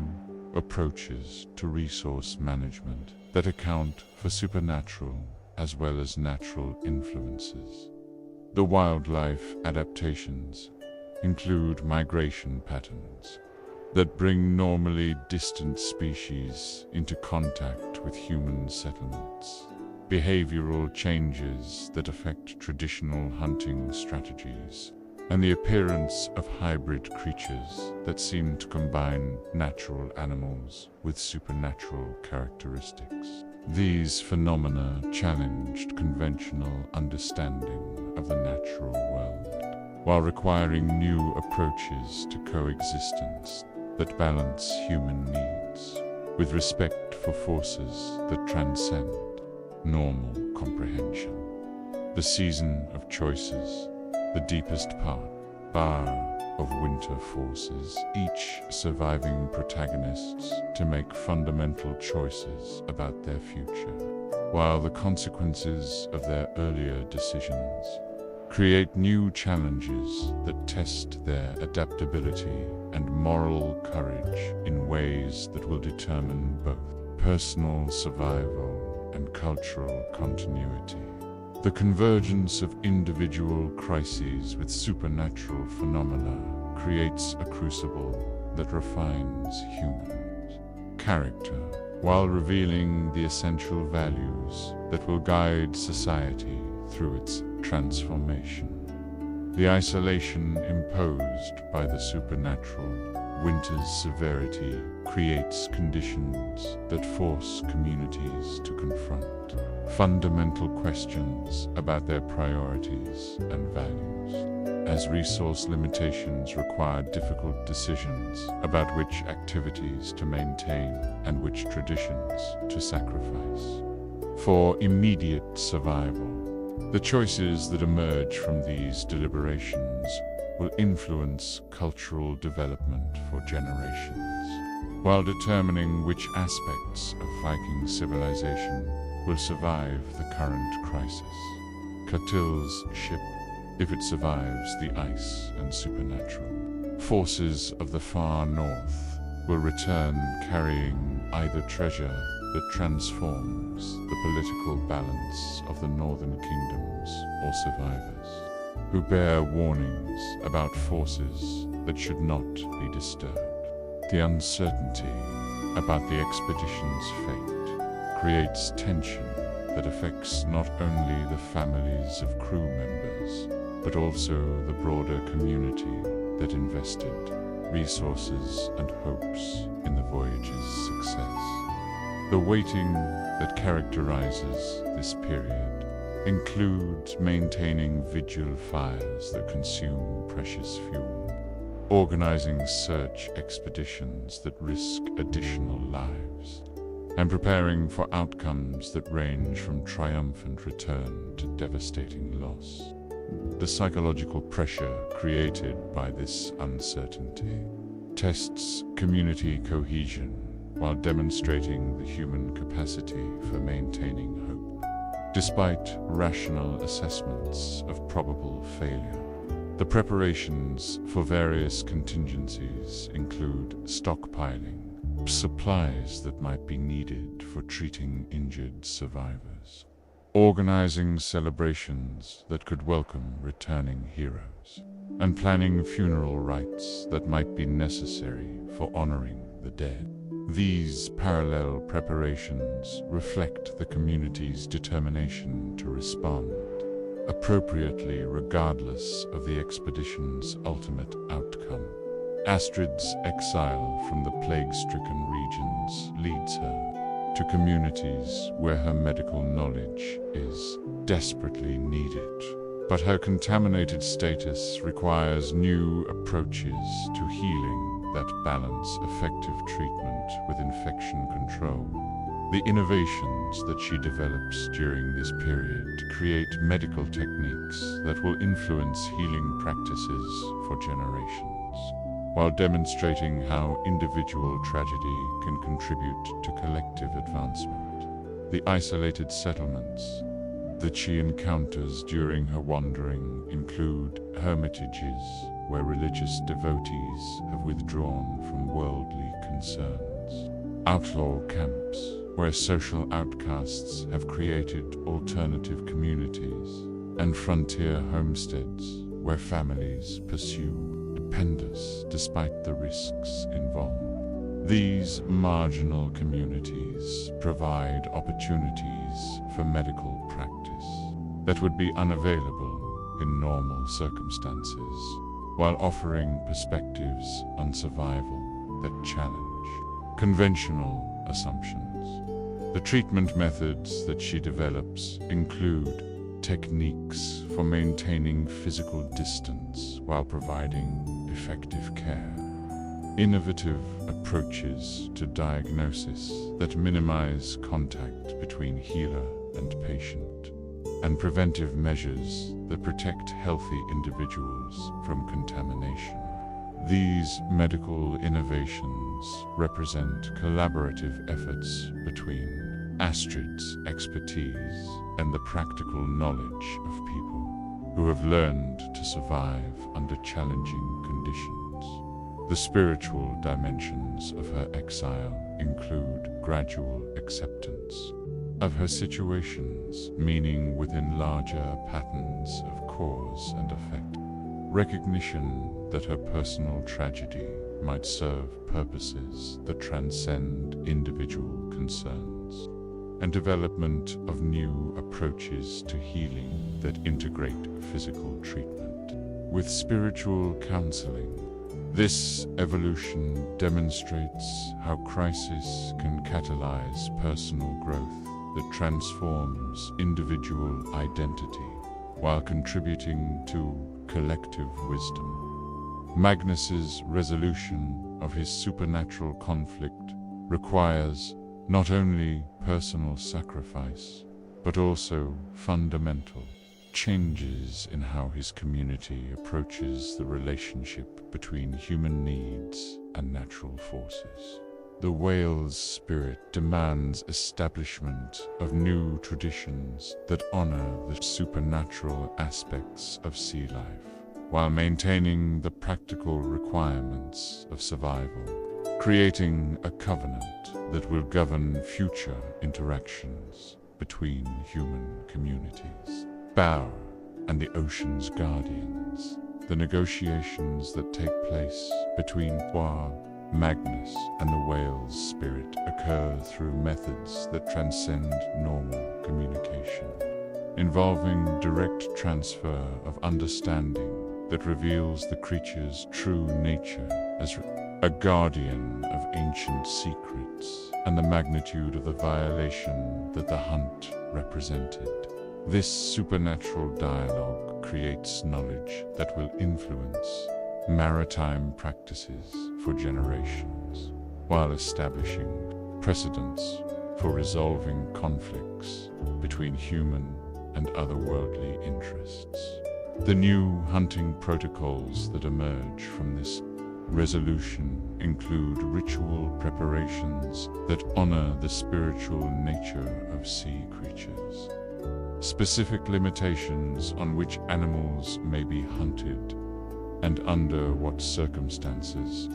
approaches to resource management that account for supernatural as well as natural influences. The wildlife adaptations include migration patterns that bring normally distant species into contact with human settlements, behavioral changes that affect traditional hunting strategies, and the appearance of hybrid creatures that seem to combine natural animals with supernatural characteristics. These phenomena challenged conventional understanding of the natural world, while requiring new approaches to coexistence that balance human needs with respect for forces that transcend normal comprehension. The season of choices, the deepest bar of winter forces each surviving protagonists to make fundamental choices about their future, while the consequences of their earlier decisions create new challenges that test their adaptability and moral courage in ways that will determine both personal survival and cultural continuity. The convergence of individual crises with supernatural phenomena creates a crucible that refines humans' character, while revealing the essential values that will guide society through its transformation. The isolation imposed by the supernatural, winter's severity creates conditions that force communities to confront fundamental questions about their priorities and values, as resource limitations require difficult decisions about which activities to maintain and which traditions to sacrifice. For immediate survival, the choices that emerge from these deliberations will influence cultural development for generations, while determining which aspects of Viking civilization will survive the current crisis. Ketil's ship, if it survives the ice and supernatural forces of the far north, will return carrying either treasure that transforms the political balance of the northern kingdoms, or survivors who bear warnings about forces that should not be disturbed. The uncertainty about the expedition's fate creates tension that affects not only the families of crew members, but also the broader community that invested resources and hopes in the voyage's success. The waiting that characterizes this period includes maintaining vigil fires that consume precious fuel, organizing search expeditions that risk additional lives, and preparing for outcomes that range from triumphant return to devastating loss. The psychological pressure created by this uncertainty tests community cohesion while demonstrating the human capacity for maintaining hope. Despite rational assessments of probable failure, the preparations for various contingencies include stockpiling supplies that might be needed for treating injured survivors, organizing celebrations that could welcome returning heroes, and planning funeral rites that might be necessary for honoring the dead. These parallel preparations reflect the community's determination to respond appropriately regardless of the expedition's ultimate outcome. Astrid's exile from the plague-stricken regions leads her to communities where her medical knowledge is desperately needed. But her contaminated status requires new approaches to healing that balance effective treatment with infection control. The innovations that she develops during this period create medical techniques that will influence healing practices for generations, while demonstrating how individual tragedy can contribute to collective advancement. The isolated settlements that she encounters during her wandering include hermitages where religious devotees have withdrawn from worldly concerns, outlaw camps where social outcasts have created alternative communities, and frontier homesteads where families pursue independence despite the risks involved. These marginal communities provide opportunities for medical practice that would be unavailable in normal circumstances, while offering perspectives on survival that challenge conventional assumptions. The The treatment methods that she develops include techniques for maintaining physical distance while providing effective care, innovative approaches to diagnosis that minimize contact between healer and patient, and preventive measures that protect healthy individuals from contamination. These medical innovations represent collaborative efforts between Astrid's expertise and the practical knowledge of people who have learned to survive under challenging conditions. The spiritual dimensions of her exile include gradual acceptance of her situations, meaning within larger patterns of cause and effect, recognition that her personal tragedy might serve purposes that transcend individual concerns, and development of new approaches to healing that integrate physical treatment with spiritual counseling. This evolution demonstrates how crisis can catalyze personal growth that transforms individual identity while contributing to collective wisdom. Magnus's resolution of his supernatural conflict requires not only personal sacrifice, but also fundamental changes in how his community approaches the relationship between human needs and natural forces. The whale's spirit demands establishment of new traditions that honor the supernatural aspects of sea life, while maintaining the practical requirements of survival, creating a covenant that will govern future interactions between human communities. Bauer and the Ocean's Guardians. The negotiations that take place between Magnus and the whale's spirit occur through methods that transcend normal communication, involving direct transfer of understanding that reveals the creature's true nature as a guardian of ancient secrets and the magnitude of the violation that the hunt represented. This supernatural dialogue creates knowledge that will influence maritime practices for generations, while establishing precedents for resolving conflicts between human and otherworldly interests. The new hunting protocols that emerge from this resolution include ritual preparations that honor the spiritual nature of sea creatures, specific limitations on which animals may be hunted and under what circumstances,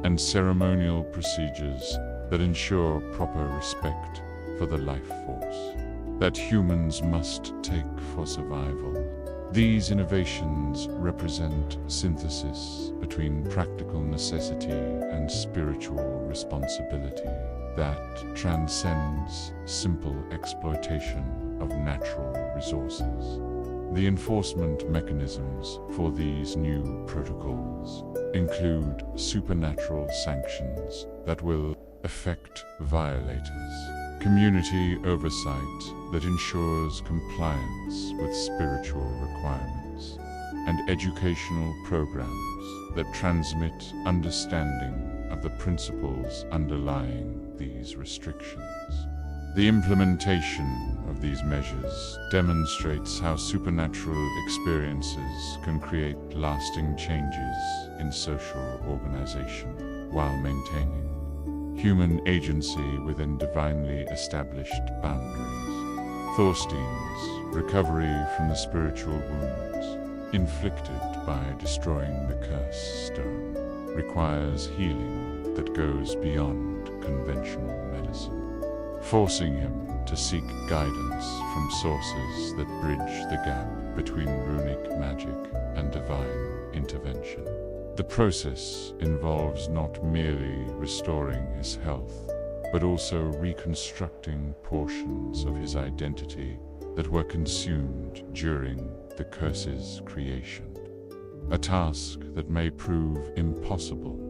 and ceremonial procedures that ensure proper respect for the life force that humans must take for survival. These innovations represent synthesis between practical necessity and spiritual responsibility that transcends simple exploitation of natural resources. The enforcement mechanisms for these new protocols include supernatural sanctions that will affect violators, community oversight that ensures compliance with spiritual requirements, and educational programs that transmit understanding of the principles underlying these restrictions. The implementation of these measures demonstrates how supernatural experiences can create lasting changes in social organization while maintaining human agency within divinely established boundaries. Thorstein's recovery from the spiritual wounds inflicted by destroying the curse stone requires healing that goes beyond conventional medicine, forcing him to seek guidance from sources that bridge the gap between runic magic and divine intervention. The process involves not merely restoring his health, but also reconstructing portions of his identity that were consumed during the curse's creation. A task that may prove impossible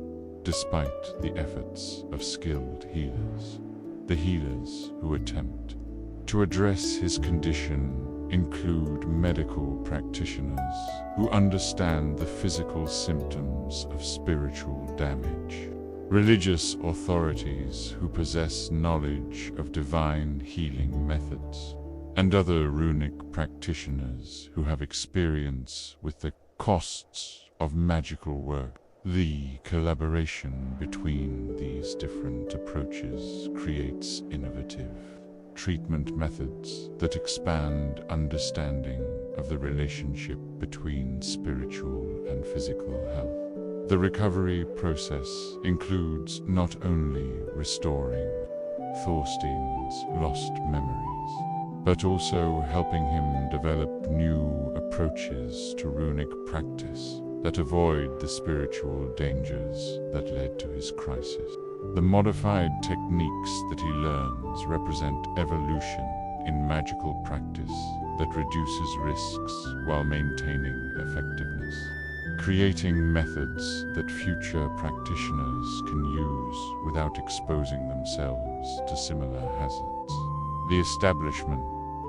despite the efforts of skilled healers. The healers who attempt to address his condition include medical practitioners who understand the physical symptoms of spiritual damage, religious authorities who possess knowledge of divine healing methods, and other runic practitioners who have experience with the costs of magical work. The collaboration between these different approaches creates innovative treatment methods that expand understanding of the relationship between spiritual and physical health. The recovery process includes not only restoring Thorstein's lost memories, but also helping him develop new approaches to runic practice that avoid the spiritual dangers that led to his crisis. The modified techniques that he learns represent evolution in magical practice that reduces risks while maintaining effectiveness, creating methods that future practitioners can use without exposing themselves to similar hazards. The establishment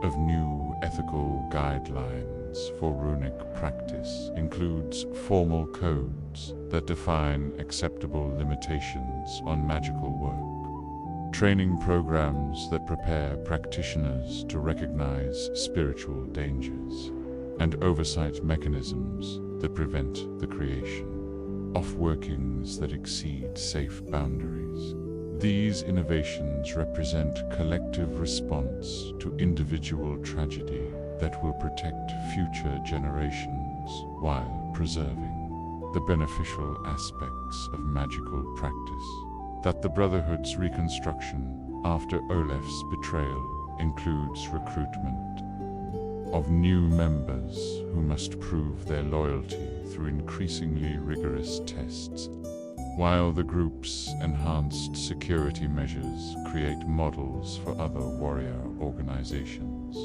of new ethical guidelines for runic practice includes formal codes that define acceptable limitations on magical work, training programs that prepare practitioners to recognize spiritual dangers, and oversight mechanisms that prevent the creation of workings that exceed safe boundaries. These innovations represent collective response to individual tragedy that will protect future generations while preserving the beneficial aspects of magical practice. That the Brotherhood's reconstruction after Olaf's betrayal includes recruitment of new members who must prove their loyalty through increasingly rigorous tests, while the group's enhanced security measures create models for other warrior organizations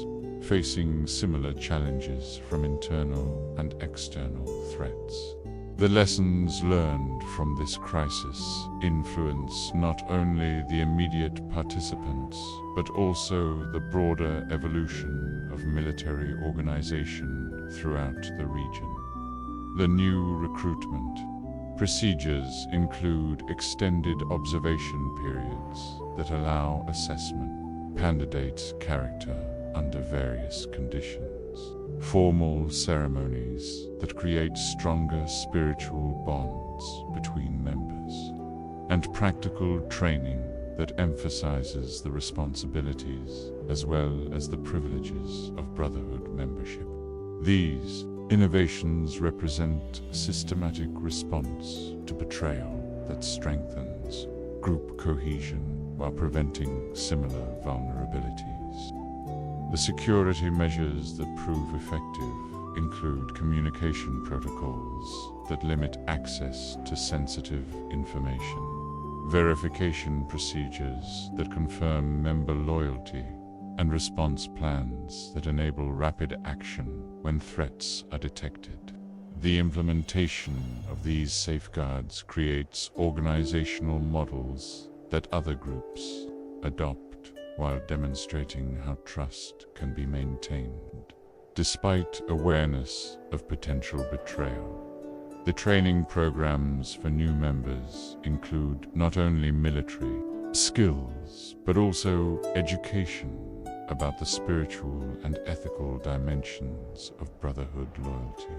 facing similar challenges from internal and external threats. The lessons learned from this crisis influence not only the immediate participants, but also the broader evolution of military organization throughout the region. The new recruitment procedures include extended observation periods that allow assessment candidates' character under various conditions, formal ceremonies that create stronger spiritual bonds between members, and practical training that emphasizes the responsibilities as well as the privileges of Brotherhood membership. These innovations represent a systematic response to betrayal that strengthens group cohesion while preventing similar vulnerabilities. The security measures that prove effective include communication protocols that limit access to sensitive information, verification procedures that confirm member loyalty, and response plans that enable rapid action when threats are detected. The implementation of these safeguards creates organizational models that other groups adopt, while demonstrating how trust can be maintained. Despite awareness of potential betrayal, the training programs for new members include not only military skills, but also education about the spiritual and ethical dimensions of Brotherhood loyalty,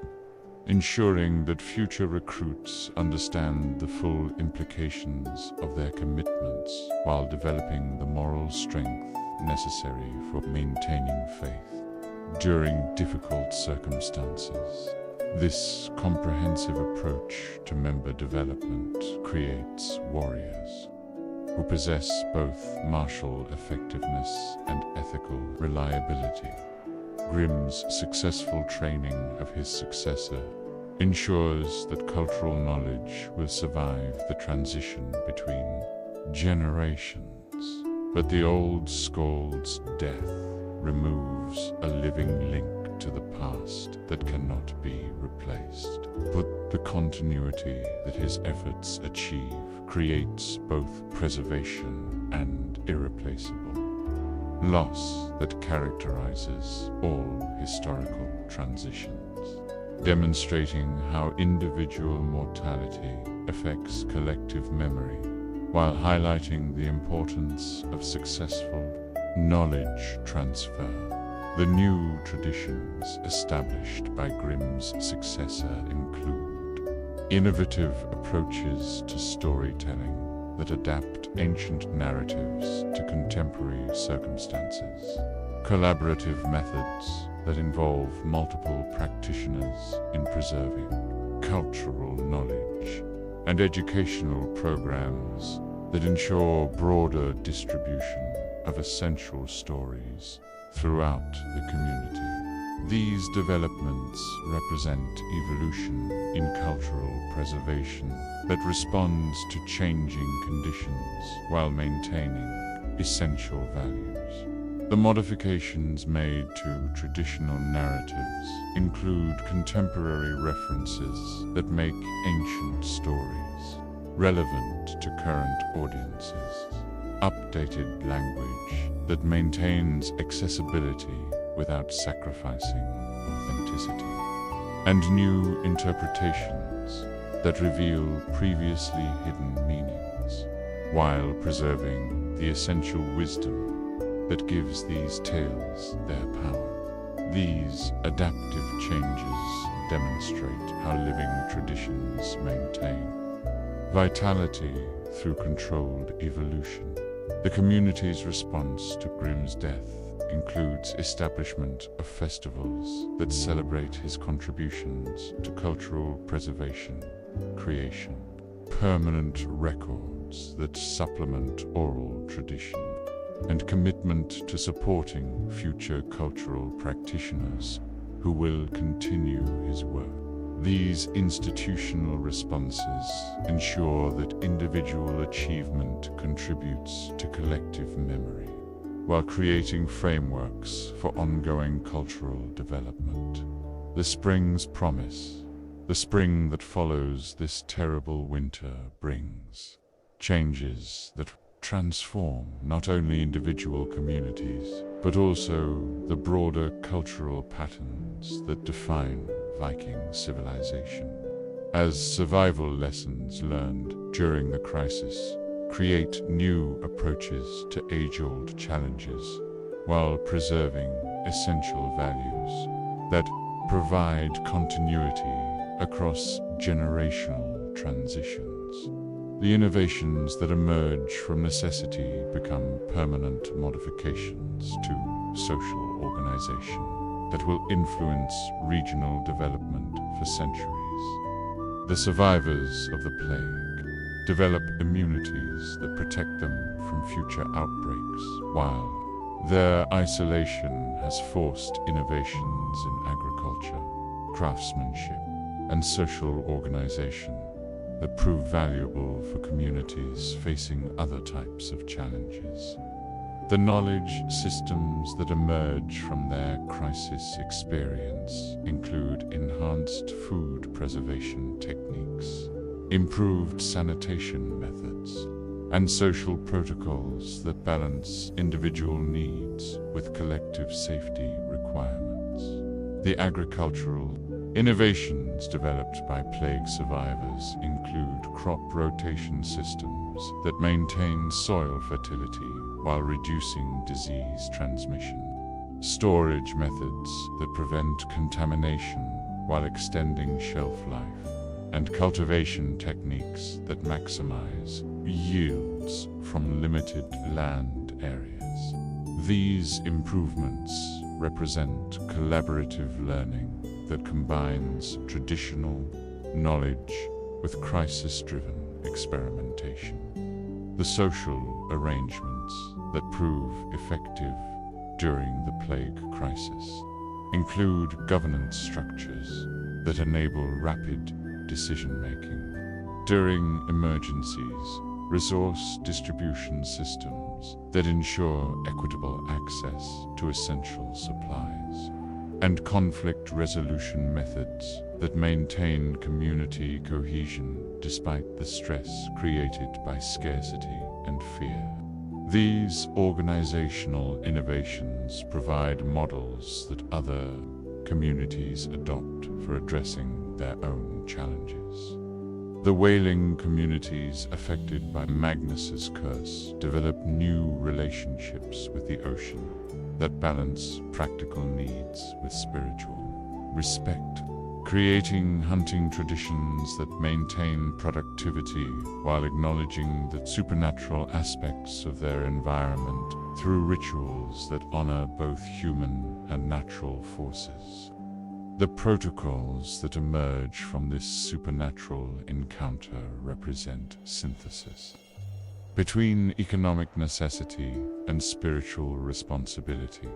ensuring that future recruits understand the full implications of their commitments while developing the moral strength necessary for maintaining faith during difficult circumstances. This comprehensive approach to member development creates warriors who possess both martial effectiveness and ethical reliability. Grimm's successful training of his successor ensures that cultural knowledge will survive the transition between generations. But the old skald's death removes a living link to the past that cannot be replaced. But the continuity that his efforts achieve creates both preservation and irreplaceable. Loss that characterizes all historical transitions, demonstrating how individual mortality affects collective memory, while highlighting the importance of successful knowledge transfer. The new traditions established by Grimm's successor include innovative approaches to storytelling that adapt ancient narratives to contemporary circumstances, collaborative methods that involve multiple practitioners in preserving cultural knowledge, and educational programs that ensure broader distribution of essential stories throughout the community. These developments represent evolution in cultural preservation that responds to changing conditions while maintaining essential values. The modifications made to traditional narratives include contemporary references that make ancient stories relevant to current audiences, updated language that maintains accessibility without sacrificing authenticity, and new interpretations that reveal previously hidden meanings, while preserving the essential wisdom that gives these tales their power. These adaptive changes demonstrate how living traditions maintain vitality through controlled evolution. The community's response to Grimm's death includes establishment of festivals that celebrate his contributions to cultural preservation, creation, permanent records that supplement oral tradition, and commitment to supporting future cultural practitioners who will continue his work. These institutional responses ensure that individual achievement contributes to collective memory, while creating frameworks for ongoing cultural development. The spring's promise, the spring that follows this terrible winter, brings changes that transform not only individual communities, but also the broader cultural patterns that define Viking civilization. As survival lessons learned during the crisis create new approaches to age-old challenges, while preserving essential values that provide continuity across generational transitions. The innovations that emerge from necessity become permanent modifications to social organization that will influence regional development for centuries. The survivors of the plague develop immunities that protect them from future outbreaks, while their isolation has forced innovations in agriculture, craftsmanship, and social organization that prove valuable for communities facing other types of challenges. The knowledge systems that emerge from their crisis experience include enhanced food preservation techniques, improved sanitation methods, and social protocols that balance individual needs with collective safety requirements. The agricultural innovations developed by plague survivors include crop rotation systems that maintain soil fertility while reducing disease transmission, storage methods that prevent contamination while extending shelf life, and cultivation techniques that maximize yields from limited land areas. These improvements represent collaborative learning that combines traditional knowledge with crisis-driven experimentation. The social arrangements that prove effective during the plague crisis include governance structures that enable rapid decision-making during emergencies, resource distribution systems that ensure equitable access to essential supplies, and conflict resolution methods that maintain community cohesion despite the stress created by scarcity and fear. These organizational innovations provide models that other communities adopt for addressing their own challenges. The whaling communities affected by Magnus's curse develop new relationships with the ocean that balance practical needs with spiritual respect, creating hunting traditions that maintain productivity while acknowledging the supernatural aspects of their environment through rituals that honor both human and natural forces. The protocols that emerge from this supernatural encounter represent synthesis between economic necessity and spiritual responsibility.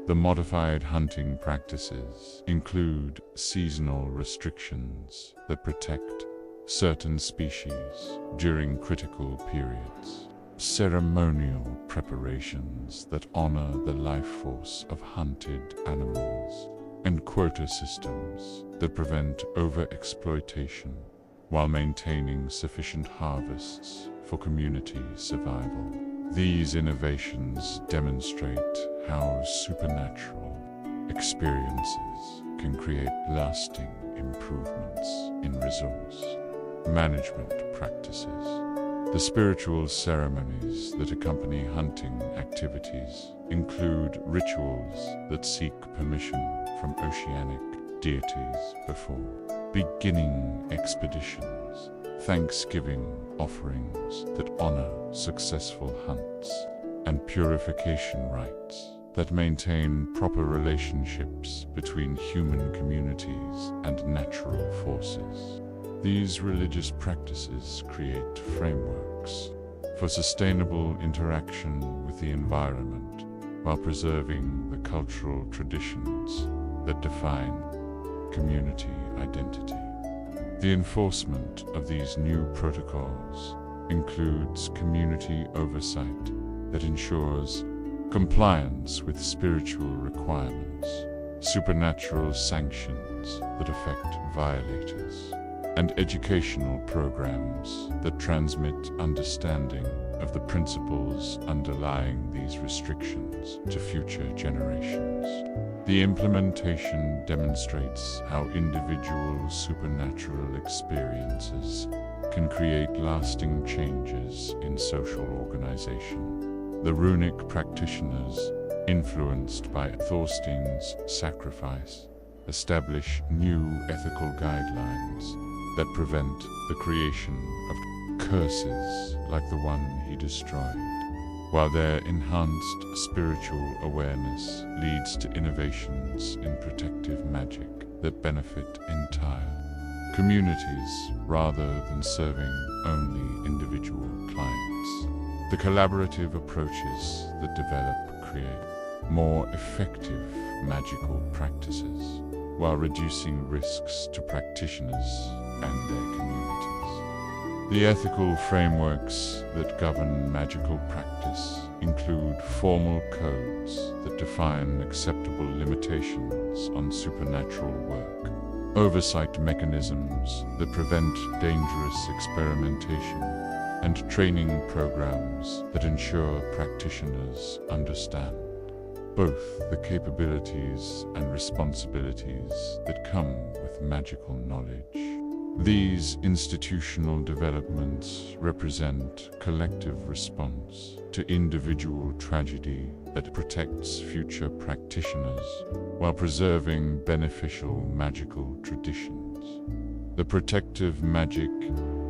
The modified hunting practices include seasonal restrictions that protect certain species during critical periods, ceremonial preparations that honor the life force of hunted animals, and quota systems that prevent overexploitation while maintaining sufficient harvests for community survival. These innovations demonstrate how supernatural experiences can create lasting improvements in resource management practices. The spiritual ceremonies that accompany hunting activities include rituals that seek permission from oceanic deities before beginning expeditions, thanksgiving offerings that honor successful hunts, and purification rites that maintain proper relationships between human communities and natural forces. These religious practices create frameworks for sustainable interaction with the environment while preserving the cultural traditions that define community identity. The enforcement of these new protocols includes community oversight that ensures compliance with spiritual requirements, supernatural sanctions that affect violators, and educational programs that transmit understanding of the principles underlying these restrictions to future generations. The implementation demonstrates how individual supernatural experiences can create lasting changes in social organization. The runic practitioners, influenced by Thorstein's sacrifice, establish new ethical guidelines that prevent the creation of curses like the one he destroyed, while their enhanced spiritual awareness leads to innovations in protective magic that benefit entire communities rather than serving only individual clients. The collaborative approaches that develop create more effective magical practices while reducing risks to practitioners and their communities. The ethical frameworks that govern magical practice include formal codes that define acceptable limitations on supernatural work, oversight mechanisms that prevent dangerous experimentation, and training programs that ensure practitioners understand both the capabilities and responsibilities that come with magical knowledge. These institutional developments represent collective response to individual tragedy that protects future practitioners while preserving beneficial magical traditions. The protective magic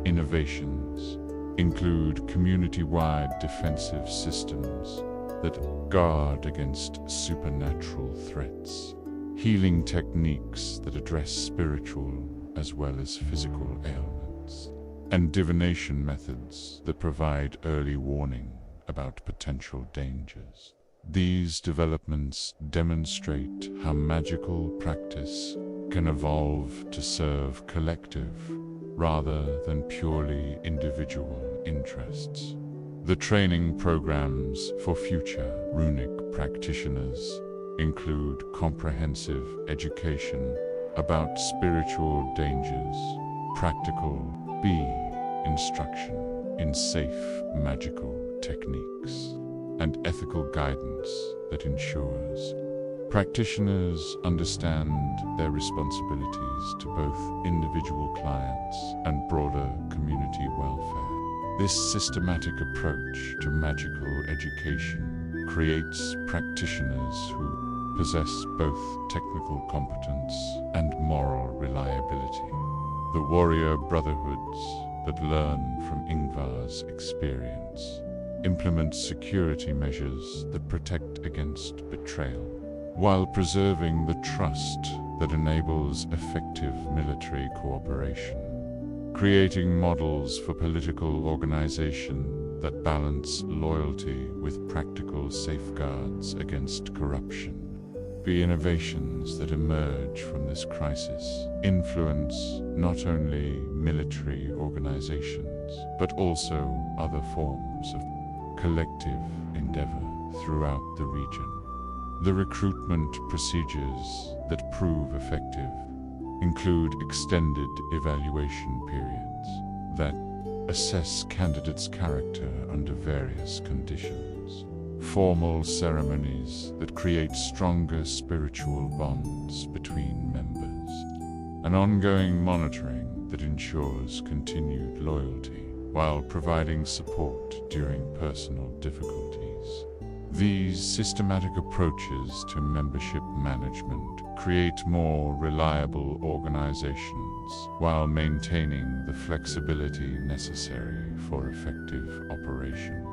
innovations include community-wide defensive systems that guard against supernatural threats, healing techniques that address spiritual as well as physical ailments, and divination methods that provide early warning about potential dangers. These developments demonstrate how magical practice can evolve to serve collective rather than purely individual interests. The training programs for future runic practitioners include comprehensive education about spiritual dangers, practical instruction in safe magical techniques, and ethical guidance that ensures practitioners understand their responsibilities to both individual clients and broader community welfare. This systematic approach to magical education creates practitioners who possess both technical competence and moral reliability. The warrior brotherhoods that learn from Ingvar's experience implement security measures that protect against betrayal, while preserving the trust that enables effective military cooperation, creating models for political organization that balance loyalty with practical safeguards against corruption. The innovations that emerge from this crisis influence not only military organizations, but also other forms of collective endeavor throughout the region. The recruitment procedures that prove effective include extended evaluation periods that assess candidates' character under various conditions, formal ceremonies that create stronger spiritual bonds between members, and ongoing monitoring that ensures continued loyalty while providing support during personal difficulties. These systematic approaches to membership management create more reliable organizations while maintaining the flexibility necessary for effective operation.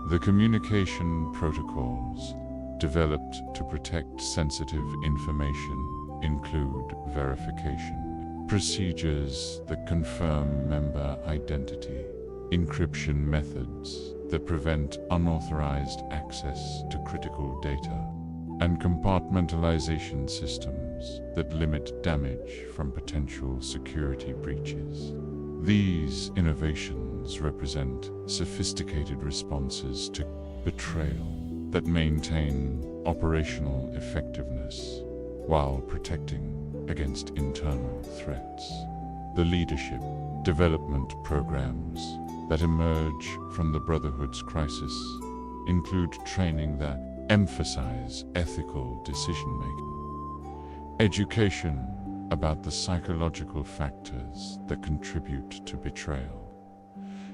The communication protocols developed to protect sensitive information include verification procedures that confirm member identity, encryption methods that prevent unauthorized access to critical data, and compartmentalization systems that limit damage from potential security breaches. These innovations represent sophisticated responses to betrayal that maintain operational effectiveness while protecting against internal threats. The leadership development programs that emerge from the Brotherhood's crisis include training that emphasize ethical decision-making, education about the psychological factors that contribute to betrayal,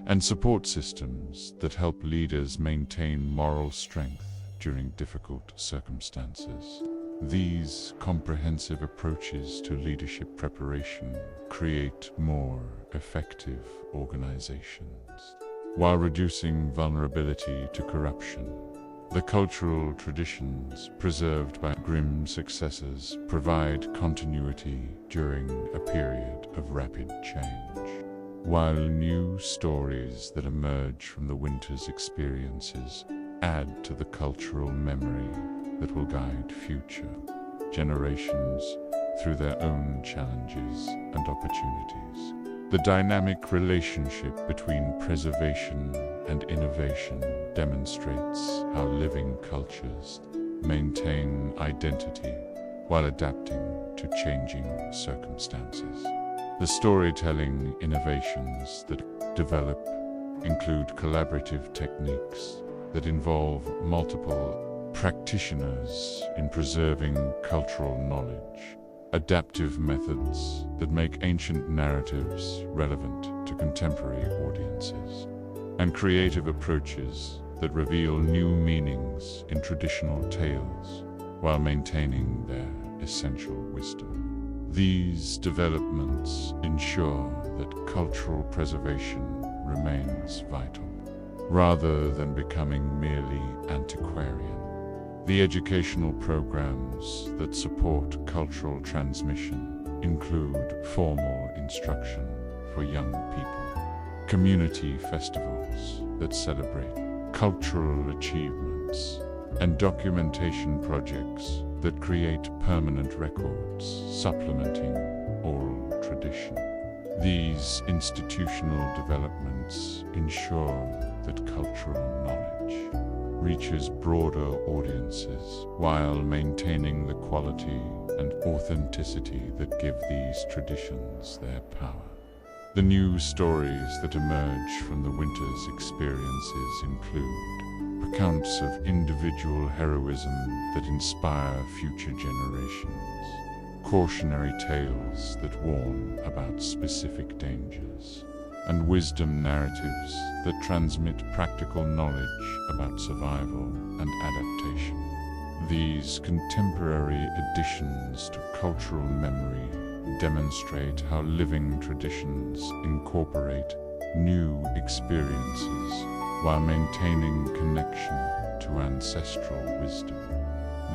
and support systems that help leaders maintain moral strength during difficult circumstances. These comprehensive approaches to leadership preparation create more effective organizations, while reducing vulnerability to corruption. The cultural traditions preserved by Grimm's successors provide continuity during a period of rapid change, while new stories that emerge from the winter's experiences add to the cultural memory that will guide future generations through their own challenges and opportunities. The dynamic relationship between preservation and innovation demonstrates how living cultures maintain identity while adapting to changing circumstances. The storytelling innovations that develop include collaborative techniques that involve multiple practitioners in preserving cultural knowledge, adaptive methods that make ancient narratives relevant to contemporary audiences, and creative approaches that reveal new meanings in traditional tales while maintaining their essential wisdom. These developments ensure that cultural preservation remains vital, rather than becoming merely antiquarian. The educational programs that support cultural transmission include formal instruction for young people, community festivals that celebrate cultural achievements, and documentation projects that create permanent records supplementing oral tradition. These institutional developments ensure that cultural knowledge reaches broader audiences while maintaining the quality and authenticity that give these traditions their power. The new stories that emerge from the winter's experiences include accounts of individual heroism that inspire future generations, cautionary tales that warn about specific dangers, and wisdom narratives that transmit practical knowledge about survival and adaptation. These contemporary additions to cultural memory demonstrate how living traditions incorporate new experiences while maintaining connection to ancestral wisdom.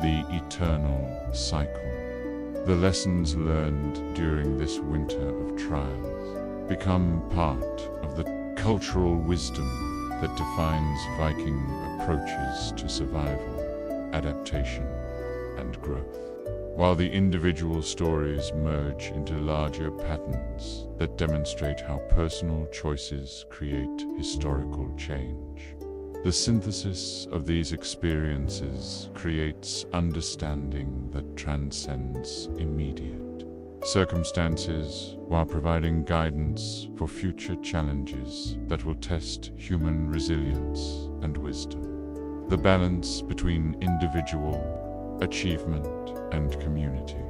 The eternal cycle. The lessons learned during this winter of trials become part of the cultural wisdom that defines Viking approaches to survival, adaptation, and growth. While the individual stories merge into larger patterns that demonstrate how personal choices create historical change, the synthesis of these experiences creates understanding that transcends immediate circumstances while providing guidance for future challenges that will test human resilience and wisdom. The balance between individual achievement and community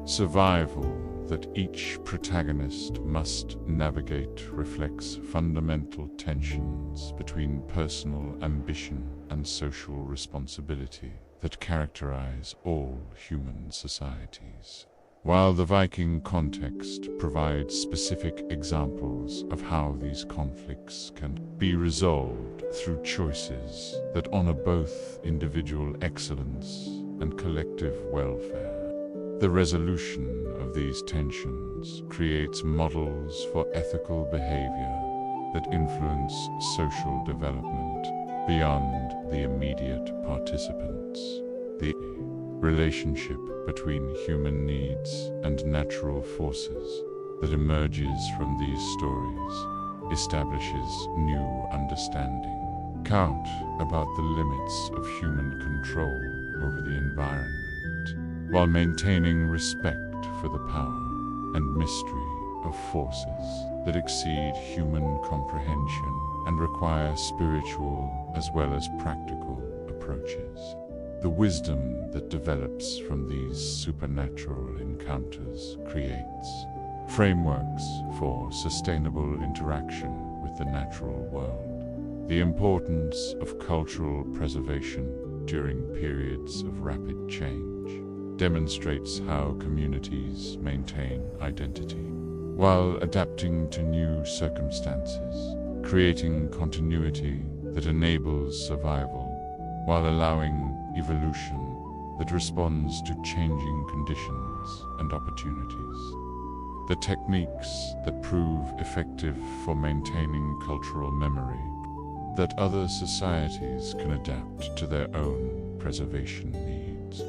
survival that each protagonist must navigate reflects fundamental tensions between personal ambition and social responsibility that characterize all human societies. While the Viking context provides specific examples of how these conflicts can be resolved through choices that honor both individual excellence and collective welfare, the resolution of these tensions creates models for ethical behavior that influence social development beyond the immediate participants. The relationship between human needs and natural forces that emerges from these stories establishes new understanding. Count about the limits of human control over the environment, while maintaining respect for the power and mystery of forces that exceed human comprehension and require spiritual as well as practical approaches. The wisdom that develops from these supernatural encounters creates frameworks for sustainable interaction with the natural world. The importance of cultural preservation during periods of rapid change demonstrates how communities maintain identity while adapting to new circumstances, creating continuity that enables survival while allowing evolution that responds to changing conditions and opportunities. The techniques that prove effective for maintaining cultural memory that other societies can adapt to their own preservation needs.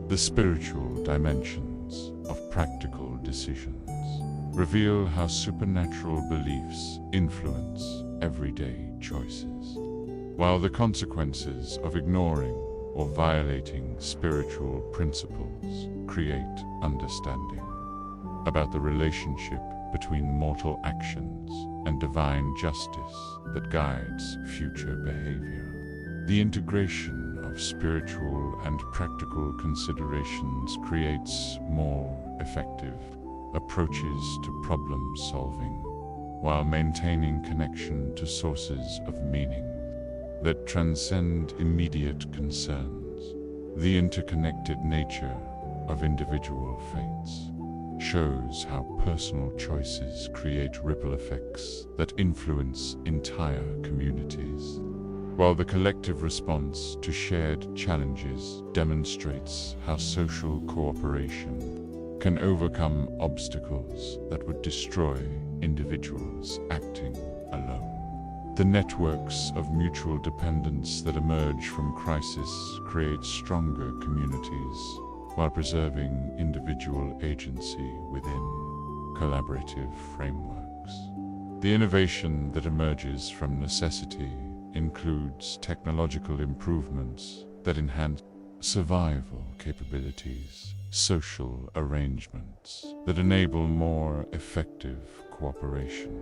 The spiritual dimensions of practical decisions reveal how supernatural beliefs influence everyday choices, while the consequences of ignoring or violating spiritual principles create understanding about the relationship between mortal actions and divine justice that guides future behavior. The integration of spiritual and practical considerations creates more effective approaches to problem solving, while maintaining connection to sources of meaning that transcend immediate concerns. The interconnected nature of individual fates shows how personal choices create ripple effects that influence entire communities, while the collective response to shared challenges demonstrates how social cooperation can overcome obstacles that would destroy individuals acting alone. The networks of mutual dependence that emerge from crisis create stronger communities while preserving individual agency within collaborative frameworks. The innovation that emerges from necessity includes technological improvements that enhance survival capabilities, social arrangements that enable more effective cooperation,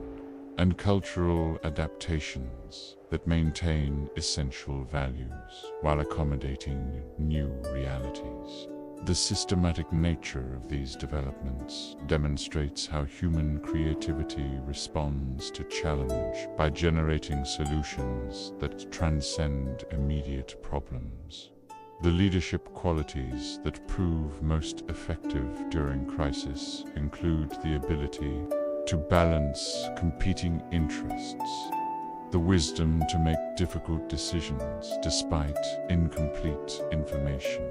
and cultural adaptations that maintain essential values while accommodating new realities. The systematic nature of these developments demonstrates how human creativity responds to challenge by generating solutions that transcend immediate problems. The leadership qualities that prove most effective during crisis include the ability to balance competing interests, the wisdom to make difficult decisions despite incomplete information,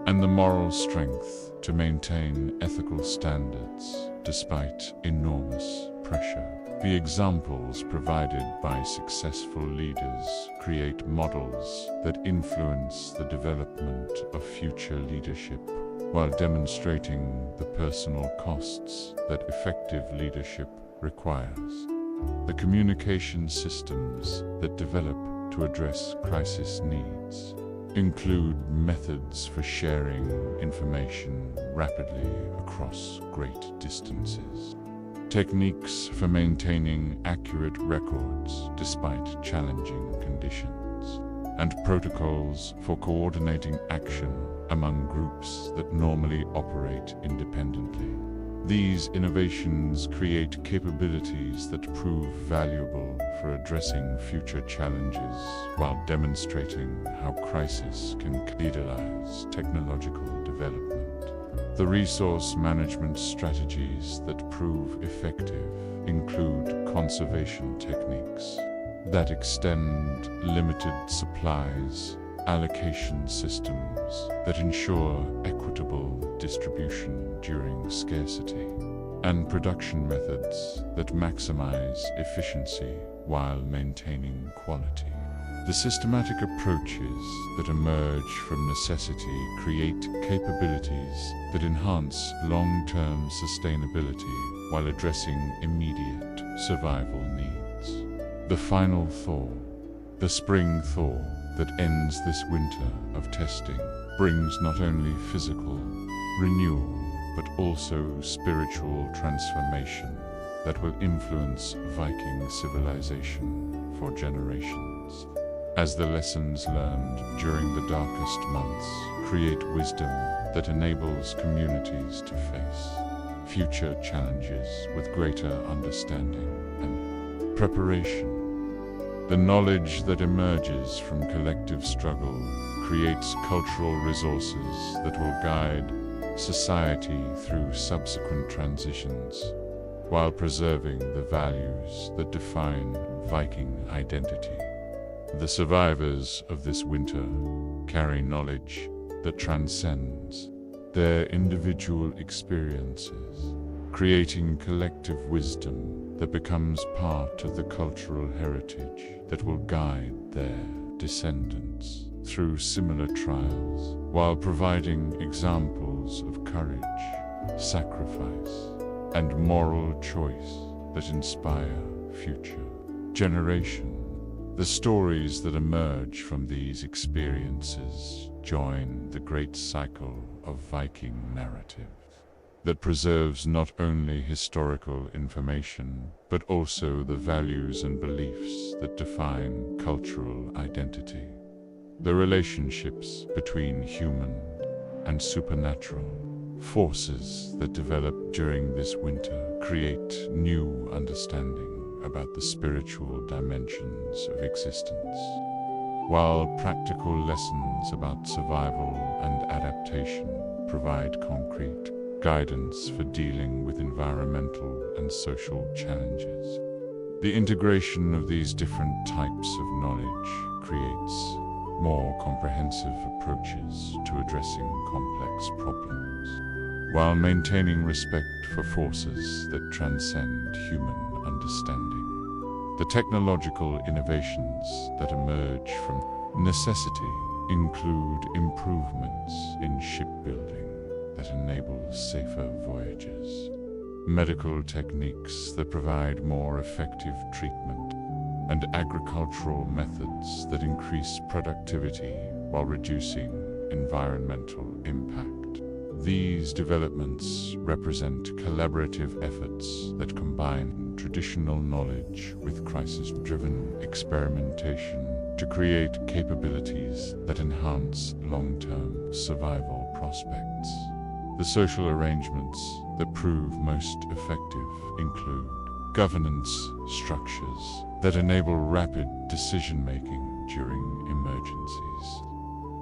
and the moral strength to maintain ethical standards despite enormous pressure. The examples provided by successful leaders create models that influence the development of future leadership, while demonstrating the personal costs that effective leadership requires. The communication systems that develop to address crisis needs include methods for sharing information rapidly across great distances, techniques for maintaining accurate records despite challenging conditions, and protocols for coordinating action among groups that normally operate independently. These innovations create capabilities that prove valuable for addressing future challenges while demonstrating how crisis can catalyze technological development. The resource management strategies that prove effective include conservation techniques that extend limited supplies, allocation systems that ensure equitable distribution during scarcity, and production methods that maximize efficiency while maintaining quality. The systematic approaches that emerge from necessity create capabilities that enhance long-term sustainability while addressing immediate survival needs. The final thaw, the spring thaw that ends this winter of testing, brings not only physical renewal but also spiritual transformation that will influence Viking civilization for generations. As the lessons learned during the darkest months create wisdom that enables communities to face future challenges with greater understanding and preparation. The knowledge that emerges from collective struggle creates cultural resources that will guide society through subsequent transitions, while preserving the values that define Viking identity. The survivors of this winter carry knowledge that transcends their individual experiences, creating collective wisdom that becomes part of the cultural heritage that will guide their descendants through similar trials, while providing examples of courage, sacrifice, and moral choice that inspire future generations. The stories that emerge from these experiences join the great cycle of Viking narrative that preserves not only historical information, but also the values and beliefs that define cultural identity. The relationships between human and supernatural forces that develop during this winter create new understanding about the spiritual dimensions of existence, while practical lessons about survival and adaptation provide concrete guidance for dealing with environmental and social challenges. The integration of these different types of knowledge creates more comprehensive approaches to addressing complex problems, while maintaining respect for forces that transcend human understanding. The technological innovations that emerge from necessity include improvements in shipbuilding that enable safer voyages, medical techniques that provide more effective treatment, and agricultural methods that increase productivity while reducing environmental impact. These developments represent collaborative efforts that combine traditional knowledge with crisis-driven experimentation to create capabilities that enhance long-term survival prospects. The social arrangements that prove most effective include governance structures that enable rapid decision-making during emergencies,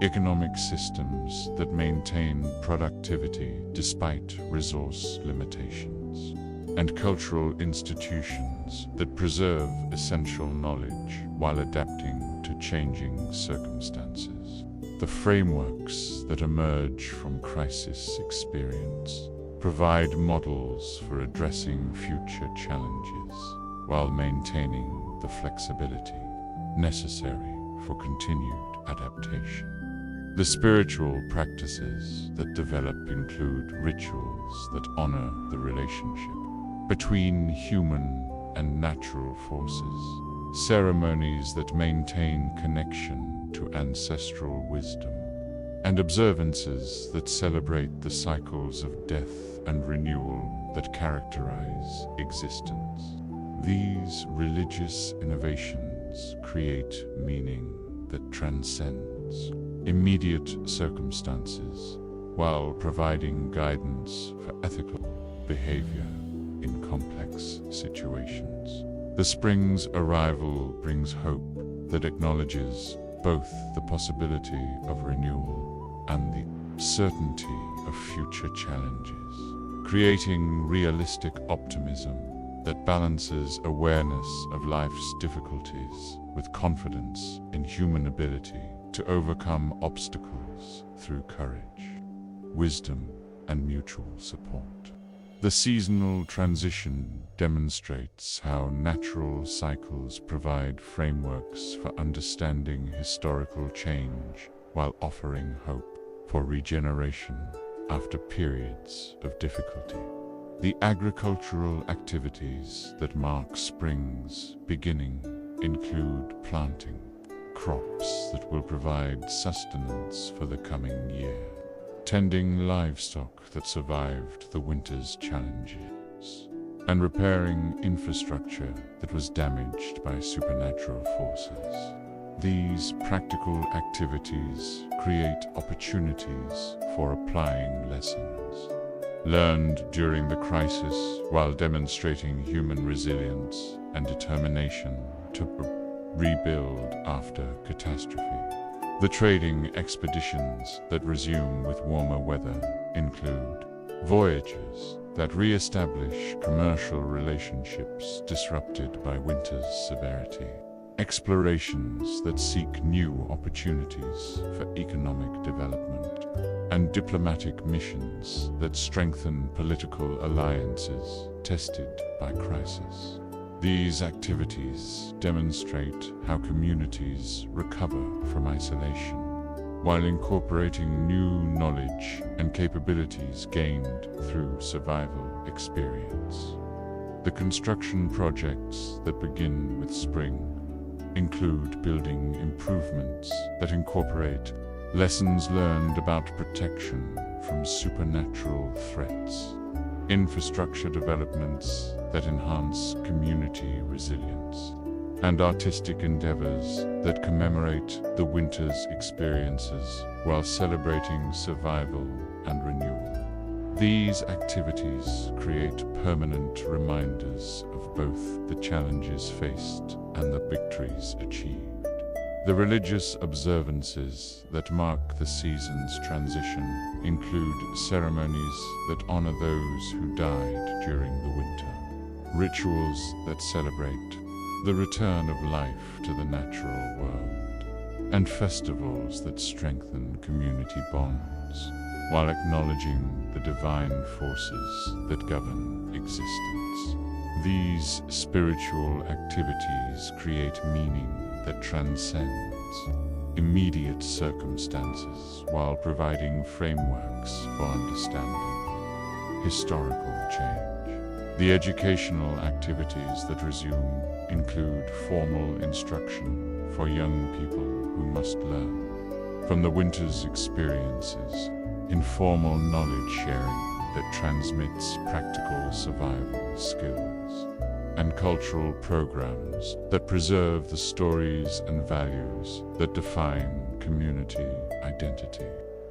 economic systems that maintain productivity despite resource limitations, and cultural institutions that preserve essential knowledge while adapting to changing circumstances. The frameworks that emerge from crisis experience provide models for addressing future challenges while maintaining the flexibility necessary for continued adaptation. The spiritual practices that develop include rituals that honor the relationship between human and natural forces, ceremonies that maintain connection to ancestral wisdom, and observances that celebrate the cycles of death and renewal that characterize existence. These religious innovations create meaning that transcends immediate circumstances while providing guidance for ethical behavior in complex situations. The spring's arrival brings hope that acknowledges both the possibility of renewal and the certainty of future challenges, creating realistic optimism that balances awareness of life's difficulties with confidence in human ability to overcome obstacles through courage, wisdom, and mutual support. The seasonal transition demonstrates how natural cycles provide frameworks for understanding historical change while offering hope for regeneration after periods of difficulty. The agricultural activities that mark spring's beginning include planting crops that will provide sustenance for the coming year, tending livestock that survived the winter's challenges, and repairing infrastructure that was damaged by supernatural forces. These practical activities create opportunities for applying lessons learned during the crisis while demonstrating human resilience and determination to rebuild after catastrophe. The trading expeditions that resume with warmer weather include voyages that re-establish commercial relationships disrupted by winter's severity, explorations that seek new opportunities for economic development, and diplomatic missions that strengthen political alliances tested by crisis. These activities demonstrate how communities recover from isolation while incorporating new knowledge and capabilities gained through survival experience. The construction projects that begin with spring include building improvements that incorporate lessons learned about protection from supernatural threats, infrastructure developments that enhance community resilience, and artistic endeavors that commemorate the winter's experiences while celebrating survival and renewal. These activities create permanent reminders of both the challenges faced and the victories achieved. The religious observances that mark the season's transition include ceremonies that honor those who died during the winter, rituals that celebrate the return of life to the natural world, and festivals that strengthen community bonds while acknowledging the divine forces that govern existence. These spiritual activities create meaning that transcends immediate circumstances while providing frameworks for understanding historical change. The educational activities that resume include formal instruction for young people who must learn, From the winter's experiences, informal knowledge sharing that transmits practical survival skills, and cultural programs that preserve the stories and values that define community identity.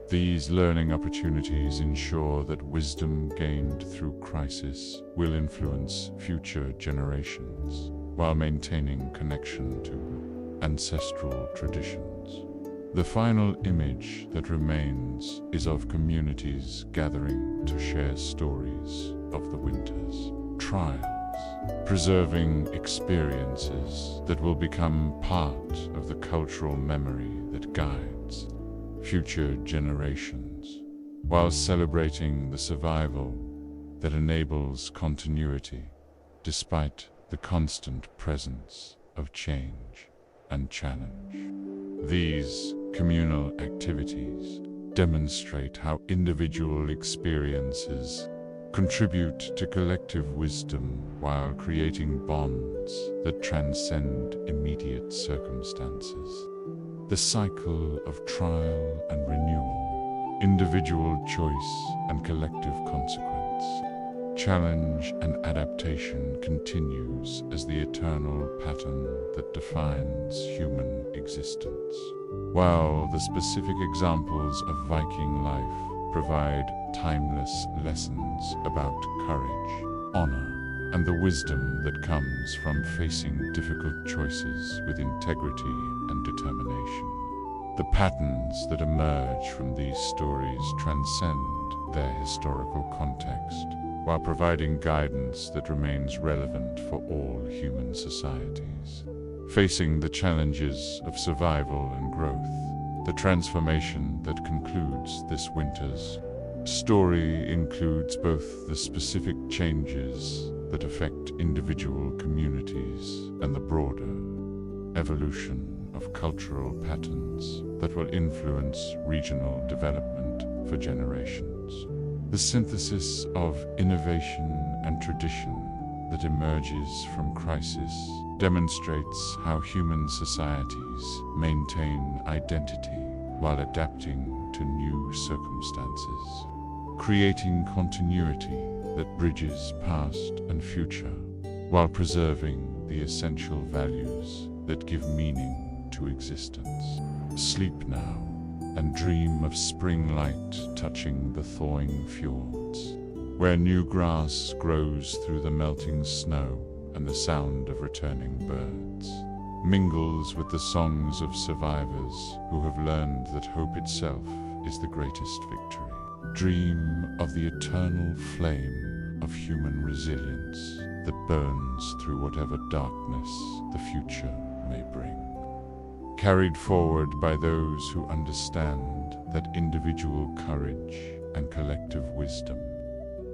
These learning opportunities ensure that wisdom gained through crisis will influence future generations while maintaining connection to ancestral traditions. The final image that remains is of communities gathering to share stories of the winter's trials, preserving experiences that will become part of the cultural memory that guides future generations, while celebrating the survival that enables continuity despite the constant presence of change and challenge. These communal activities demonstrate how individual experiences contribute to collective wisdom while creating bonds that transcend immediate circumstances. The cycle of trial and renewal, individual choice and collective consequence, challenge and adaptation continues as the eternal pattern that defines human existence. While the specific examples of Viking life provide timeless lessons about courage, honor, and the wisdom that comes from facing difficult choices with integrity and determination, the patterns that emerge from these stories transcend their historical context, while providing guidance that remains relevant for all human societies. Facing the challenges of survival and growth, the transformation that concludes this winter's story includes both the specific changes that affect individual communities and the broader evolution of cultural patterns that will influence regional development for generations. The synthesis of innovation and tradition that emerges from crisis demonstrates how human societies maintain identity while adapting to new circumstances, creating continuity that bridges past and future while preserving the essential values that give meaning to existence. Sleep now and dream of spring light touching the thawing fjords, where new grass grows through the melting snow and the sound of returning birds mingles with the songs of survivors who have learned that hope itself is the greatest victory. Dream of the eternal flame of human resilience that burns through whatever darkness the future may bring. Carried forward by those who understand that individual courage and collective wisdom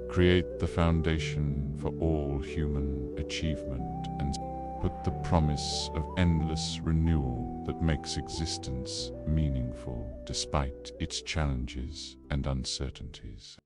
create the foundation for all human achievement and put the promise of endless renewal that makes existence meaningful despite its challenges and uncertainties.